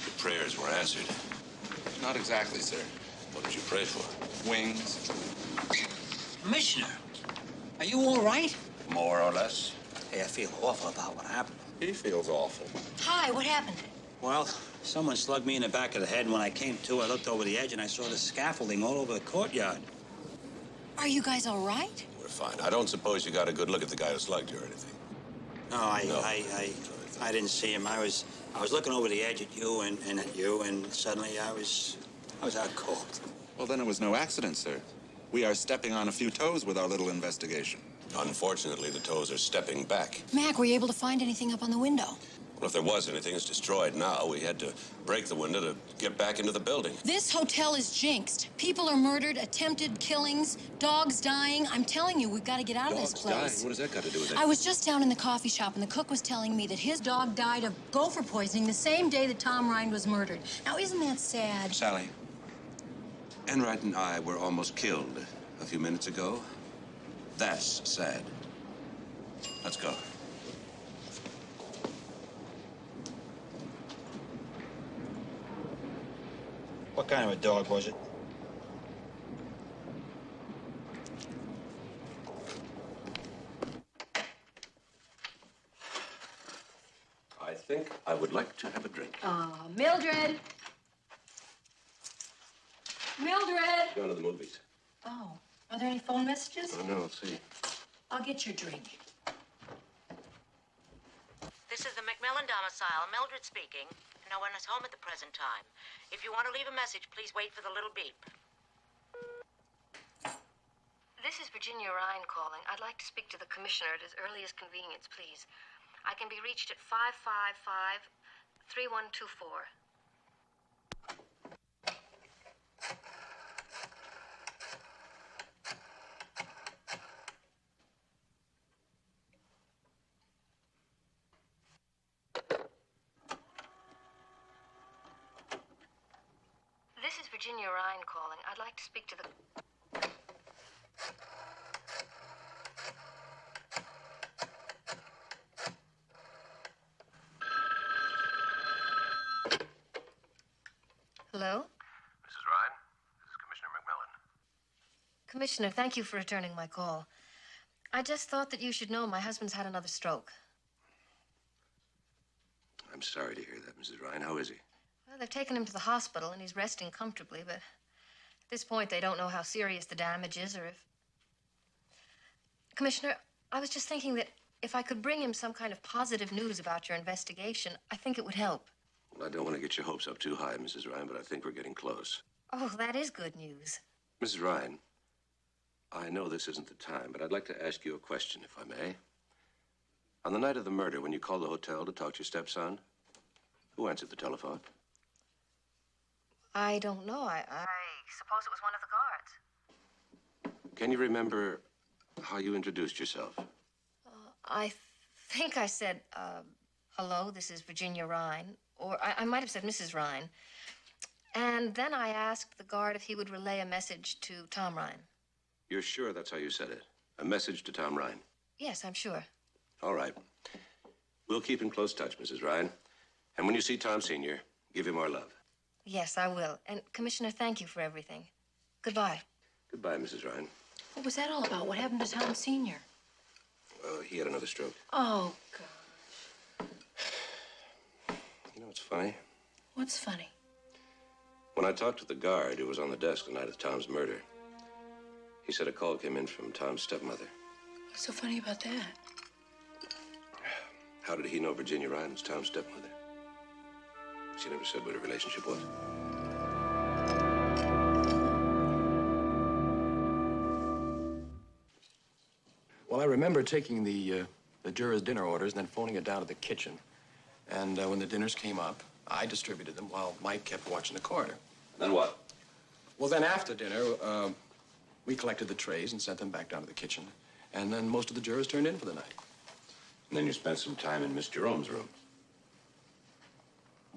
Your prayers were answered. Not exactly, sir. What did you pray for? Wings. Commissioner, are you all right? More or less. Hey, I feel awful about what happened. He feels awful. Hi, what happened? Well, someone slugged me in the back of the head, and when I came to, I looked over the edge and I saw the scaffolding all over the courtyard. Are you guys all right? We're fine. I don't suppose you got a good look at the guy who slugged you or anything. No, I didn't see him. I was looking over the edge at you and at you, and suddenly I was out cold. Well, then it was no accident, sir. We are stepping on a few toes with our little investigation. Unfortunately, the toes are stepping back. Mac, were you able to find anything up on the window? Well, if there was anything, it's destroyed now. We had to break the window to get back into the building. This hotel is jinxed. People are murdered, attempted killings, dogs dying. I'm telling you, we've got to get out of this Dogs dying? place. What does that got to do with it? I was just down in the coffee shop, and the cook was telling me that his dog died of gopher poisoning the same day that Tom Rind was murdered. Now, isn't that sad? Sally, Enright and I were almost killed a few minutes ago. That's sad. Let's go. What kind of a dog was it? I think I would like to have a drink. Mildred! Mildred! Go to the movies. Oh, are there any phone messages? Oh, no, let's see. I'll get your drink. This is the McMillan domicile. Mildred speaking. No one is home at the present time. If you want to leave a message, please wait for the little beep. This is Virginia Ryan calling. I'd like to speak to the commissioner at his earliest convenience, please. I can be reached at 555-3124. This is Virginia Ryan calling. I'd like to speak to the... Hello? Mrs. Ryan, this is Commissioner McMillan. Commissioner, thank you for returning my call. I just thought that you should know my husband's had another stroke. I'm sorry to hear that, Mrs. Ryan. How is he? Well, they've taken him to the hospital and he's resting comfortably, but at this point they don't know how serious the damage is or if... Commissioner, I was just thinking that if I could bring him some kind of positive news about your investigation, I think it would help. Well, I don't want to get your hopes up too high, Mrs. Ryan, but I think we're getting close. Oh, that is good news. Mrs. Ryan, I know this isn't the time, but I'd like to ask you a question, if I may. On the night of the murder, when you called the hotel to talk to your stepson, who answered the telephone? I don't know. I suppose it was one of the guards. Can you remember how you introduced yourself? I think I said, hello, this is Virginia Ryan. Or I might have said Mrs. Ryan. And then I asked the guard if he would relay a message to Tom Ryan. You're sure that's how you said it? A message to Tom Ryan? Yes, I'm sure. All right. We'll keep in close touch, Mrs. Ryan. And when you see Tom Sr., give him our love. Yes, I will. And, Commissioner, thank you for everything. Goodbye. Goodbye, Mrs. Ryan. What was that all about? What happened to Tom Sr.? Well, he had another stroke. Oh, God. You know what's funny? What's funny? When I talked to the guard who was on the desk the night of Tom's murder, he said a call came in from Tom's stepmother. What's so funny about that? How did he know Virginia Ryan was Tom's stepmother? She never said what her relationship was. Well, I remember taking the jurors' dinner orders and then phoning it down to the kitchen. And when the dinners came up, I distributed them while Mike kept watching the corridor. Then what? Well, then after dinner, we collected the trays and sent them back down to the kitchen. And then most of the jurors turned in for the night. And then you spent some time in Miss Jerome's room.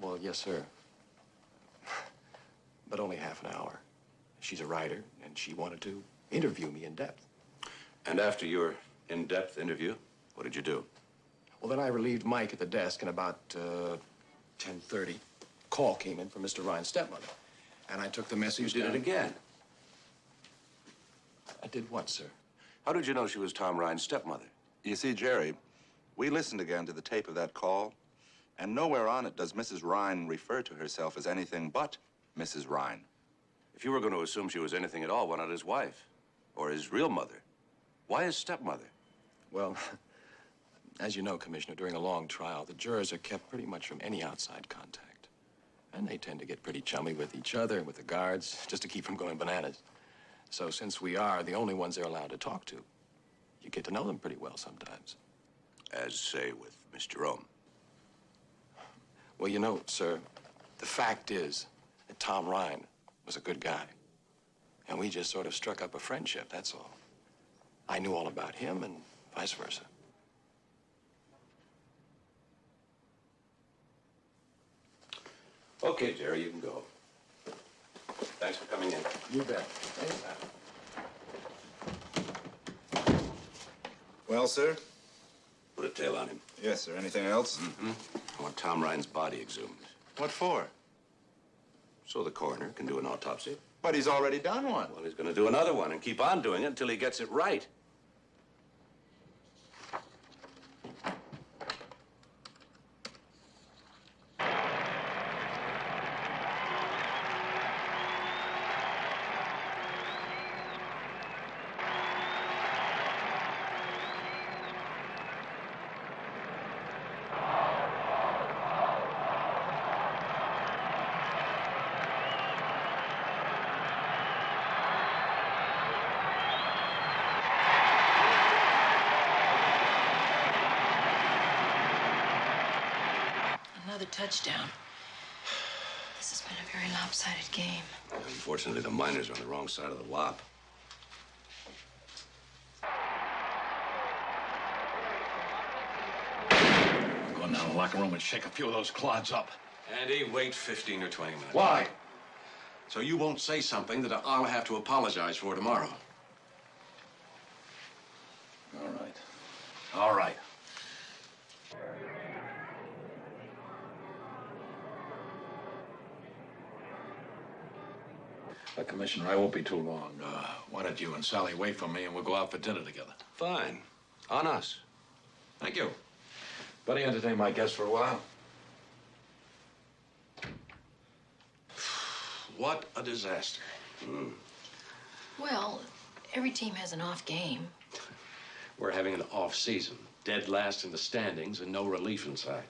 Well, yes, sir. But only half an hour. She's a writer, and she wanted to interview me in depth. And after your in-depth interview, what did you do? Well, then I relieved Mike at the desk, and about 10:30, call came in from Mr. Ryan's stepmother. And I took the message You did down. it again? I did what, sir? How did you know she was Tom Ryan's stepmother? You see, Jerry, we listened again to the tape of that call, and nowhere on it does Mrs. Ryan refer to herself as anything but Mrs. Ryan. If you were going to assume she was anything at all, why not his wife? Or his real mother? Why his stepmother? Well, as you know, Commissioner, during a long trial, the jurors are kept pretty much from any outside contact. And they tend to get pretty chummy with each other and with the guards, just to keep from going bananas. So since we are the only ones they're allowed to talk to, you get to know them pretty well sometimes. As, say, with Miss Jerome. Well, you know, sir, the fact is that Tom Ryan was a good guy. And we just sort of struck up a friendship, that's all. I knew all about him and vice versa. Okay, Jerry, you can go. Thanks for coming in. You bet. Well, sir? Put a tail on him. Yes, sir. Anything else? Mm-hmm. I want Tom Ryan's body exhumed. What for? So the coroner can do an autopsy. But he's already done one. Well, he's going to do another one and keep on doing it until he gets it right. another touchdown. This has been a very lopsided game. Unfortunately, the Miners are on the wrong side of the lop. Go down to the locker room and shake a few of those clods up. Andy, wait 15 or 20 minutes. Why? So you won't say something that I'll have to apologize for tomorrow. All right. All right. Commissioner, I won't be too long. Why don't you and Sally wait for me and we'll go out for dinner together? Fine. On us. Thank you. Buddy, entertain my guests for a while. What a disaster. Well, every team has an off game. We're having an off season. Dead last in the standings and no relief inside.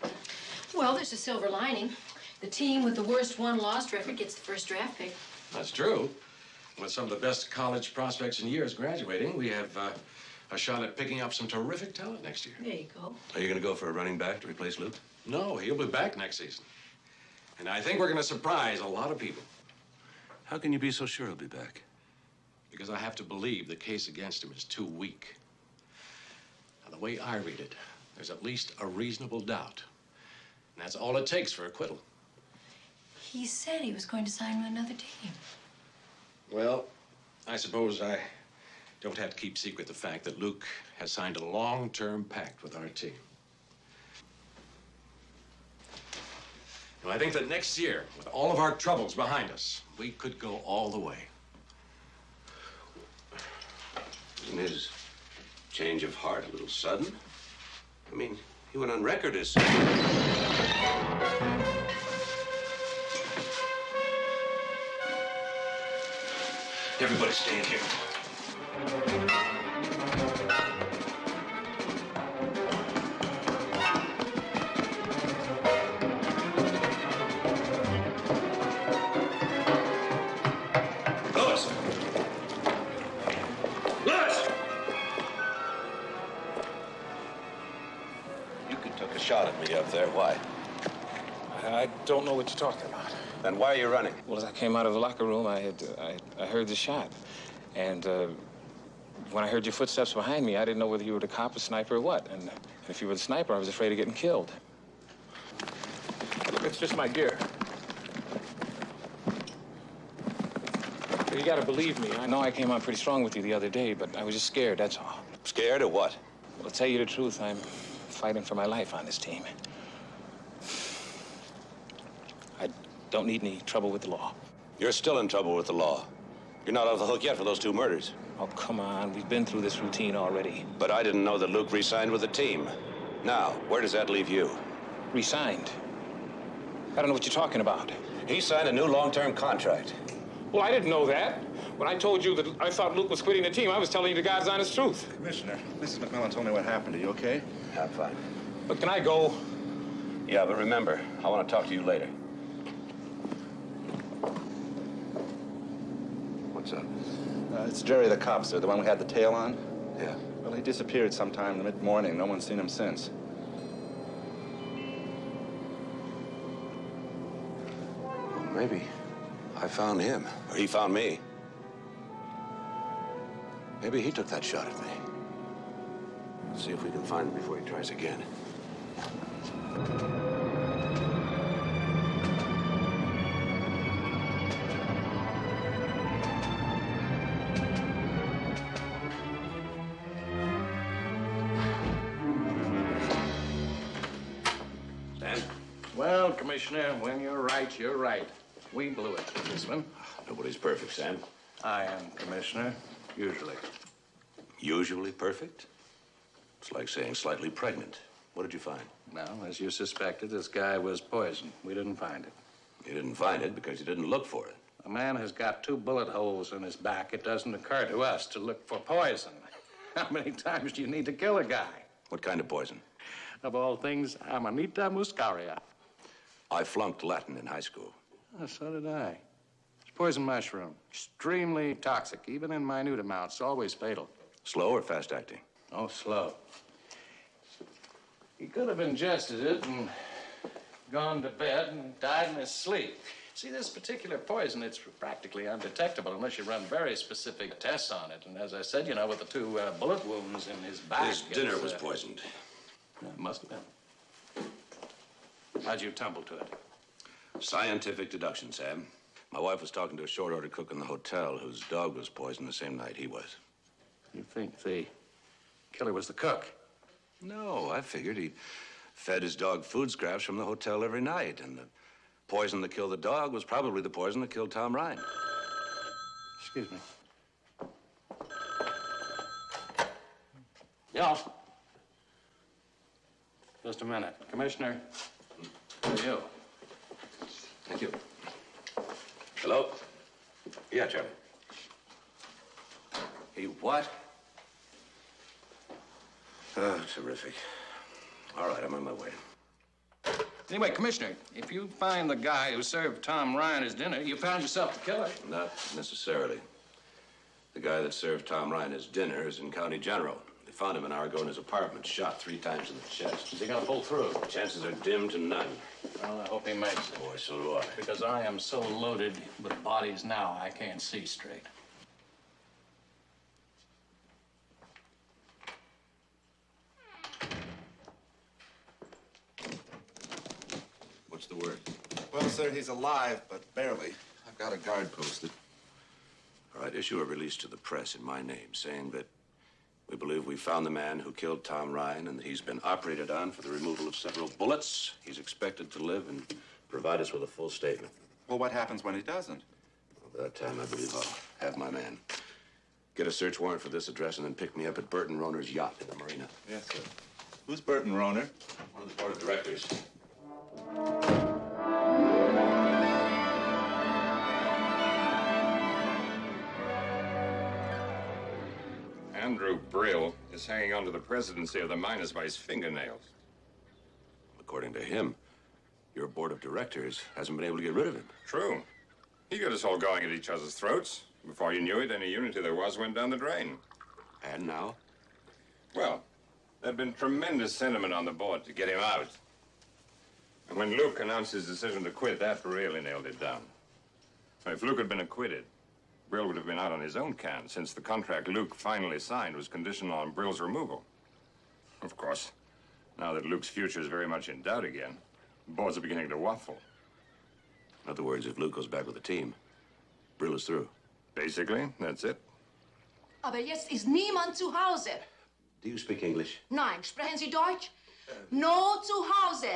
Well, there's a silver lining. The team with the worst one-loss record gets the first draft pick. That's true. With some of the best college prospects in years graduating, we have a shot at picking up some terrific talent next year. There you go. Are you going to go for a running back to replace Luke? No, he'll be back next season. And I think we're going to surprise a lot of people. How can you be so sure he'll be back? Because I have to believe the case against him is too weak. Now, the way I read it, there's at least a reasonable doubt. And that's all it takes for acquittal. He said he was going to sign with another team. Well, I suppose I don't have to keep secret the fact that Luke has signed a long-term pact with our team. Now, I think that next year, with all of our troubles behind us, we could go all the way. Isn't his change of heart a little sudden? I mean, he went on record as... Everybody stand here. Lewis! Lewis! You took a shot at me up there. Why? I don't know what you're talking about. Then why are you running? Well, as I came out of the locker room, I heard the shot. And when I heard your footsteps behind me, I didn't know whether you were the cop, a sniper, or what. And if you were the sniper, I was afraid of getting killed. Look, it's just my gear. You gotta believe me. I know I came on pretty strong with you the other day, but I was just scared, that's all. Scared of what? Well, to tell you the truth, I'm fighting for my life on this team. I don't need any trouble with the law. You're still in trouble with the law. You're not off the hook yet for those 2 murders. Oh, come on. We've been through this routine already. But I didn't know that Luke re-signed with the team. Now, where does that leave you? Re-signed? I don't know what you're talking about. He signed a new long-term contract. Well, I didn't know that. When I told you that I thought Luke was quitting the team, I was telling you the God's honest truth. Commissioner, Mrs. McMillan told me what happened. Are you okay? I'm fine. But can I go? Yeah, but remember, I want to talk to you later. What's up? It's Jerry the cop, sir, the one we had the tail on. Yeah. Well, he disappeared sometime in the mid-morning. No one's seen him since. Well, maybe I found him, or he found me. Maybe he took that shot at me. Let's see if we can find him before he tries again. Well, Commissioner, when you're right, you're right. We blew it with this one. Nobody's perfect, Sam. I am, Commissioner. Usually. Usually perfect? It's like saying slightly pregnant. What did you find? Well, as you suspected, this guy was poisoned. We didn't find it. You didn't find it because you didn't look for it. A man has got 2 bullet holes in his back. It doesn't occur to us to look for poison. How many times do you need to kill a guy? What kind of poison? Of all things, Amanita muscaria. I flunked Latin in high school. Oh, so did I. It's poison mushroom. Extremely toxic, even in minute amounts. Always fatal. Slow or fast-acting? Oh, slow. He could have ingested it and gone to bed and died in his sleep. See, this particular poison, it's practically undetectable unless you run very specific tests on it. And as I said, you know, with the two bullet wounds in his back... His dinner was poisoned. Must have been. How'd you tumble to it? Scientific deduction, Sam. My wife was talking to a short-order cook in the hotel whose dog was poisoned the same night he was. You think the killer was the cook? No, I figured he fed his dog food scraps from the hotel every night, and the poison that killed the dog was probably the poison that killed Tom Ryan. Excuse me. Yeah. Just a minute. Commissioner, for you. Thank you. Hello? Yeah, Charlie. He what? Oh, terrific. All right, I'm on my way. Anyway, Commissioner, if you find the guy who served Tom Ryan his dinner, you found yourself the killer. Not necessarily. The guy that served Tom Ryan his dinner is in County General. They found him an hour ago in his apartment, shot 3 times in the chest. Is he gonna pull through? Chances are dim to none. Well, I hope he makes it. Boy, so do I. Because I am so loaded with bodies now, I can't see straight. What's the word? Well, sir, he's alive, but barely. I've got a guard posted. All right, issue a release to the press in my name saying that we believe we found the man who killed Tom Ryan and that he's been operated on for the removal of several bullets. He's expected to live and provide us with a full statement. Well, what happens when he doesn't? Well, by that time, I believe I'll have my man. Get a search warrant for this address and then pick me up at Burton Roner's yacht in the marina. Yes, sir. Who's Burton Roner? One of the board of directors. Andrew Brill is hanging on to the presidency of the miners by his fingernails. According to him, your board of directors hasn't been able to get rid of him. True. He got us all going at each other's throats. Before you knew it, any unity there was went down the drain. And now? Well, there'd been tremendous sentiment on the board to get him out. And when Luke announced his decision to quit, that really nailed it down. If Luke had been acquitted, Brill would have been out on his own can, since the contract Luke finally signed was conditional on Brill's removal. Of course, now that Luke's future is very much in doubt again, the boards are beginning to waffle. In other words, if Luke goes back with the team, Brill is through. Basically, that's it. Aber jetzt ist niemand zu Hause. Do you speak English? Nein, sprechen Sie Deutsch? No zu Hause.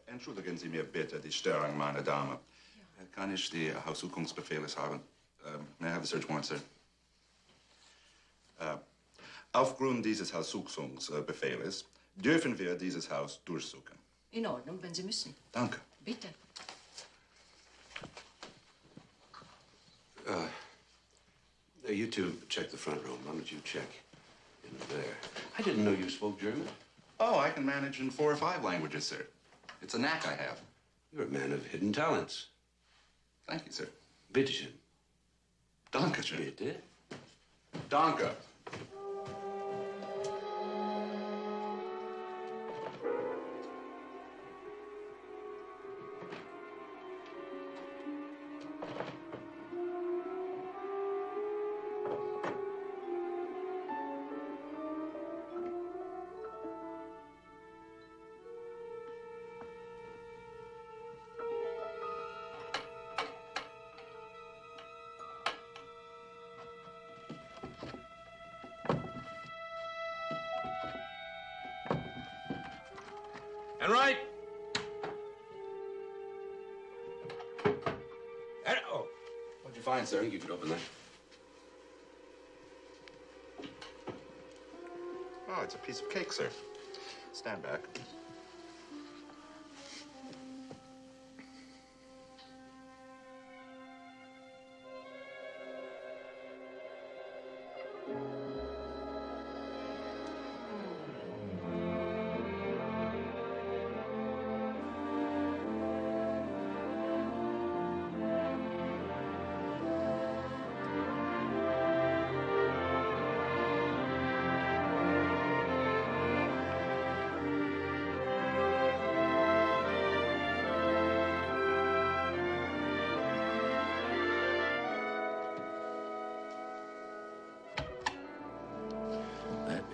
Entschuldigen Sie mir bitte die Störung, meine Dame. Kann ich die Haussuchungsbefehles haben? May I have the search warrant, sir? Aufgrund dieses Haussuchungsbefehles dürfen wir dieses Haus durchsuchen. In Ordnung, wenn Sie müssen. Danke. Bitte. You two check the front room. Why don't you check in there? I didn't know you spoke German. Oh, I can manage in 4 or 5 languages, sir. It's a knack I have. You're a man of hidden talents. Thank you, sir. Bitte schön. Danke schön. Bitte? Danke. And right. And, oh. What'd you find, sir? You could open that. Oh, it's a piece of cake, sir. Stand back.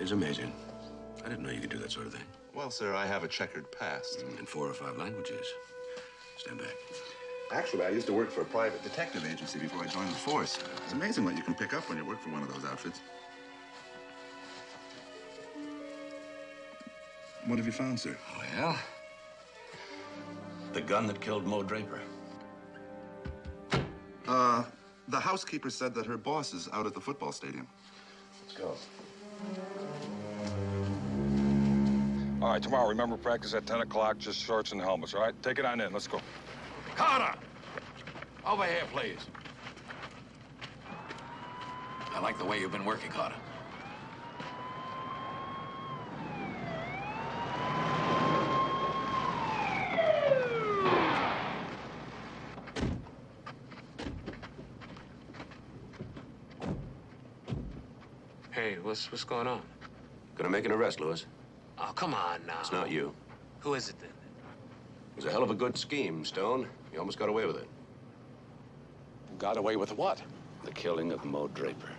is amazing. I didn't know you could do that sort of thing. Well, sir, I have a checkered past. In 4 or 5 languages. Stand back. Actually, I used to work for a private detective agency before I joined the force. It's amazing what you can pick up when you work for one of those outfits. What have you found, sir? Well, the gun that killed Mo Draper. The housekeeper said that her boss is out at the football stadium. Let's go. All right, tomorrow, remember practice at 10 o'clock, just shorts and helmets, all right? Take it on in. Let's go. Carter! Over here, please. I like the way you've been working, Carter. Hey, what's going on? Gonna make an arrest, Lewis. Oh, come on now. It's not you. Who is it then? It was a hell of a good scheme, Stone. You almost got away with it. Got away with what? The killing of Mo Draper.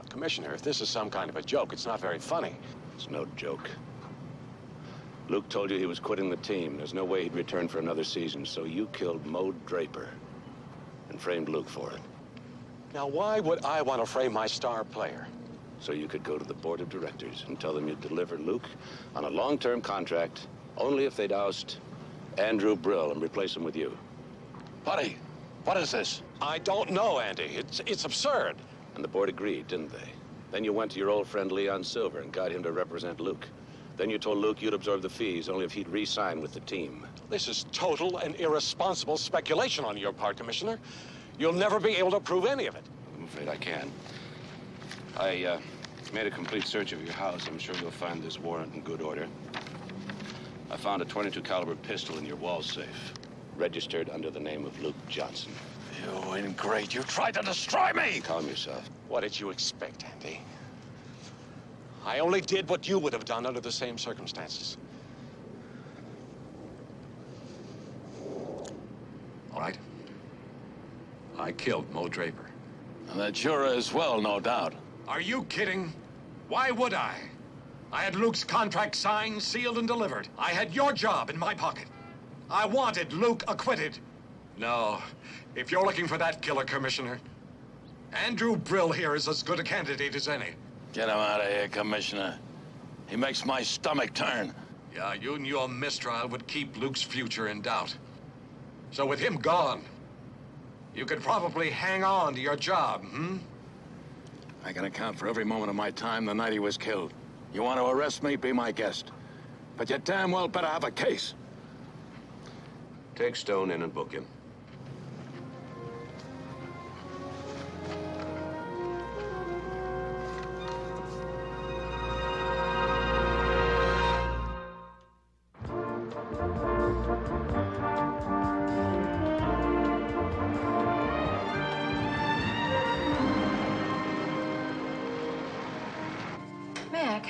Commissioner, if this is some kind of a joke, it's not very funny. It's no joke. Luke told you he was quitting the team. There's no way he'd return for another season, so you killed Mo Draper and framed Luke for it. Now, why would I want to frame my star player? So you could go to the board of directors and tell them you'd deliver Luke on a long-term contract only if they'd oust Andrew Brill and replace him with you. Buddy, what is this? I don't know, Andy. It's absurd. And the board agreed, didn't they? Then you went to your old friend Leon Silver and got him to represent Luke. Then you told Luke you'd absorb the fees only if he'd re-sign with the team. This is total and irresponsible speculation on your part, Commissioner. You'll never be able to prove any of it. I'm afraid I can. I made a complete search of your house. I'm sure you'll find this warrant in good order. I found a .22 caliber pistol in your wall safe, registered under the name of Luke Johnson. You ingrate. You tried to destroy me! Calm yourself. What did you expect, Andy? I only did what you would have done under the same circumstances. All right. I killed Mo Draper. And the juror as well, no doubt. Are you kidding? Why would I? I had Luke's contract signed, sealed, and delivered. I had your job in my pocket. I wanted Luke acquitted. No, if you're looking for that killer, Commissioner, Andrew Brill here is as good a candidate as any. Get him out of here, Commissioner. He makes my stomach turn. Yeah, you and your mistrial would keep Luke's future in doubt. So with him gone, you could probably hang on to your job, I can account for every moment of my time the night he was killed. You want to arrest me, be my guest. But you damn well better have a case. Take Stone in and book him. Mac,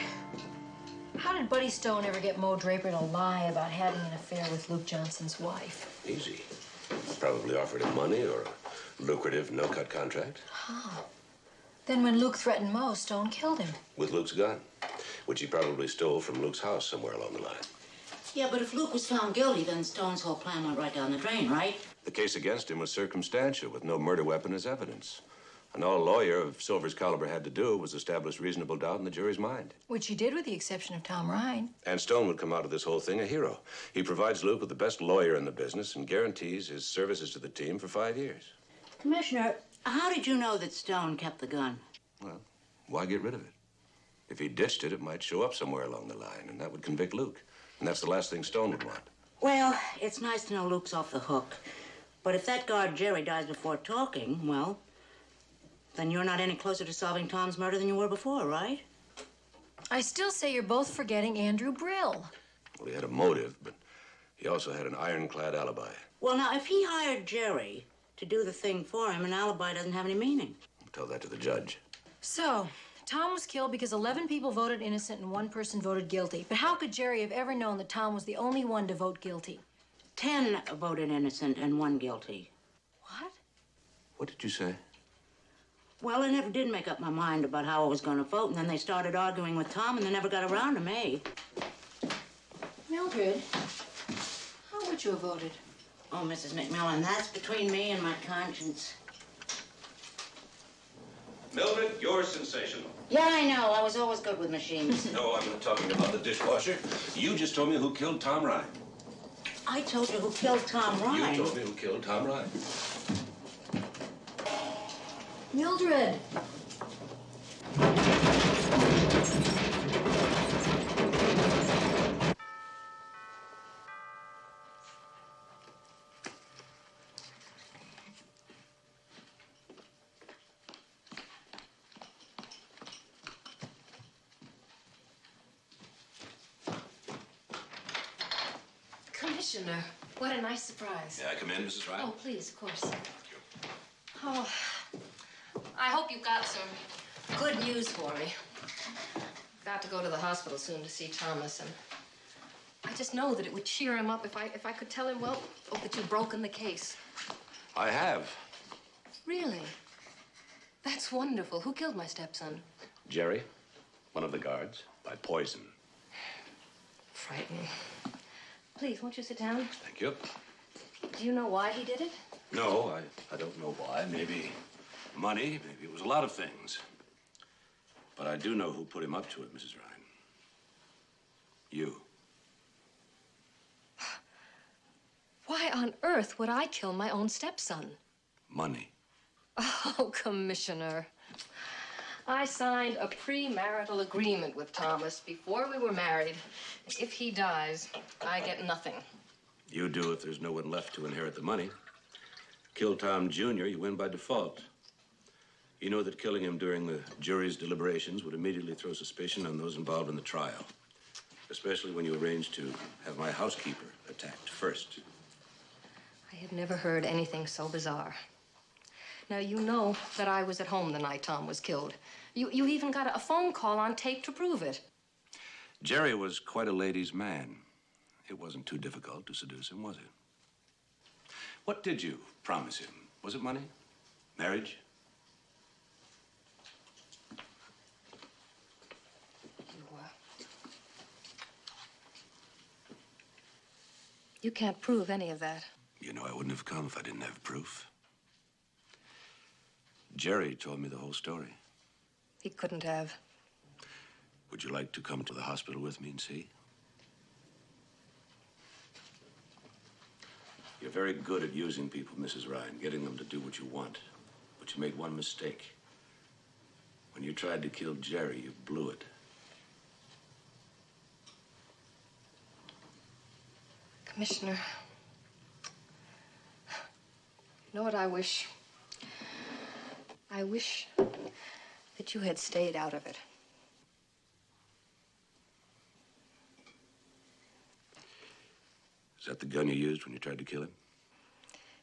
how did Buddy Stone ever get Mo Draper to lie about having an affair with Luke Johnson's wife? Easy. Probably offered him money or a lucrative no-cut contract. How? Then when Luke threatened Mo, Stone killed him. With Luke's gun, which he probably stole from Luke's house somewhere along the line. Yeah, but if Luke was found guilty, then Stone's whole plan went right down the drain, right? The case against him was circumstantial, with no murder weapon as evidence. And all a lawyer of Silver's caliber had to do was establish reasonable doubt in the jury's mind. Which he did with the exception of Tom Ryan. And Stone would come out of this whole thing a hero. He provides Luke with the best lawyer in the business and guarantees his services to the team for 5 years. Commissioner, how did you know that Stone kept the gun? Well, why get rid of it? If he ditched it, it might show up somewhere along the line, and that would convict Luke. And that's the last thing Stone would want. Well, it's nice to know Luke's off the hook. But if that guard Jerry dies before talking, well, then you're not any closer to solving Tom's murder than you were before, right? I still say you're both forgetting Andrew Brill. Well, he had a motive, but he also had an ironclad alibi. Well, now, if he hired Jerry to do the thing for him, an alibi doesn't have any meaning. Tell that to the judge. So, Tom was killed because 11 people voted innocent and 1 person voted guilty. But how could Jerry have ever known that Tom was the only one to vote guilty? 10 voted innocent and 1 guilty. What? What did you say? Well, I never did make up my mind about how I was going to vote, and then they started arguing with Tom, and they never got around to me. Mildred, how would you have voted? Oh, Mrs. McMillan, that's between me and my conscience. Mildred, you're sensational. Yeah, I know. I was always good with machines. No, I'm not talking about the dishwasher. You just told me who killed Tom Ryan. I told you who killed Tom Ryan. You told me who killed Tom Ryan. Mildred! Commissioner, what a nice surprise. May I come in, Mrs. Ryan? Oh, please, of course. Oh, I hope you've got some good news for me. I've got to go to the hospital soon to see Thomas, and I just know that it would cheer him up if I could tell him, well, that you've broken the case. I have. Really? That's wonderful. Who killed my stepson? Jerry, one of the guards, by poison. Frightening. Please, won't you sit down? Thank you. Do you know why he did it? No, I don't know why. Maybe money, maybe it was a lot of things. But I do know who put him up to it, Mrs. Ryan. You. Why on earth would I kill my own stepson? Money. Oh, Commissioner. I signed a premarital agreement with Thomas before we were married. If he dies, I get nothing. You do if there's no one left to inherit the money. Kill Tom Jr., you win by default. You know that killing him during the jury's deliberations would immediately throw suspicion on those involved in the trial, especially when you arranged to have my housekeeper attacked first. I had never heard anything so bizarre. Now, you know that I was at home the night Tom was killed. You even got a phone call on tape to prove it. Jerry was quite a ladies' man. It wasn't too difficult to seduce him, was it? What did you promise him? Was it money? Marriage? You can't prove any of that. You know I wouldn't have come if I didn't have proof. Jerry told me the whole story. He couldn't have. Would you like to come to the hospital with me and see? You're very good at using people, Mrs. Ryan, getting them to do what you want. But you made one mistake. When you tried to kill Jerry, you blew it. Commissioner, you know what I wish? I wish that you had stayed out of it. Is that the gun you used when you tried to kill him?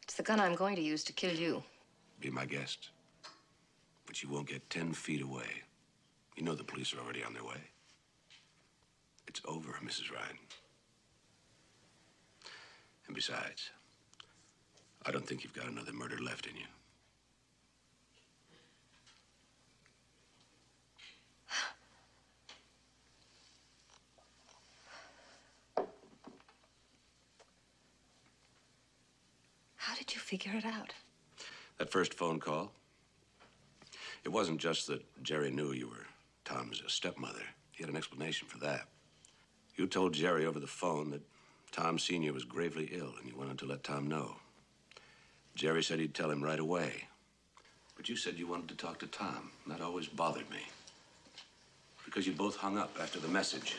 It's the gun I'm going to use to kill you. Be my guest. But you won't get 10 feet away. You know the police are already on their way. It's over, Mrs. Ryan. And besides, I don't think you've got another murder left in you. How did you figure it out? That first phone call, it wasn't just that Jerry knew you were Tom's stepmother. He had an explanation for that. You told Jerry over the phone that Tom Sr. was gravely ill, and you wanted to let Tom know. Jerry said he'd tell him right away. But you said you wanted to talk to Tom, and that always bothered me. Because you both hung up after the message.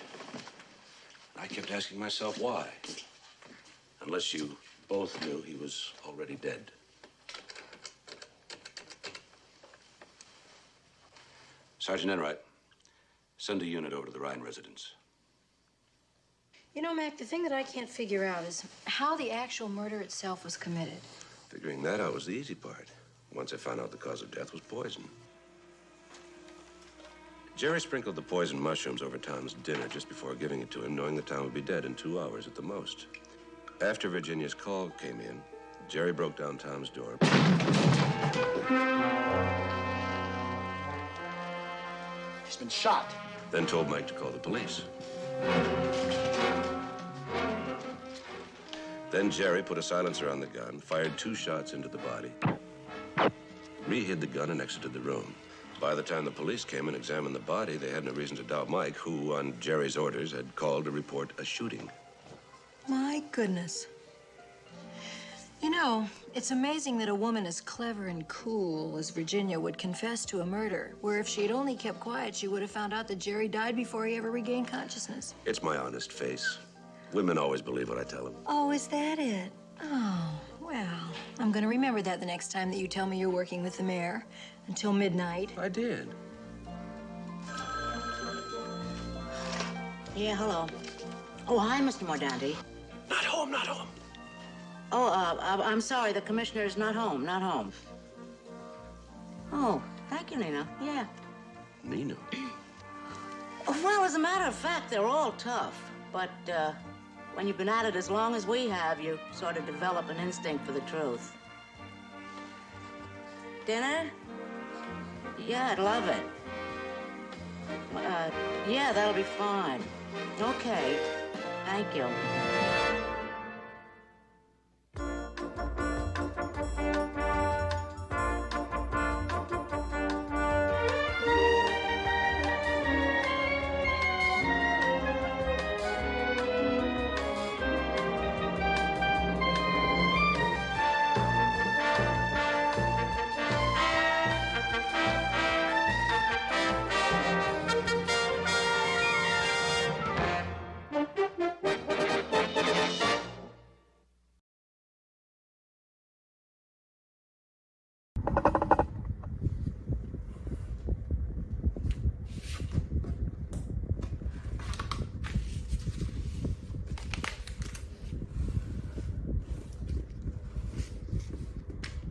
I kept asking myself why. Unless you both knew he was already dead. Sergeant Enright, send a unit over to the Ryan residence. You know, Mac, the thing that I can't figure out is how the actual murder itself was committed. Figuring that out was the easy part. Once I found out the cause of death was poison. Jerry sprinkled the poisoned mushrooms over Tom's dinner just before giving it to him, knowing that Tom would be dead in 2 hours at the most. After Virginia's call came in, Jerry broke down Tom's door. been shot. Then told Mike to call the police. Then Jerry put a silencer on the gun, fired 2 shots into the body, re-hid the gun and exited the room. By the time the police came and examined the body, they had no reason to doubt Mike, who, on Jerry's orders, had called to report a shooting. My goodness. You know, it's amazing that a woman as clever and cool as Virginia would confess to a murder, where if she'd only kept quiet, she would have found out that Jerry died before he ever regained consciousness. It's my honest face. Women always believe what I tell them. Oh, is that it? Oh, well, I'm gonna remember that the next time that you tell me you're working with the mayor until midnight. I did. Yeah, hello. Oh, hi, Mr. Mordanti. Not home, not home. Oh, I'm sorry, the commissioner is not home, not home. Oh, thank you, Nina. Yeah. Nina? Well, as a matter of fact, they're all tough. But, when you've been at it as long as we have, you sort of develop an instinct for the truth. Dinner? Yeah, I'd love it. Yeah, that'll be fine. Okay. Thank you.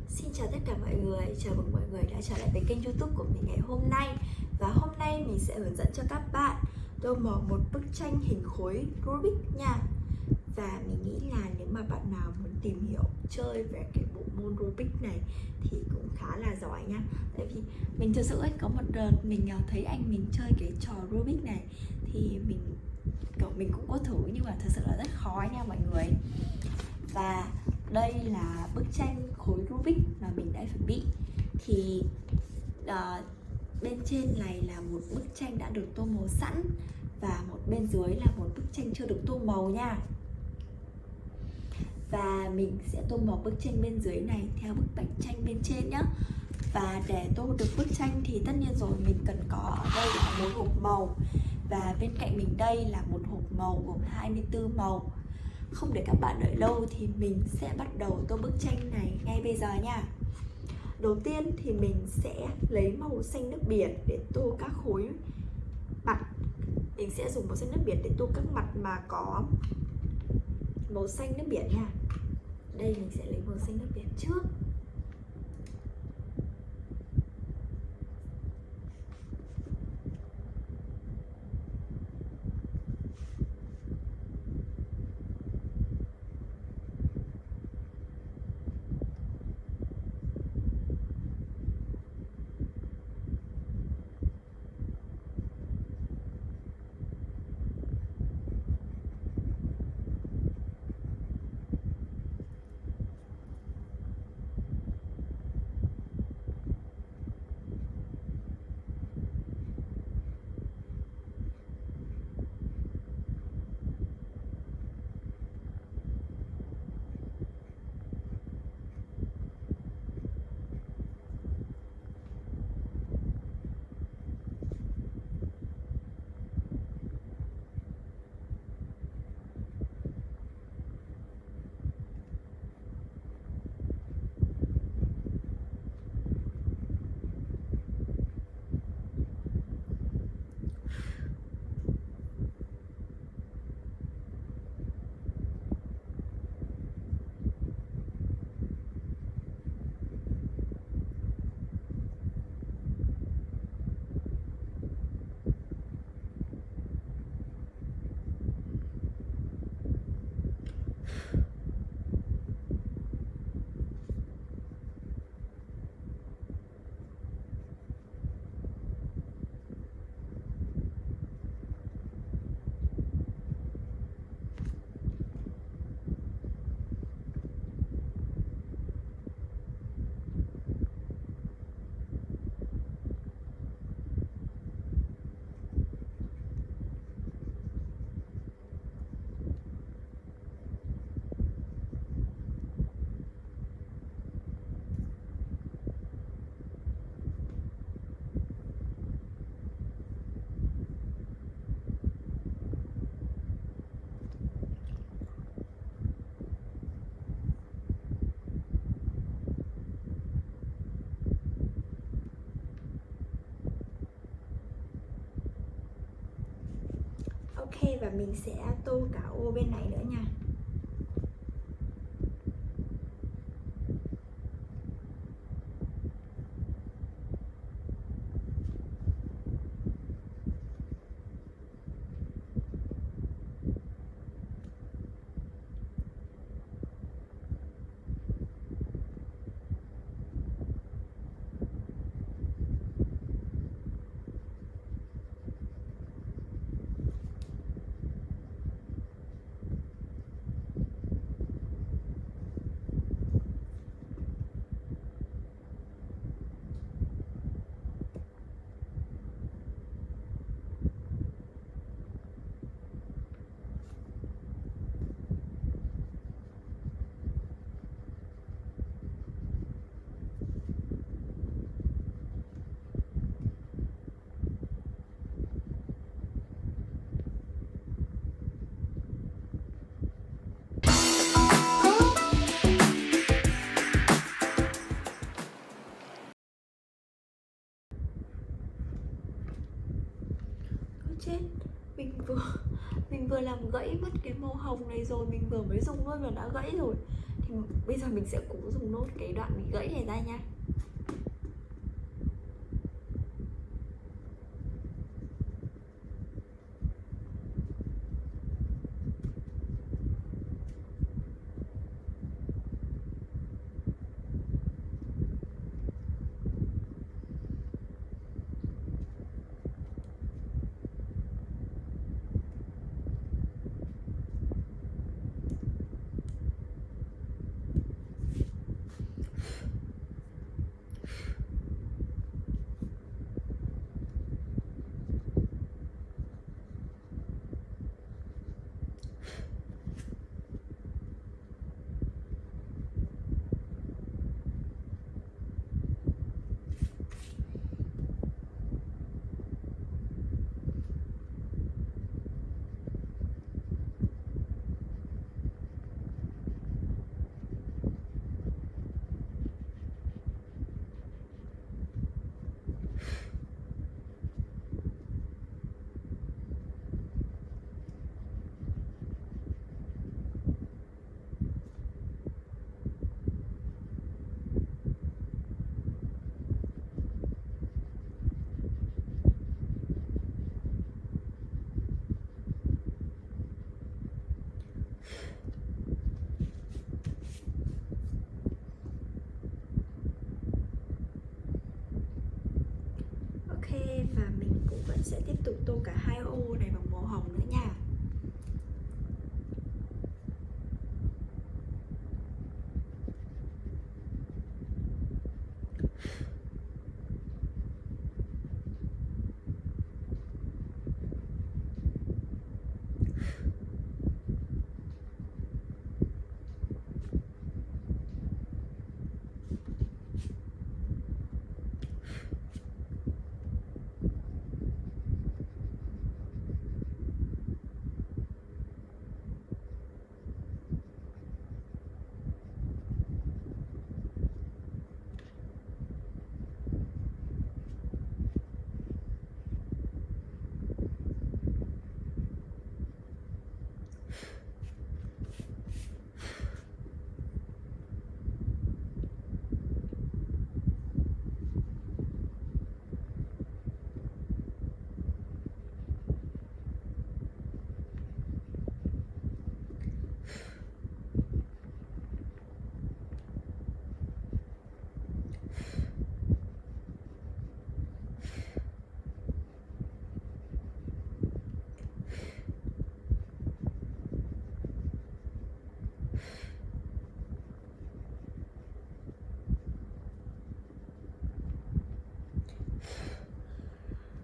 Xin chào tất cả mọi người, chào mừng mọi người đã trở lại với kênh YouTube của mình ngày hôm nay. Và hôm nay mình sẽ hướng dẫn cho các bạn tô màu một bức tranh hình khối Rubik nha. Và mình nghĩ là nếu mà bạn nào muốn tìm hiểu chơi về cái bộ môn Rubik này thì cũng khá là giỏi nha. Tại vì mình thực sự ấy, có một đợt mình thấy anh mình chơi cái trò Rubik này thì mình cũng có thử, nhưng mà thực sự là rất khó nha mọi người. Và đây là bức tranh khối Rubik mà mình đã chuẩn bị. Thì bên trên này là một bức tranh đã được tô màu sẵn, và một bên dưới là một bức tranh chưa được tô màu nha. Và mình sẽ tô màu bức tranh bên dưới này theo bức bạch tranh bên trên nhé. Và để tô được bức tranh thì tất nhiên rồi mình cần có ở đây là một hộp màu. Và bên cạnh mình đây là một hộp màu gồm 24 màu. Không để các bạn đợi lâu thì mình sẽ bắt đầu tô bức tranh này ngay bây giờ nha. Đầu tiên thì mình sẽ lấy màu xanh nước biển để tô các khối mặt. Mình sẽ dùng màu xanh nước biển để tô các mặt mà có màu xanh nước biển nha. Đây mình sẽ lấy màu xanh nước biển trước. Ok, và mình sẽ tô cả ô bên này nữa nha. Chết, mình vừa làm gãy mất cái màu hồng này rồi, mình vừa mới dùng luôn mà đã gãy rồi. Thì bây giờ mình sẽ cố dùng nốt cái đoạn bị gãy này ra nha. Và mình cũng vẫn sẽ tiếp tục tô cả hai ô này bằng màu hồng nữa nha.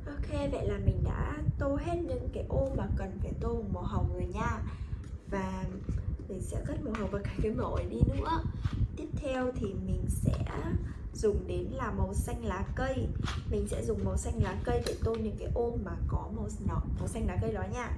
Ok, vậy là mình đã tô hết những cái ô mà cần phải tô màu hồng rồi nha. Và mình sẽ cất màu hồng vào cái màu ấy đi nữa. Tiếp theo thì mình sẽ dùng đến là màu xanh lá cây. Mình sẽ dùng màu xanh lá cây để tô những cái ô mà có màu xanh lá cây đó nha.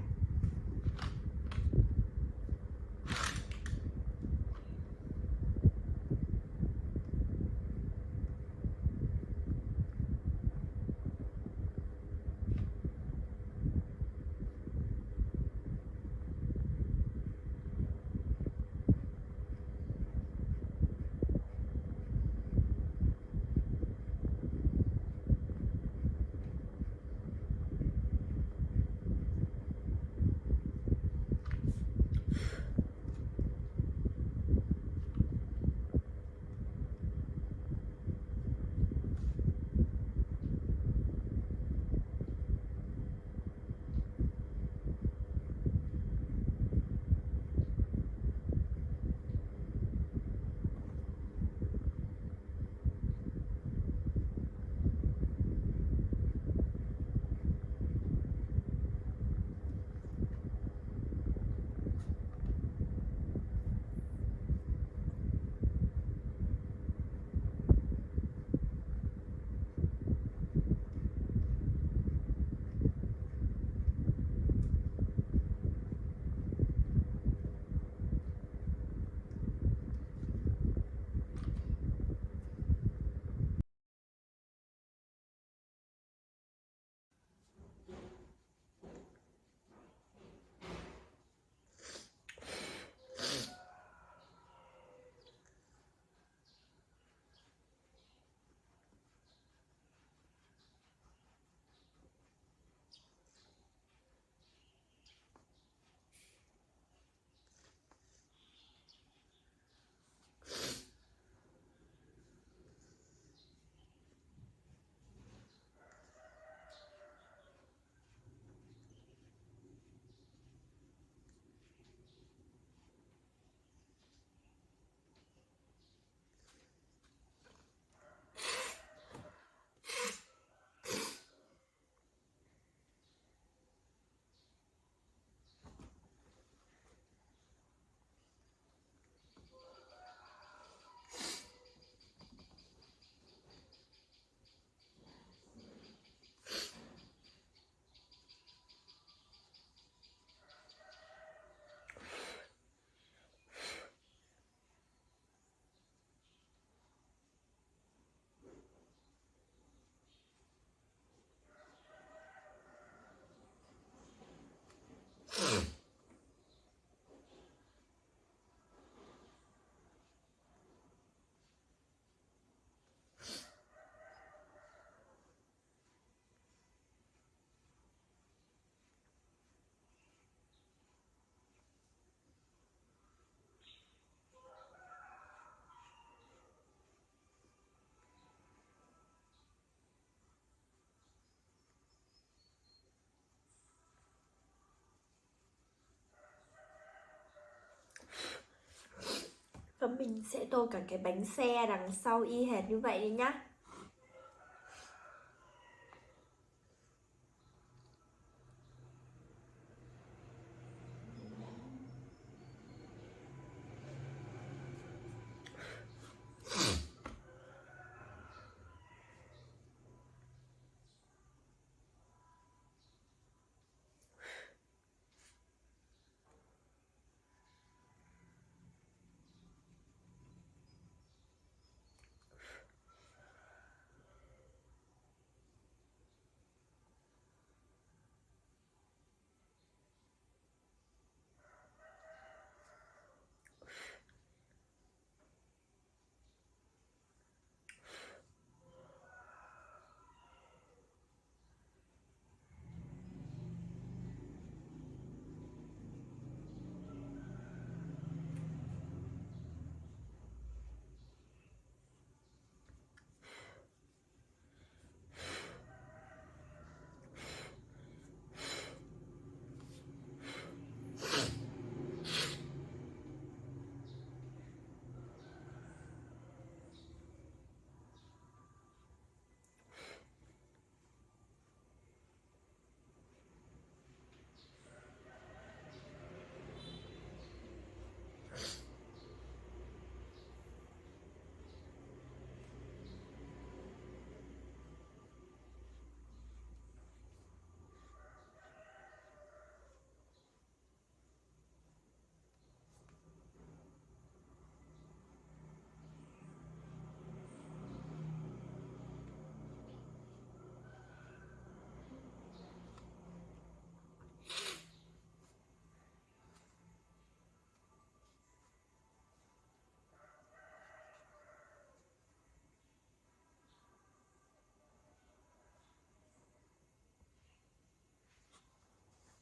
sẽ tô cả cái bánh xe đằng sau y hệt như vậy đi nhá.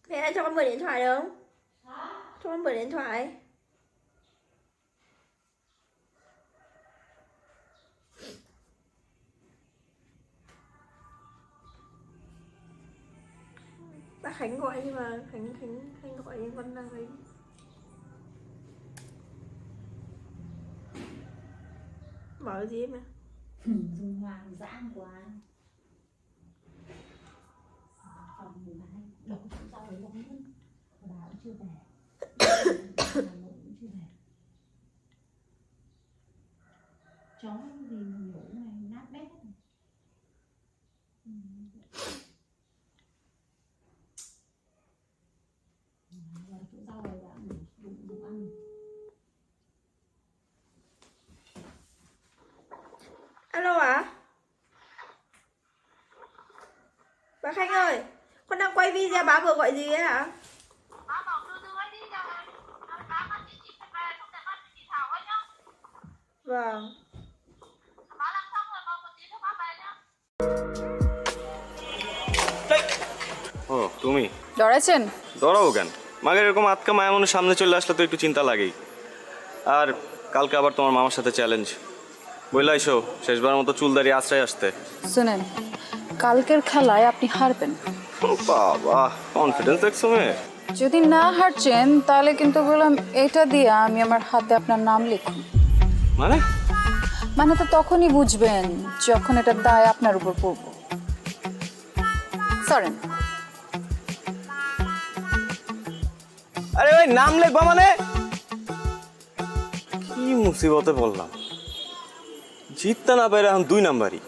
Mẹ đã cho con mượn điện thoại được không? Cho con mượn điện thoại. Bác Khánh gọi nhưng mà Khánh gọi nhưng con đang ấy. Mở gì mà Dung Hoàng dãng quá. Phòng người bà ấy đổ chỗ rau đấy lắm hơn. Bà cũng chưa về. Hà Nội cũng chưa về. Chó gì mà nhổ này nát bét này. Chỗ rau này đã đủ ăn. Alo ạ? Bà Khanh ơi, con đang quay video, bà vừa gọi gì ấy hả? Vâng. ও তুমি ডরাইছেন? ডরাবো কেন? মাকে এরকম আটকা মায়া মনে সামনে চলে আসলে তো একটু চিন্তা লাগেই। আর কালকে আবার তোমার মামার সাথে চ্যালেঞ্জ। বইলাইছো শেষবার মতো চুল দাঁড়িয়ে আশ্রয় আসতে। শুনেন, কালকের খেলায় আপনি হারবেন। বাবা, কনফিডেন্স দেখছো মেয়ে? যদি না হারছেন তাহলে কিন্তু বললাম এটা দিয়ে আমি আমার হাতে আপনার নাম লিখুন। মানে তো তখনই বুঝবেন যখন এটা দায় আপনার উপর পড়ব। সরেন। আরে ভাই, নাম লিখবা মানে? কি মুসিবতে বললাম, জিততে না পারে এখন 2 নাম্বারই।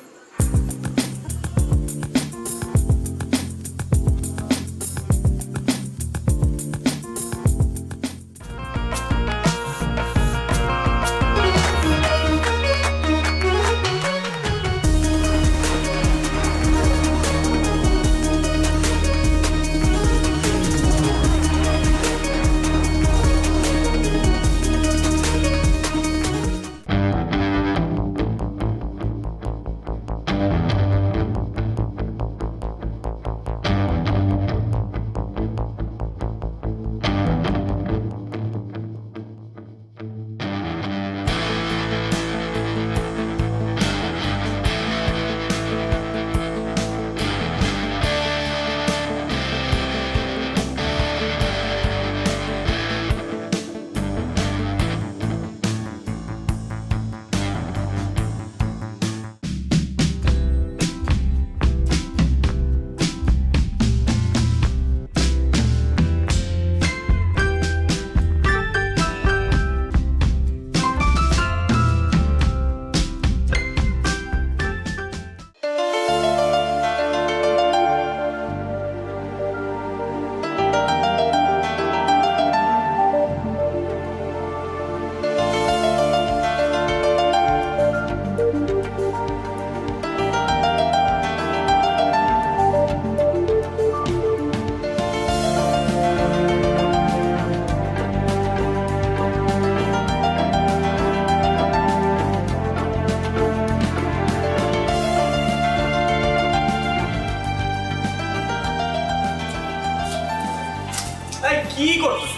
এই কি করতেছ?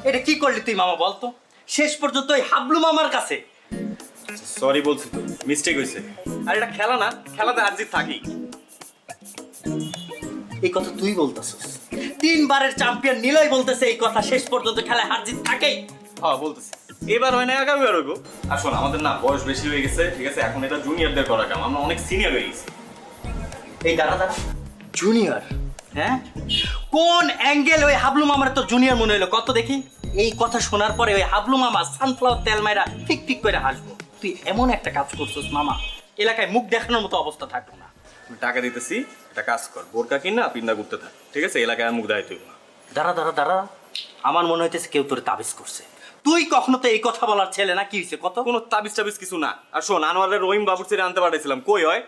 এটা কি করলি তুই মামা বলতো? শেষ পর্যন্ত ওই হাবলু মামার কাছে। সরি বলছি তো, মিস্টেক হয়েছে। আর এটা খেলা না, খেলাতে হার জিত থাকি। এই কথা তুই বলতেছিস? 3 বারের চ্যাম্পিয়ন নিলয় বলতেছে এই কথা, শেষ পর্যন্ত খেলায় হার জিত থাকেই। হ্যাঁ বলতেছি, এবার হয় না আগামীবার হইব। আর শোন, আমাদের না বয়স বেশি হয়ে গেছে, ঠিক আছে? এখন এটা জুনিয়রদের করা কাম, আমরা অনেক সিনিয়র হয়ে গেছি। এই দাঁড়া জুনিয়র? হ্যাঁ, কোন অ্যাঙ্গেল ওই হাবলু মামার তো জুনিয়র মনে হলো? কত দেখি। এই কথা শোনার পরে ওই হাবলু মামা সানফ্লাওয়ার তেল মাইরা ঠিক ঠিক করে হাসবো। তুই এমন একটা কাজ করছিস মামা, এলাকায় মুখ দেখানোর মতো অবস্থা থাকলো না। টাকা দিতেছি, একটা কাজ কর, বোরকা কিনা পিন্দা ঘুরতে থাক, ঠিক আছে? এলাকায় মুখ দেখাইতে হইব না। দাঁড়া, আমার মনে হইতেছে কেউ তোরে তাবিজ করছে। তুই কখনো তো এই কথা বলার ছেলে না, কি হয়েছে কত? কোনো তাবিজ টাবিজ কিছু না। আর শোন, আনোয়ারের রহিম বাবুর ছেড়ে আনতে পাঠাইছিলাম, কই হয়?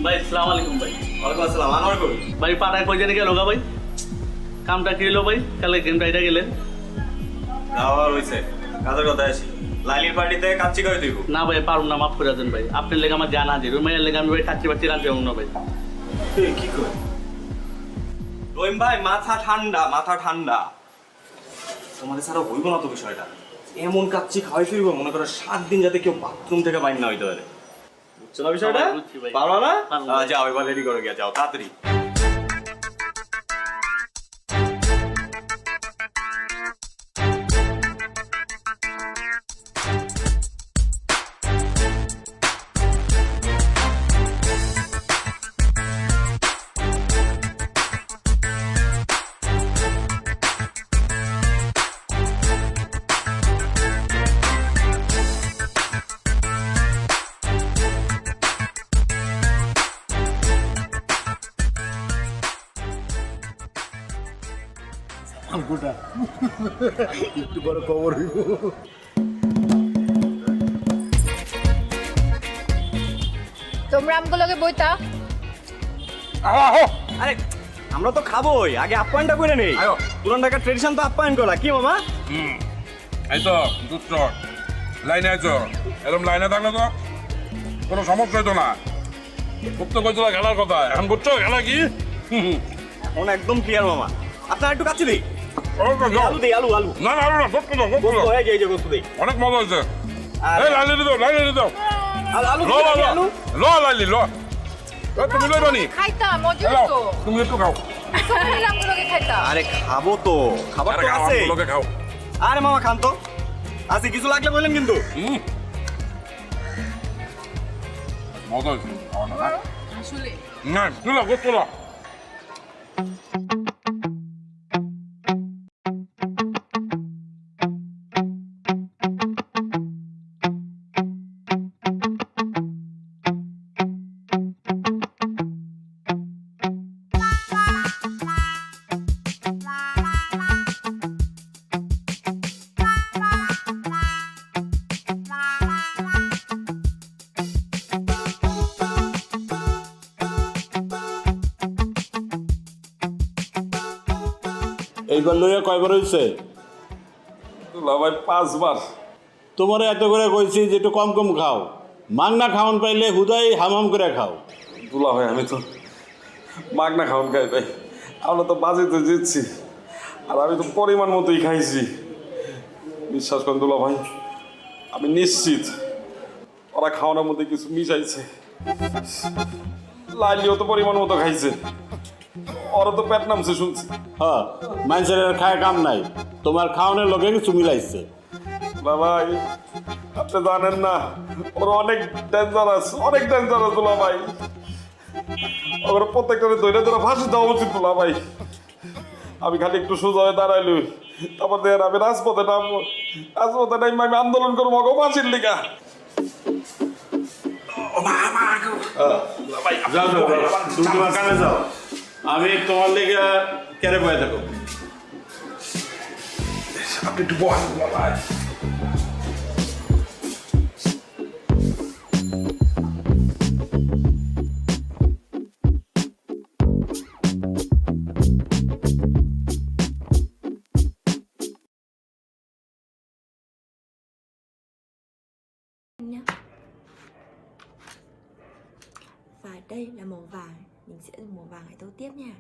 ভাই আসসালামু আলাইকুম ভাই। ওয়ালাইকুম আসসালাম। আনোয়ার কই? ভাই পাঠায় কই জানি গেল গা ভাই? কামটা কি হলো ভাই? কালে গেম রাইডা গেলেন? যাওয়ার হইছে, কাজের কথা আসি। লাইলির পার্টিতে কাচ্চি খাই দিব না ভাই, পারুম না, মাফ করে দেন ভাই। আপনার লেগে আমার জান হাজির, ওই মায়ের লেগে আমি ভাই কাচ্চি বাচ্চি রাখতে পারবো না ভাই। কি কই? রহিম ভাই মাথা ঠান্ডা, মাথা ঠান্ডা। তোমাদের ছাড়া হইব না তো বিষয়টা। এমন কাচ্চি খাওয়াই ফিরবো, মনে করো 7 দিন যাতে কেউ বাথরুম থেকে বাইর না হইতে পারে। বুঝছো না বিষয়টা? পারবা না? যাও এবার রেডি করে গিয়া, যাও তাড়াতাড়ি। একটু বড় খবর হইব। তোমরা আমগুলোকে বইতা। আরে আমরা তো খাবোই, আগে আপ্যায়নটা করে নেই। পুরান ঢাকার ট্রেডিশন তো আপ্যায়ন করা, কি মামা? এই তো দুষ্ট লাইনে আইছো, এরকম লাইনে থাকলে তো কোনো সমস্যা হইতো না। খুব তো কইছিল খেলার কথা, এখন বুঝছো খেলা কি? এখন একদম ক্লিয়ার মামা। আপনার একটু কাছে দিই। আলু দেই, আলু আলু। না না আলু না, গোস্ত দাও, গোস্ত দাও। এই যে গোস্ত দেই। অনেক মজা হয়েছে। এই লাইনে দাও, লাইনে দাও। আলু আলু লাইলি ল। তুমি লইবা নি? খাইতা মজা তো। তুমি একটু খাও। সবাই আমগুলোকে খাইতা। আরে খাবো তো, খাবার তো আছে। আমগুলোকে খাও। আরে মামা খান তো, আছে কিছু লাগলে বললেন কিন্তু। মজা হয়েছে। আসলে না তুলো গোস্ত ল। এইবার লইয়া কয়বার হয়েছে? ভাই 5 বার। তোমার এত করে কইছি যে একটু কম কম খাও, মাংনা খাওন পাইলে হুদাই হামাম করে খাও। দুলা ভাই আমি তো মাগনা খাওয়ান খাই ভাই, আমরা তো বাজেতে জিতছি আর আমি তো পরিমাণ মতোই খাইছি। বিশ্বাস করেন দুলা ভাই, আমি নিশ্চিত ওরা খাওয়ানোর মধ্যে কিছু মিশাইছে। লাইলিও তো পরিমাণ মতো খাইছে, ওরা তো পেট নামছে শুনছি। হ্যাঁ, মানুষের খায় কাম নাই, তোমার খাওয়ানোর লোকে কিছু মিলাইছে। ভাই আপনি জানেন না, ওরা অনেক ডেঞ্জারাস, অনেক ডেঞ্জারাস দুলা ভাই। ওরা প্রত্যেকটা ধরে ধরে ফাঁসি দেওয়া উচিত দুলা ভাই। আমি খালি একটু সোজা হয়ে দাঁড়াইলই, তারপর দেখেন আমি রাজপথে নামবো, রাজপথে নামবো, আমি আন্দোলন করবো মগো ফাঁসির লিগা। যাও যাও যাও, তুমি তোমার কানে যাও, আমি তোমার লেগে কেড়ে বয়ে থাকো। আপনি একটু বহান ভাই। Và đây là màu vàng mình sẽ dùng màu vàng để tô tiếp nha.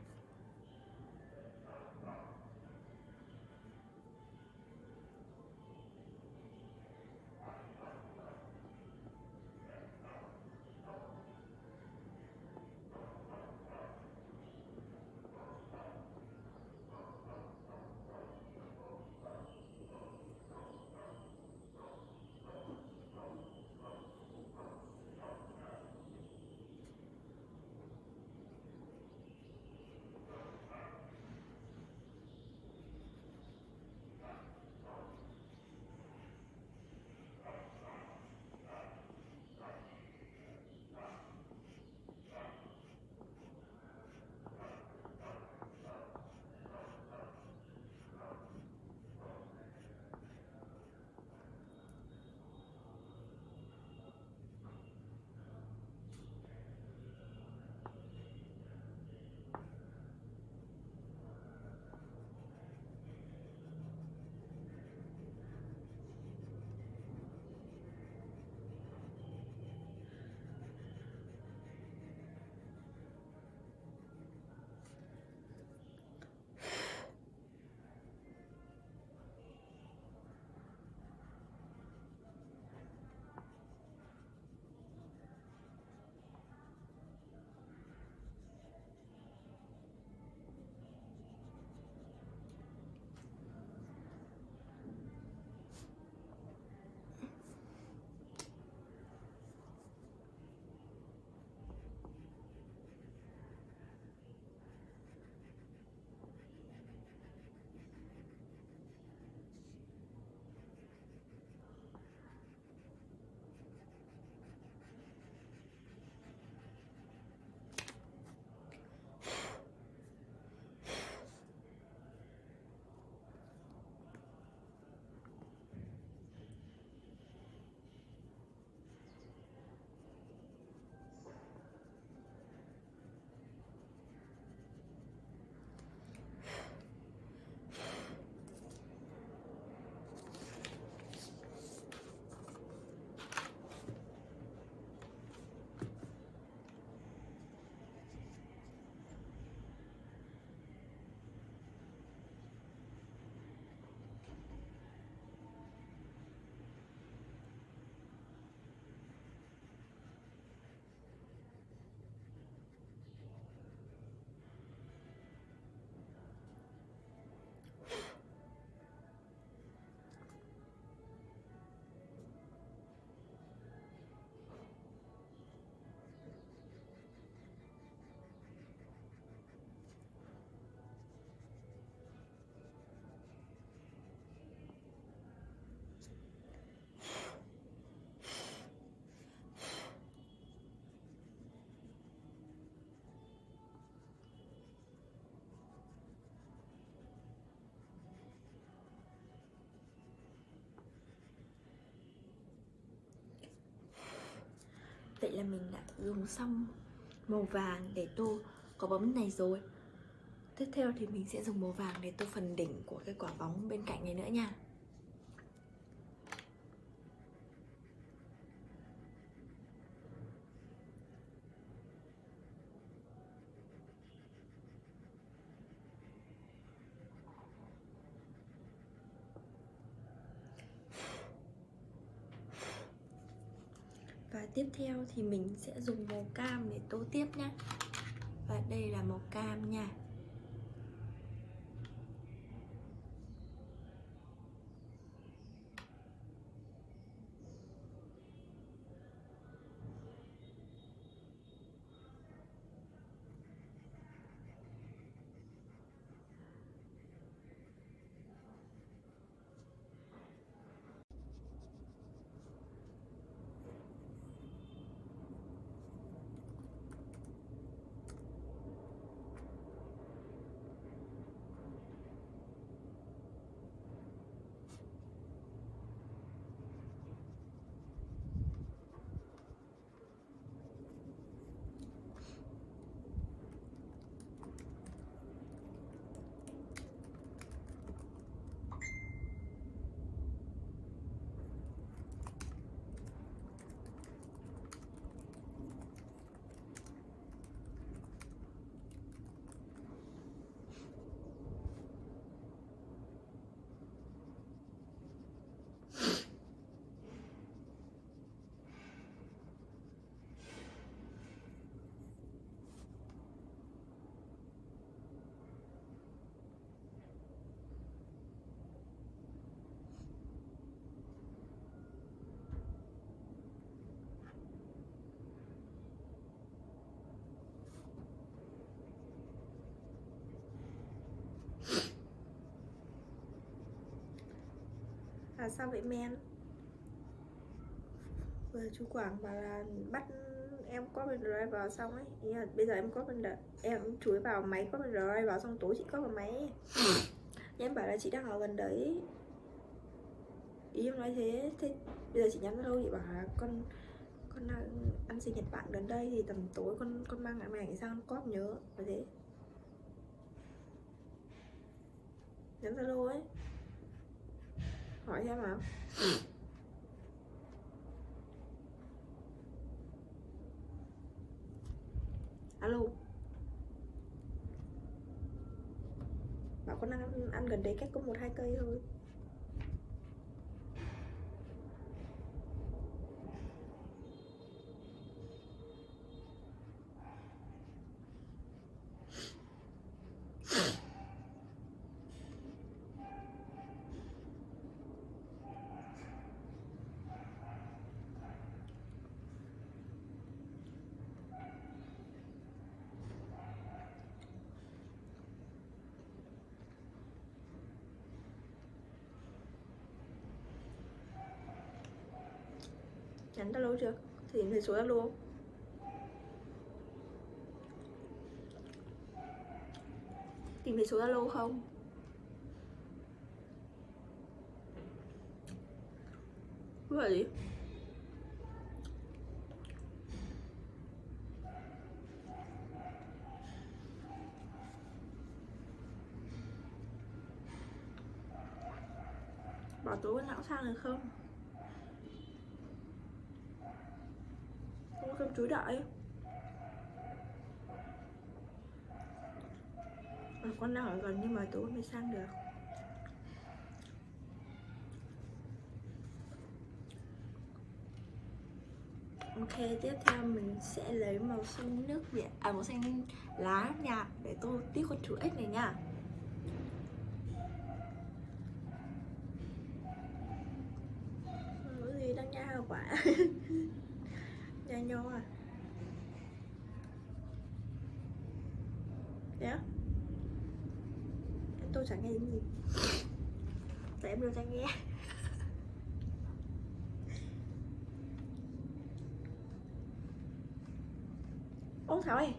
Vậy là mình đã dùng xong màu vàng để tô quả bóng này rồi. Tiếp theo thì mình sẽ dùng màu vàng để tô phần đỉnh của cái quả bóng bên cạnh này nữa nha. Và tiếp theo thì mình sẽ dùng màu cam để tô tiếp nhé. Và đây là màu cam nha. Là sao vậy men? Vừa chú Quảng bảo là bắt em có bên drive vào xong ấy. Ý là bây giờ em có bên em chú ấy vào máy có bên drive vào xong tối chị có vào máy ấy. Em bảo là chị đang ở gần đấy. Ý em nói thế. Thế bây giờ chị nhắn Zalo chị bảo là con đang ăn sinh nhật bạn gần đây thì tầm tối con mang lại mày sang con cóp nhớ và thế. Nhắn Zalo ấy. Hỏi xem nào. Alo. Bảo con đang ăn gần đấy cách có 1-2 cây thôi. Nhắn Zalo chưa? Tìm thấy số Zalo không? Tìm thấy số Zalo không? Gọi gì? Bảo tối con lão sang được không? Không có cơm chuối đợi. Con đang ở gần nhưng mà tối mới sang được. Ok, tiếp theo mình sẽ lấy màu xanh nước biển, màu xanh lá nhạt để tô tí con chú ếch này nha. Cái gì đang nha quả. Nha nho à. Đấy á. Tôi chẳng nghe gì. Tại em đưa cho nghe. Ô Thảo ơi.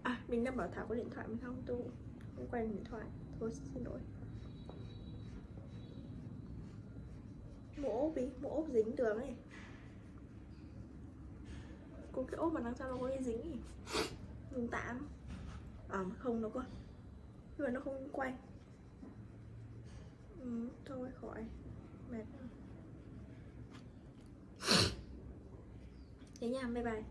À, mình đang bảo Thảo có điện thoại mình không? Tôi không quen điện thoại. Thôi xin lỗi. Mũ ốp đi, mũ ốp dính tường ấy. Có cái ốp mà đằng sau nó có cái dính ấy. Dùng tạm. Không nó có. Nhưng mà nó không quay. Thôi khỏi. Mệt. Thế nha, bye bye.